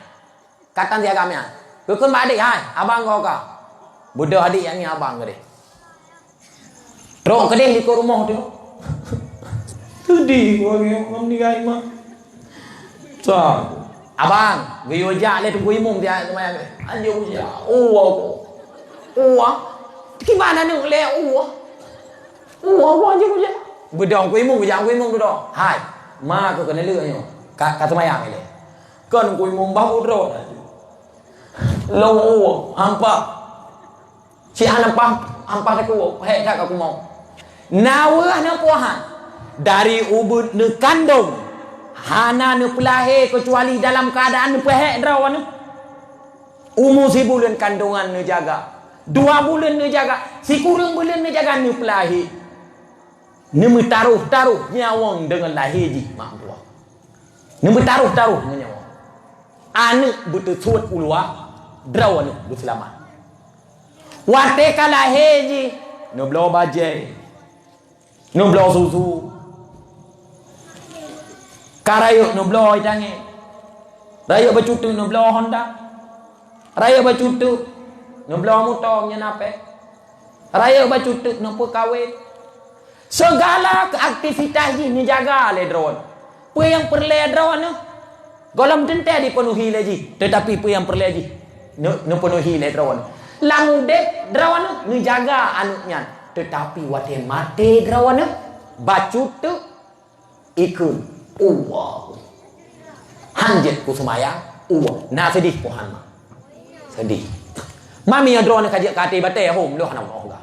kekun ba adik hai abang kau ka bodoh adik yang ni abang ke deh teruk ke deh di rumah tu sedih gua ngam ni gai mah sa abang guyo ja le tunggu imum dia semaya anjung ja uwa gimana nih le uwa Apa aja ku je. Bedong ku imung tu dah. Hai, ma ku kena leunya. Ka semayang ni. Kan ku imung bau ro. Lo hampa. Si hampa aku hek kat aku mau. Nawah na puahan. Dari ubud ne kandung. Hana ne pelahir kecuali dalam keadaan ne pehek drawan ne. Umur 1 bulan kandungan ne jaga. 2 bulan ne jaga. Si kurang bulan ne jaga ne pelahir. Ne taruh nyawang dengan lahir ji mak tua. Ne taruh dengan nyawang. Anak betul suat ulua drawan ne berselamat. Wate ka lahir ji ne belo bajai. Ne belo susu. Karayuk no blow itange. Rayuk bacutu no blow Honda. Rayuk bacutu no blow motor nya nape. Rayuk bacutu no kawin. Segala aktivitas ni jaga le drone. Apa yang perlu drone no? Golem tente dipenuhi lagi. Tetapi apa yang perlu lagi? No penuhi le drone. Lang dek drone ni jaga anuknya. Tetapi wate mate drone bacutu ikut hanjet ku semayang na sedih Tuhan mah sedih mami drone kajak kate bate hom lo hana mo ga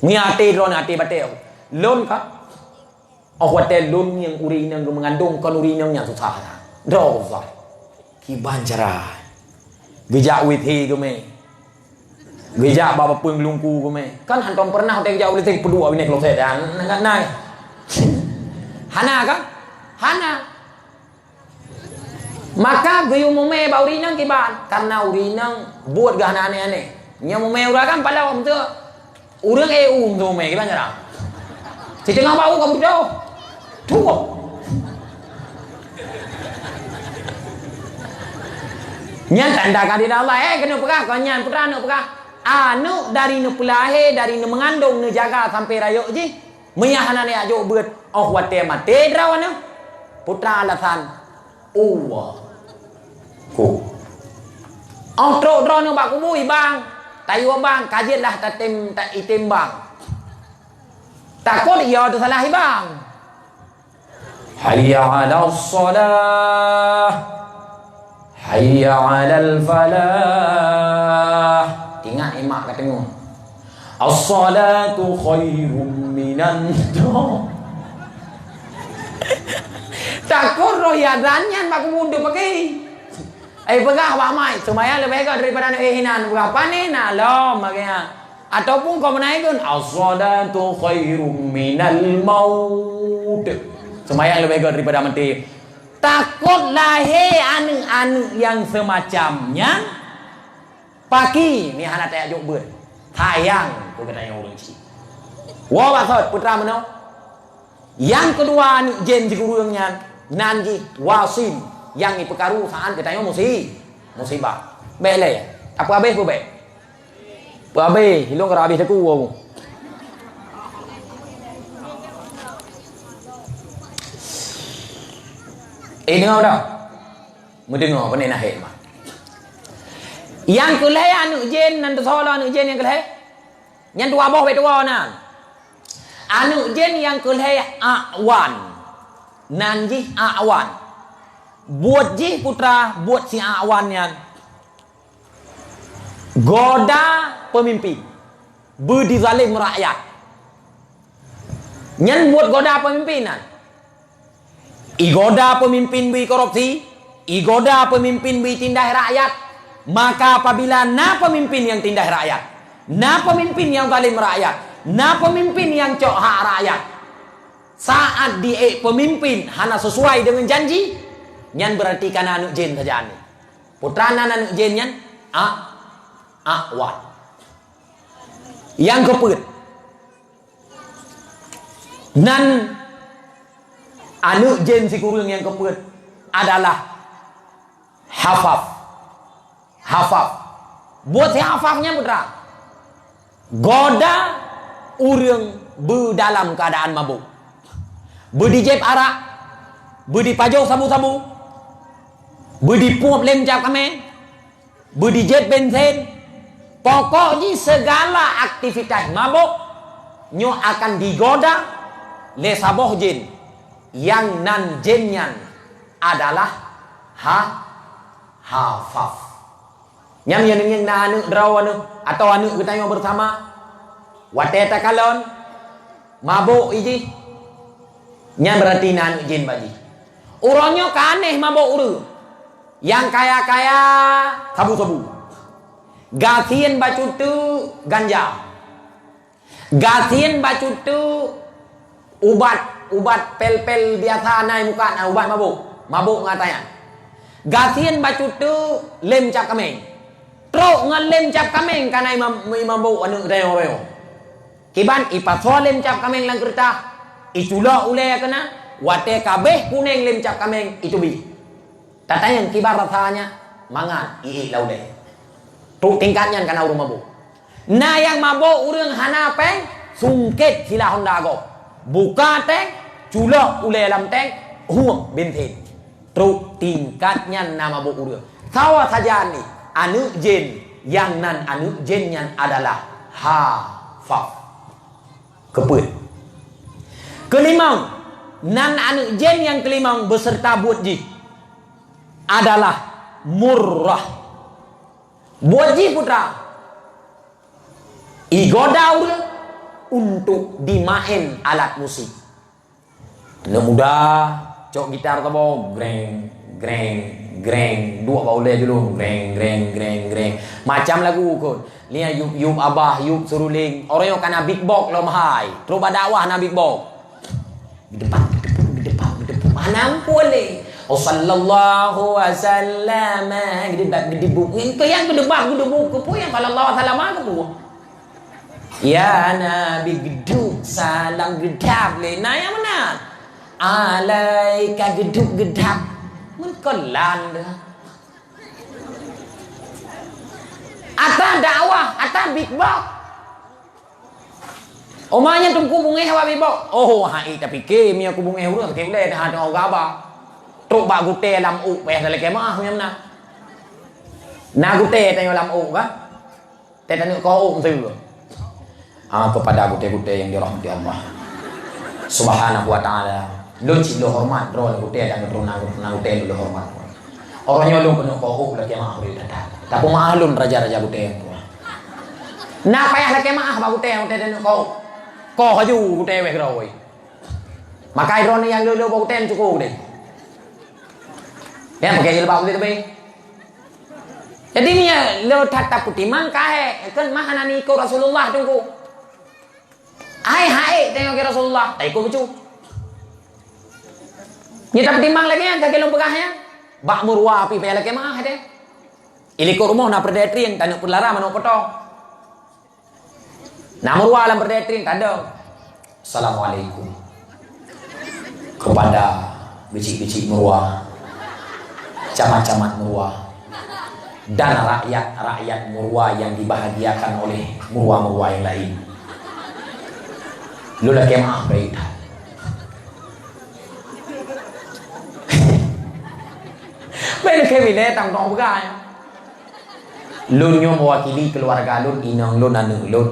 mi ate drone ate bate lon ka hotel lon yang uri nang mengandung kan uri nang yang susah do zai ki banjara geja withi go me geja baba pung lungku go me kan hantom pernah hotel geja withi pedua ini kalau saya dan enggak naik Hana kan? Hana. Maka gayo mume ba urinang kiban karena urinang buat gahana aneh-aneh. Nya mume ura kan pala om tu. Urang tu mume kiban jarang. Si tengah bau kamu jauh. Tuh. Nyan tanda kadi Allah kena pegah kau nyan putra nak pegah. Anu dari nu pelahir dari nu mengandung nu jaga sampai rayuk je. Meyahana ni ajo beut oh wate mate drawana putra alasan uwa ku oh tro drone bak kubui bang tayo bang kajian lah tatim tak itim bang takut ya tu salah bang hayya 'ala shalah hayya 'alal falah ingat emak kata tengok as-salatu khairum minan nawm. Takut royadannya mak mundur pakai. Pegah apa mai? Semaya lebih baik daripada hinan. Berapa ni nak lo makanya. Ataupun kau menaikkan as-salatu khairum minal maut. Semaya lebih baik daripada mati. Takut lahir anu-anu yang semacamnya. Pagi ni hana tak ajuk ber. Hayang tu kata yang orang cik. Wah maksud putra mana? Yang kedua ni jen jigurungnya nanji wasim yang ipekaru saan katanya musibah. Bele apa habis bu be? Apa habis hilong kara habis aku aku. Dengar dah. Mendengar apa ni nak mah. Yang kelai anu jen nan soal anu jen yang kelai. Yang dua boh betua nan. Anu jen yang kelai awan. Nanji awan. Buat ji putra buat si awan yang goda pemimpin. Budi zalim rakyat. Nyan buat goda pemimpinan. Igoda pemimpin bi korupsi, igoda pemimpin bi tindah rakyat. Maka apabila na pemimpin yang tindah rakyat, na pemimpin yang zalim rakyat, na pemimpin yang cok hak rakyat, saat dia pemimpin hana sesuai dengan janji, nyan berarti kana anu jen saja anu. Putrana anu jen nyan awan. Yang keput nan anu jen si kurung yang keput adalah hafaf. Hafaf. Buat si hafafnya putra. Goda urang bu dalam keadaan mabuk. Bu di jeb arak. Bu di pajau sabu-sabu. Bu di puap lem cap kame. Bu di jeb bensin. Pokoknya segala aktivitas mabuk nyo akan digoda le saboh jin yang nan jinnya adalah hafaf. Nyam yang na anu draw anu atau anu kita yang bersama wateta kalon mabuk iji nyam berarti na anu jin baji. Uronyo kaneh mabuk uru yang kaya-kaya sabu-sabu. Gatien bacutu ganja. Gatien bacutu ubat pel-pel biasa nai muka na ubat mabuk ngatanya. Gatien bacutu lem cap kameng. Truk ngan lem cap kameng kanai mabuk anu reo. Kiban ipatso lem cap kameng lang kereta. Itulah ule kena wate kabeh kuning lem cap kameng itu bi. Tatanya kibar rasanya mangan laule. Tu tingkatnya kana urung mabuk. Nah yang mabuk urang hana peng sungket sila Honda go. Buka teng culok ule lam teng huang benteng. Tu tingkatnya nama mabuk urang. Sawa saja ni anu jin yang nan anu jinnya adalah hafaf. Keput. Kelimang nan anu jin yang kelimang beserta buat ji adalah murrah. Buat ji putra igoda urang untuk dimain alat musik. Anak muda cok gitar tabo greng dua baule dulu greng macam lagu kon lia yup abah yup suruling orang yang kana big box lo mahai terus dakwah na big box gedepak mana boleh oh sallallahu wasallam gedebuk itu yang gedebak ke yang kalau Allah salam ke pu ya nabi geduk salam gedap le nah yang mana alaika geduk gedap mun kolan dah. Ata dakwah, ata big box. Omanya tungku bunge hawa big box. Oh, hai tapi ke mi aku bunge urang ke le dah ada gaba. Truk ba gute lam u pe dale ke mah nyam na. Na gute tanyo lam u ka. Te tanyo ko u tu. Kepada gute-gute yang dirahmati Allah Subhanahu wa taala. Lo ci lo hormat ro la gute dan ro na gute lo hormat. Orangnya lo penuh kau lagi mah beri data. Tapi mahlum raja-raja gute. Na payah lagi mah ba gute dan kau. Kau haju gute we roi. Makai ro ni yang lo gute cukup deh. Ya pakai jilbab itu be. Jadi ni lo tatap putih mangkai kan mahanani ko Rasulullah tunggu. Hai tengok ke Rasulullah, tai ko becu. Nyita petimbang lagi yang kagak pegahnya. Bak murwa api payah lagi mah deh. Ili ko rumah na perdetri yang tanya pelara mano potong. Na murwa alam perdetri tanda. Assalamualaikum. Kepada bicik-bicik murwa, camat-camat murwa, dan rakyat-rakyat murwa yang dibahagiakan oleh murwa-murwa yang lain. Lu lagi maaf baik. Baik ke bila tang dong begai. Lun nyo mewakili keluarga lun inang lun anu lun.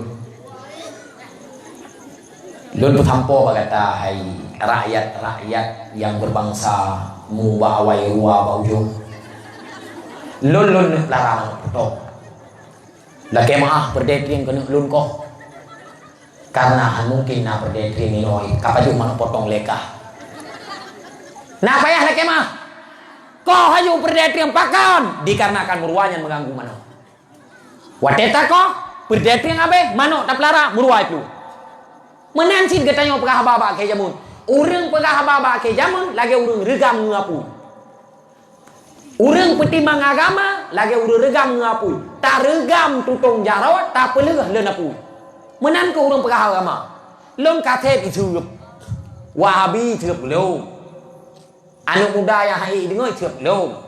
Lun bertampo berkata hai rakyat-rakyat yang berbangsa mu bawai ruwa baujo. Lun larang betul. Lagi maaf berdetring kena lun ko. Karena mungkin na berdetring minoi kapaju mana potong lekah. Nah payah lagi mah. Kau haju berdetring pakan dikarenakan murwanya mengganggu mano. Wateta ko berdetring abe mano tak pelara murwa itu. Menansin katanya pegah baba ke jamun. Urang pegah baba ke jamun lagi urang regam ngapu. Urang petimbang agama lagi urang regam ngapu. Tak regam tutong jarawat tak peleh lenapu. Menan ke urang pegah agama. Lom katep itu. Wahabi thượp lo. Anak muda yang hai dengar thượp lo.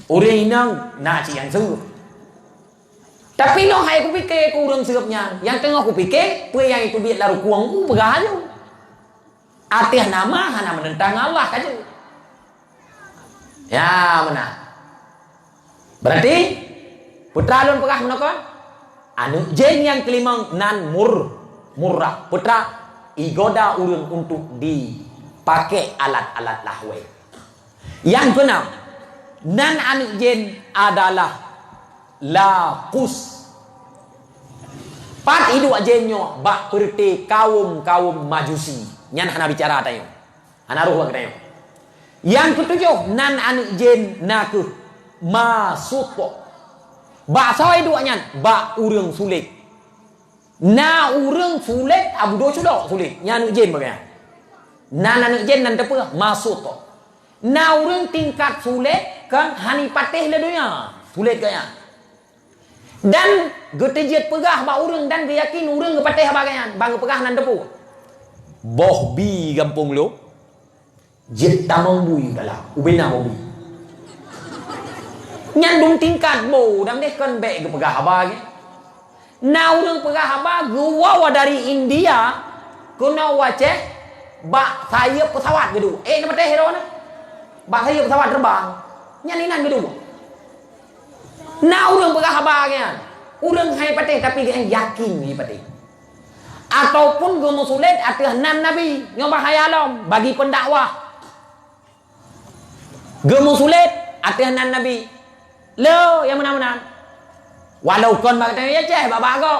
Urang inang na ci yang su. Tapi lo hai ku fikir ku urang thượpnya. Yang tengah ku fikir, pe yang itu biar laru kuang ku pegah aja. Atih nama hana menentang Allah aja. Ya mana? Berarti putra lun pegah menakon? Anu jen yang kelimang nan murah. Putra, igoda urang untuk dipakai alat-alat lahwe. Yang keenam, nan anu jin adalah laqus. Pat hidup jenyo bak perti kaum majusi. Nyan hana bicara tayo. Hana ruh tayo. Yang ketujuh, nan anu jin naku masuk. Bak sawai dua nyan, bak urang sulit. Na urang sulit abu do sudah sulit. Nyan anu jin bagaimana? Nan anu jin nan tepa masuk. Na urang tingkat sulit kan hani patih le dunia. Sulit kaya. Dan getejit pegah ba urang dan dia yakin urang ke patih bagian bang pegah nan depu. Boh bi kampung lu. Jet tamang bui dalam ubena bobi. Nyan dum tingkat bo dam deh kan be ke pegah bagi. Na urang pegah ba gua dari India kuna wace ba saya pesawat gitu. Na patih hero na. Ba saya pesawat terbang. Nyan inan gitu. Nah urang pegah bagian, urang hai patih tapi dia yakin ni patih. Ataupun gemu sulit atih nan nabi nyoba hayalom bagi pendakwah. Gemu sulit atih nan nabi. Lo yang mana-mana. Walau kon bagi ya ceh baba go.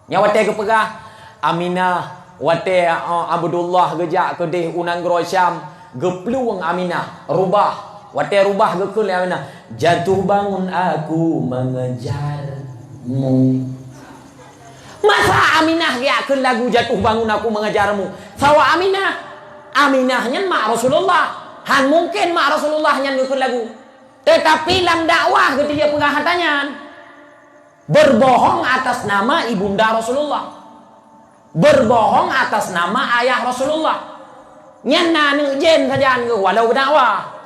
Nyawa teh ke pegah Aminah wate Abdullah gejak ke deh unang Syam gepluang Aminah rubah. Wate rubah gekul ya Aminah. Jatuh bangun aku mengejarmu. Masa Aminah yakin lagu jatuh bangun aku mengejarmu. Sawa Aminah. Aminahnya mak Rasulullah. Han mungkin mak Rasulullahnya gekul lagu. Tetapi lam dakwah ketika pengahatannya berbohong atas nama ibunda Rasulullah. Berbohong atas nama ayah Rasulullah. Nyana nu jen saja walau dakwah.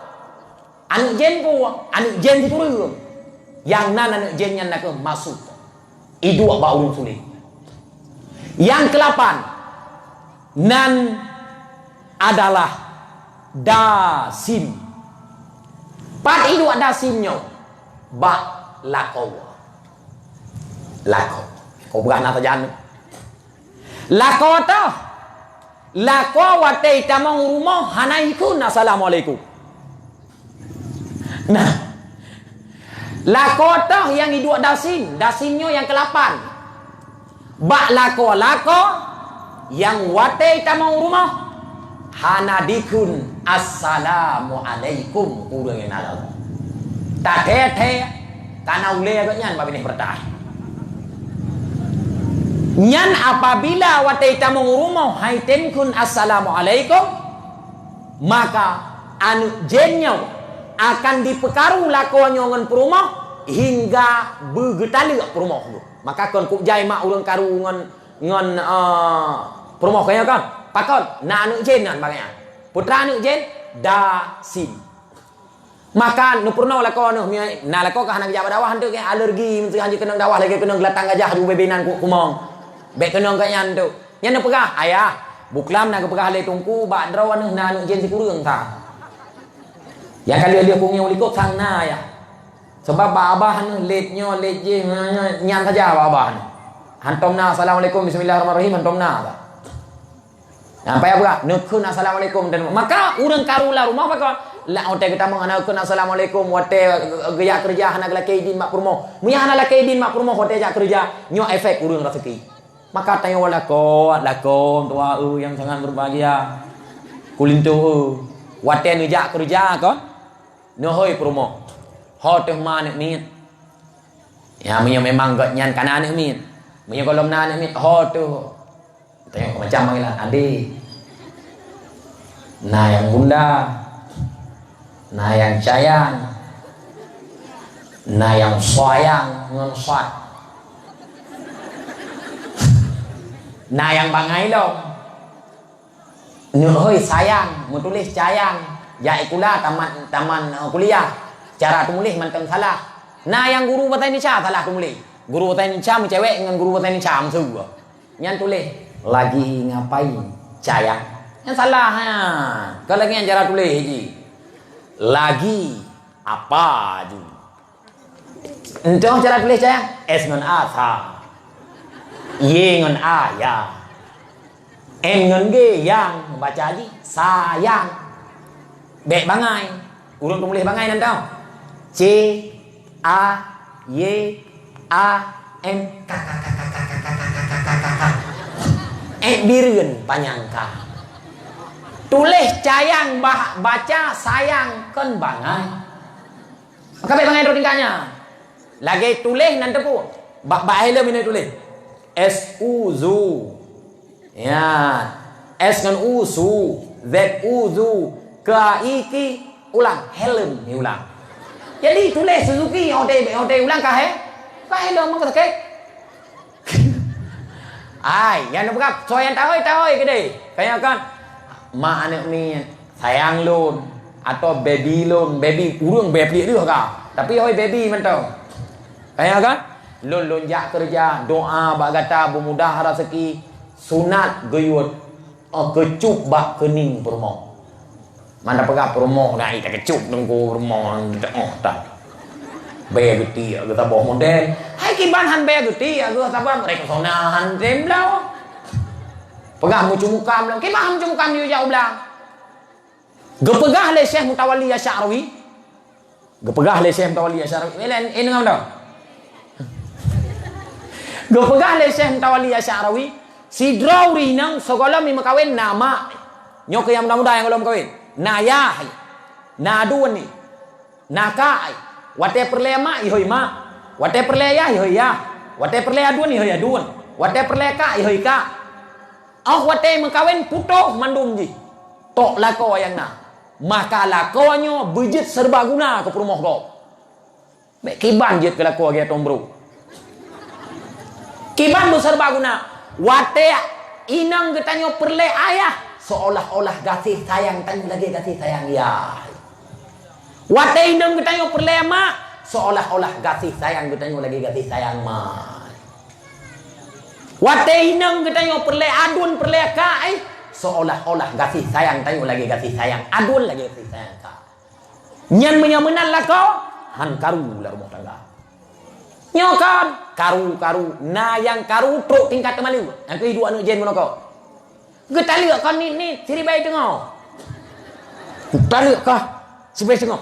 Anu jen ko, anu jen diturun. Yang nan anu jennya nak masuk. Itu ba ulun sulit. Yang ke-8, nan adalah dasim. Pat itu ada dasimnya. Ba lako. Lako. Kau berana saja. Lako tu. Lako wate tamang rumah hanaikun assalamualaikum. Nah, lakotah yang hidup dasim, dasimnya yang ke-8. Bak lako yang wate tamang rumah hanadikun assalamualaikum urang yang nalar. Tak teh kana ule agaknya babi ni bertah. Nyan apabila wate tamang rumah haitenkun assalamualaikum maka anu jennya akan dipekaru lakonnya ngan perumah hingga begetali perumah tu. Maka kon kup jai mak urang karu ngan perumah kaya kan. Pakon na anu jen nan bagaya. Putra anu jen dasim. Maka nu purna lakon na lakon ka hanang jawab dawah henteu ke alergi mesti hanji kenang dawah lagi kenang gelatang gajah ju bebenan ku kumong. Be kenang ka nyan tu. Nyan pegah ayah. Buklam na pegah le tungku ba drawan na anu jen si kurang ta. Yang kali dia punya ulikot sang na ya. Sebab abah ni letnya let je nyan saja abah ni. Hantom na assalamualaikum bismillahirrahmanirrahim hantom na. Nah, payah berat. Nekun assalamualaikum dan maka urang karula rumah pakon la ote kita mengenalkan assalamualaikum wate gaya kerja hana laki din mak purmo. Munya hana laki din mak purmo hote jak kerja nyo efek urang rezeki. Maka tanya lakom tua yang sangat berbahagia. Kulintu wate nu jak kerja kon. Nohoi promo. Ho teh man ni. Ya memang gak nyan kanan ni. Punya kolom nan ni ho tu. Tengok macam manggilan adik. Nah yang bunda. Nah yang sayang. Nah yang sayang ngonsat. Nah yang bangai lo. Nohoi sayang, menulis sayang. Ya ikulah taman kuliah. Cara tulis manteng salah. Nah yang guru bahasa Indonesia salah tulis. Guru bahasa Indonesia cewek dengan guru bahasa Indonesia sama. Yang tulis lagi ngapain? Sayang. Yang salah ha. Kalau lagi yang cara tulis ji. Lagi apa ju? Entah cara tulis sayang. S non A sa. Y ngan A ya. N ngan G yang baca lagi sayang. Bek bangai. Urang tulis bangai nan tau. C A Y A N K K K K K K K K K. Bireun panyangka. Tulis cayang baca sayang kan bangai. Maka bek bangai do tingkahnya. Lagi tulis nan tepu. Bak helm ini tulis. S U Z. Ya. S ngan U su. Z U Z. K I K ulang helm ni ulang. Jadi tulis Suzuki OD ulang kah helm mong ke. Ai, yang nak berap soyan tahoi ke deh. Kayak kan mak anak ni sayang lun atau baby lun, baby urang baby dia kah. Tapi hoi baby mentau. Kayak kan lun jak kerja doa bak gata bermudah rezeki sunat geyut kecup bak kening permo. Mana pegah permo naik tak kecup nunggu permo tak. Be geti kita bawa model. Hai kiban han be geti aku sabar mereka sonahan temblau. Pegah mucu mukam lang. Kiban mucu mukam dia jauh belang. Gepegah le Syekh Mutawalli Asy'arawi. Gepegah le Syekh Mutawalli Asy'arawi. Ini ngam dah. Gepegah le Syekh Mutawalli Asy'arawi. Si Drauri nang segala mi makawin nama. Nyok yang muda-muda yang belum kawin. Nayah. Nadun ni. Nakai. Wate perle mak ihoi mak. Wate perle ya ihoi ya. Wate perle adun ihoi adun. Wate perle ka ihoi ka. Wate mengkawin putuh mandum ji. Tok lako yang na. Maka lakonyo bejit serbaguna ke perumah kau. Mek kiban jit ke lako ge tombro. Kiban bu serbaguna. Wate inang getanyo perle ayah seolah-olah kasih sayang tanyo lagi kasih sayang ya. Wate indang getanyo perle mak seolah-olah kasih sayang getanyo lagi kasih sayang mak. Wate indang getanyo perle adun perle kai seolah-olah kasih sayang tanyo lagi kasih sayang adun lagi kasih sayang ka. Nyan menyamenan lah kau han karu lah rumah tangga. Nyokan karu na yang karu truk tingkat temali. Yang ke hidup anu jen mono kau. Getali kan ni siri baik tengok. Getali kah si baik tengok.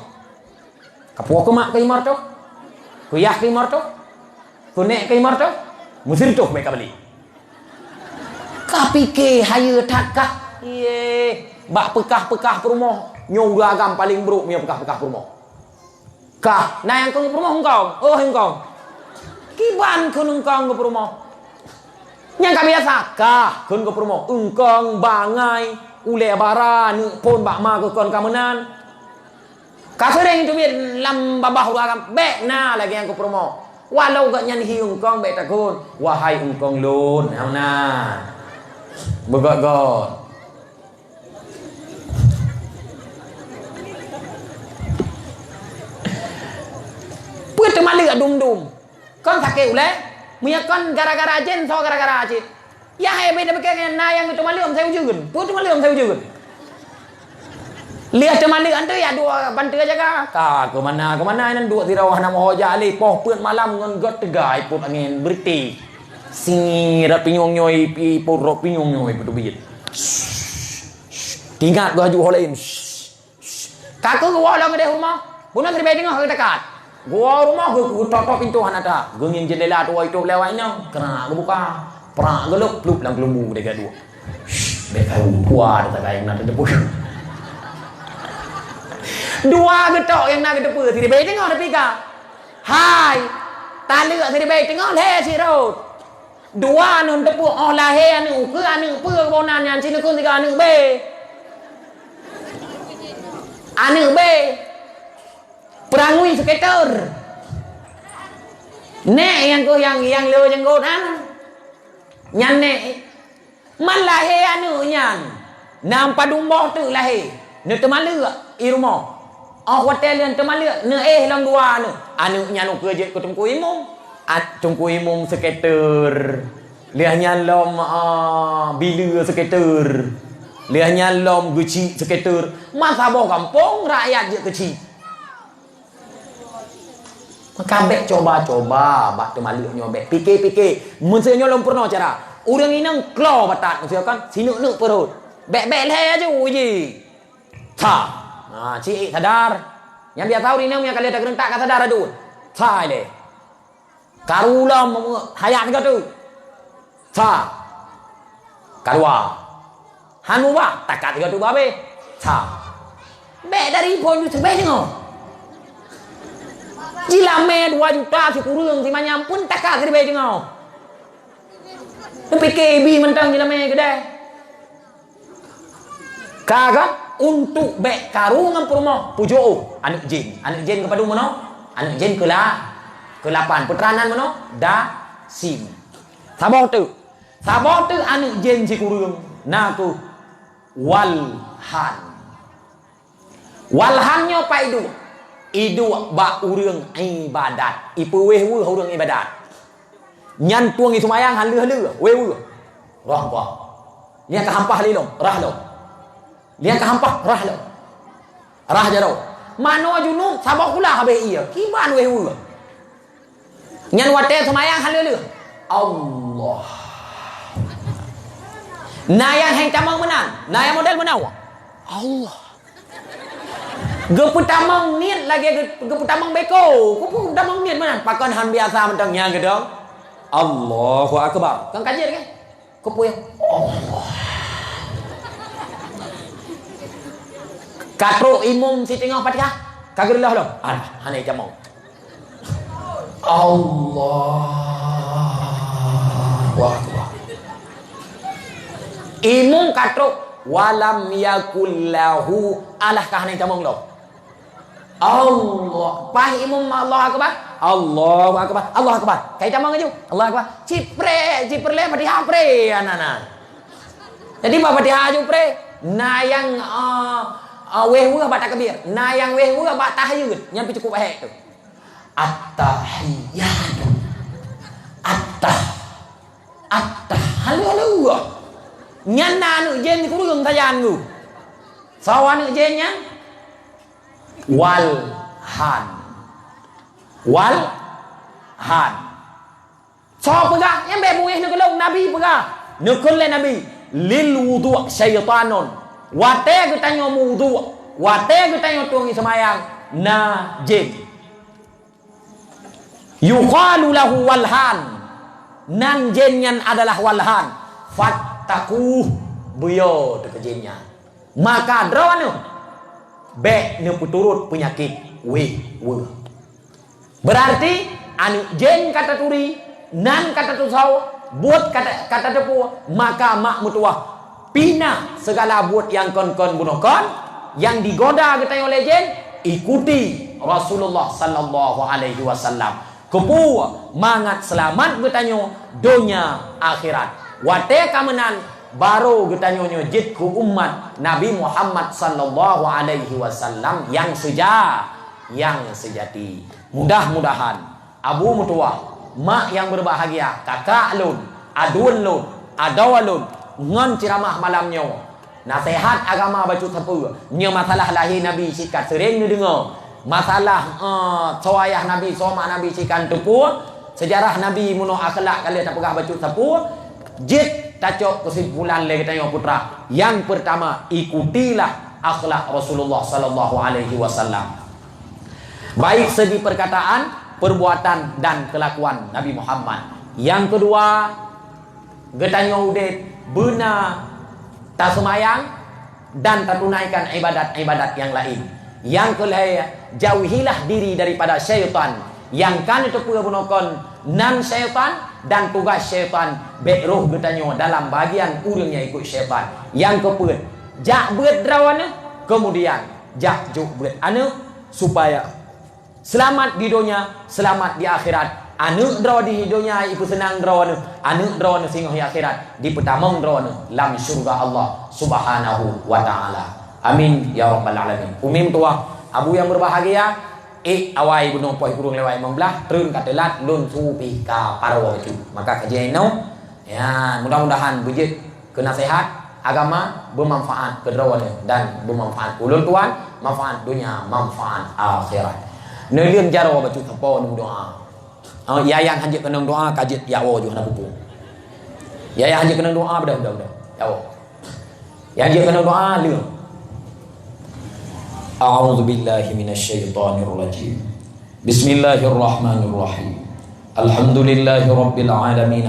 Kapua ke mak ke imar tu. Kuyah ke imar tu. Kunek ke imar tu. Musir tu mereka beli. Kapi ke haya takah. Ye, bak pekah-pekah perumah. Nyong agam paling buruk punya pekah-pekah perumah. Kah, nah yang kau ke perumah engkau. Oh engkau. Kiban kun engkau ke perumah. Yang kami biasa kah kun ke perumah. Engkau bangai ule bara ni pun bak ma ke kon kamenan. Kasering itu biar lam babah urang bek na lagi yang ke promo. Walau gak nyan hiung kong bek takun. Wahai engkong lun, hamna. Begot-got. Puat temali gak dum-dum. Kon sakit ule, muya kon gara-gara ajen so gara-gara acit. Ya hai beda bekai na yang itu mali om saya ujugun. Puat temali om saya ujugun. Lihat teman dia anda ya dua bantu aja kah? Ke mana ini dua tirawah nama hoja ali poh pun malam ngon got tegai pun angin berti. Singirat pinyong nyoi pi porok pinyong nyoi betul bit. Tingkat gua haju holain. Kaku gua lang de rumah. Bunan terbaik tengah ke dekat. Gua rumah gua totok pintu hanata. Gengin jendela tu itu lewat ino. Kena gua buka. Perak gelup plup lang kelumbu dega dua. Beka tua ada tegai nak depu. Dua getok yang nak depu si baik tengok depi ka. Hai. Tak lek si baik tengok le si rot. Dua nun depu oh lahe anu ke anu pe bonan yang sini kun tiga anu B. Anu B. Perangui skater. Nek yang ko yang le jenggot an. Nyan nek. Man lahe anu nyan. Nam padumboh tu lahe. Ne temalu i rumah. Hotel yang temalu ne lang dua anu. Anu nyan ke je ko tungku imum. Tungku imum skater. Liah nyan lom bila skater. Liah nyan lom geci skater. Masa boh kampung rakyat je kecil. Kabek coba-coba bak tu malik nyobek. Fikir-fikir. Maksudnya belum pernah cara. Orang ini keluar batat maksudnya kan. Sinuk-nuk perut. Bek-bek leh aja uji. Ta. Nah, cik sadar. Yang dia tahu ini yang kalian tak gerentak kat sadar adun. Ta le. Karulam hayat ke tu. Ta. Karua. Hanu ba takat ke tu babe. Ta. Bek dari pon tu sebek tengok. Jila me 2 juta si kurang si manyam pun takak kiri baik jengau. PKB mentang jila me kedai. Kagak untuk bek karung ngam rumah pujo anak jin kepada mana? Anak jin ke-8 putranan mana? Da sim. Sabah tu anak jin si kurang naku walhan. Walhannya pai du. Idu ba urang ibadat. Ipu weh-weh urang ibadat. Nyan tuang itu mayang han leuh-leuh, weh-weh. Rah ba. Lian ka hampah lilong, rah lo. Lian ka hampah, rah lo. Rah jaro. Mano junub sabak kula habe iya. Kiban weh-weh. Nyan wate semayang han leuh-leuh. Allah. Nayang hang camang menang. Nayang model menang. Allah. Geputamang niat lagi geputamang beko. Geputamang niat mana? Pakan han biasa mentangnya gitu. Allahu akbar. Kan kaji kan? Kepu yang Allah. Katro imum si tengah Fatihah. Kagirlah lo. Hanai jamong. Allahu akbar. Imum katro walam yakullahu alah kahanai jamong lo. Allah, pah imam Allah akbar, Allah akbar, Allah akbar. Kayak camang aja, Allah akbar. Cipre Fatihah pre anana. Jadi apa Fatihah aja pre. Nayang weh-weh baca kabir. Nayang weh-weh baca tahiyud. Nyampe cukup baik tu. At-tahiyatu. Halo. Nyan anu jen kurung tayan lu. Sawan jennya walhan so pegah yang bebuih nak long nabi pegah nukul le nabi lil wudu syaitanun wate getanyo wudu wate getanyo tuang semayang najib yuqalu lahu walhan nan jenyan adalah walhan fattaku buyo dekejennya maka drawana bek ne puturut penyakit we. Berarti anu jen kata turi, nan kata tusau, buat kata depu, maka mak mutuah pina segala buat yang kon bunokon, yang digoda kita oleh jen, ikuti Rasulullah sallallahu alaihi wasallam. Kepu mangat selamat bertanya dunia akhirat. Wate kamenan baru getanyo jidku umat Nabi Muhammad sallallahu alaihi wasallam yang sejati. Mudah-mudahan abu mutuah, mak yang berbahagia, kakak lun, adun lun, adawa lun, ngon ceramah malamnya. Nasihat agama baca tepu. Nya masalah lahir Nabi sikat sering ni dengar. Masalah soayah Nabi, somak Nabi sikan tepu. Sejarah Nabi muno akhlak kalian tak pegah baca tepu. Jid tacok kesimpulan lagi tanya putra. Yang pertama, ikutilah akhlak Rasulullah sallallahu alaihi wasallam. Baik segi perkataan, perbuatan dan kelakuan Nabi Muhammad. Yang kedua, getanya udet benar tak semayang dan tak tunaikan ibadat-ibadat yang lain. Yang kelima, jauhilah diri daripada syaitan. Yang kan itu pula bunokon nan syaitan dan tugas syaitan beroh bertanya dalam bagian urangnya ikut syaitan. Yang keempat, jak beut drawana, kemudian jak juk beut anu supaya selamat di dunia, selamat di akhirat. Anu draw di dunia ibu senang drawana, anu drawana singoh di akhirat di petamong drawana lam surga Allah Subhanahu wa taala. Amin ya rabbal alamin. Umim tua abu yang berbahagia. Awai bunuh poi kurung lewai membelah terun katelat lun supi ka parwa itu. Maka kajian no ya mudah-mudahan bujit ke nasihat agama bermanfaat ke drawane dan bermanfaat ulun tuan manfaat dunia manfaat akhirat. Nelian cara baca apa nu doa. Ya yang hajat kena doa kajit ya Allah juga nak pupu. Ya yang hajat kena doa udah. Ya Allah. Ya hajat kena doa liun. A'udzu billahi minasyaitonir rajim. Bismillahirrahmanirrahim. Alhamdulillahirabbil alamin.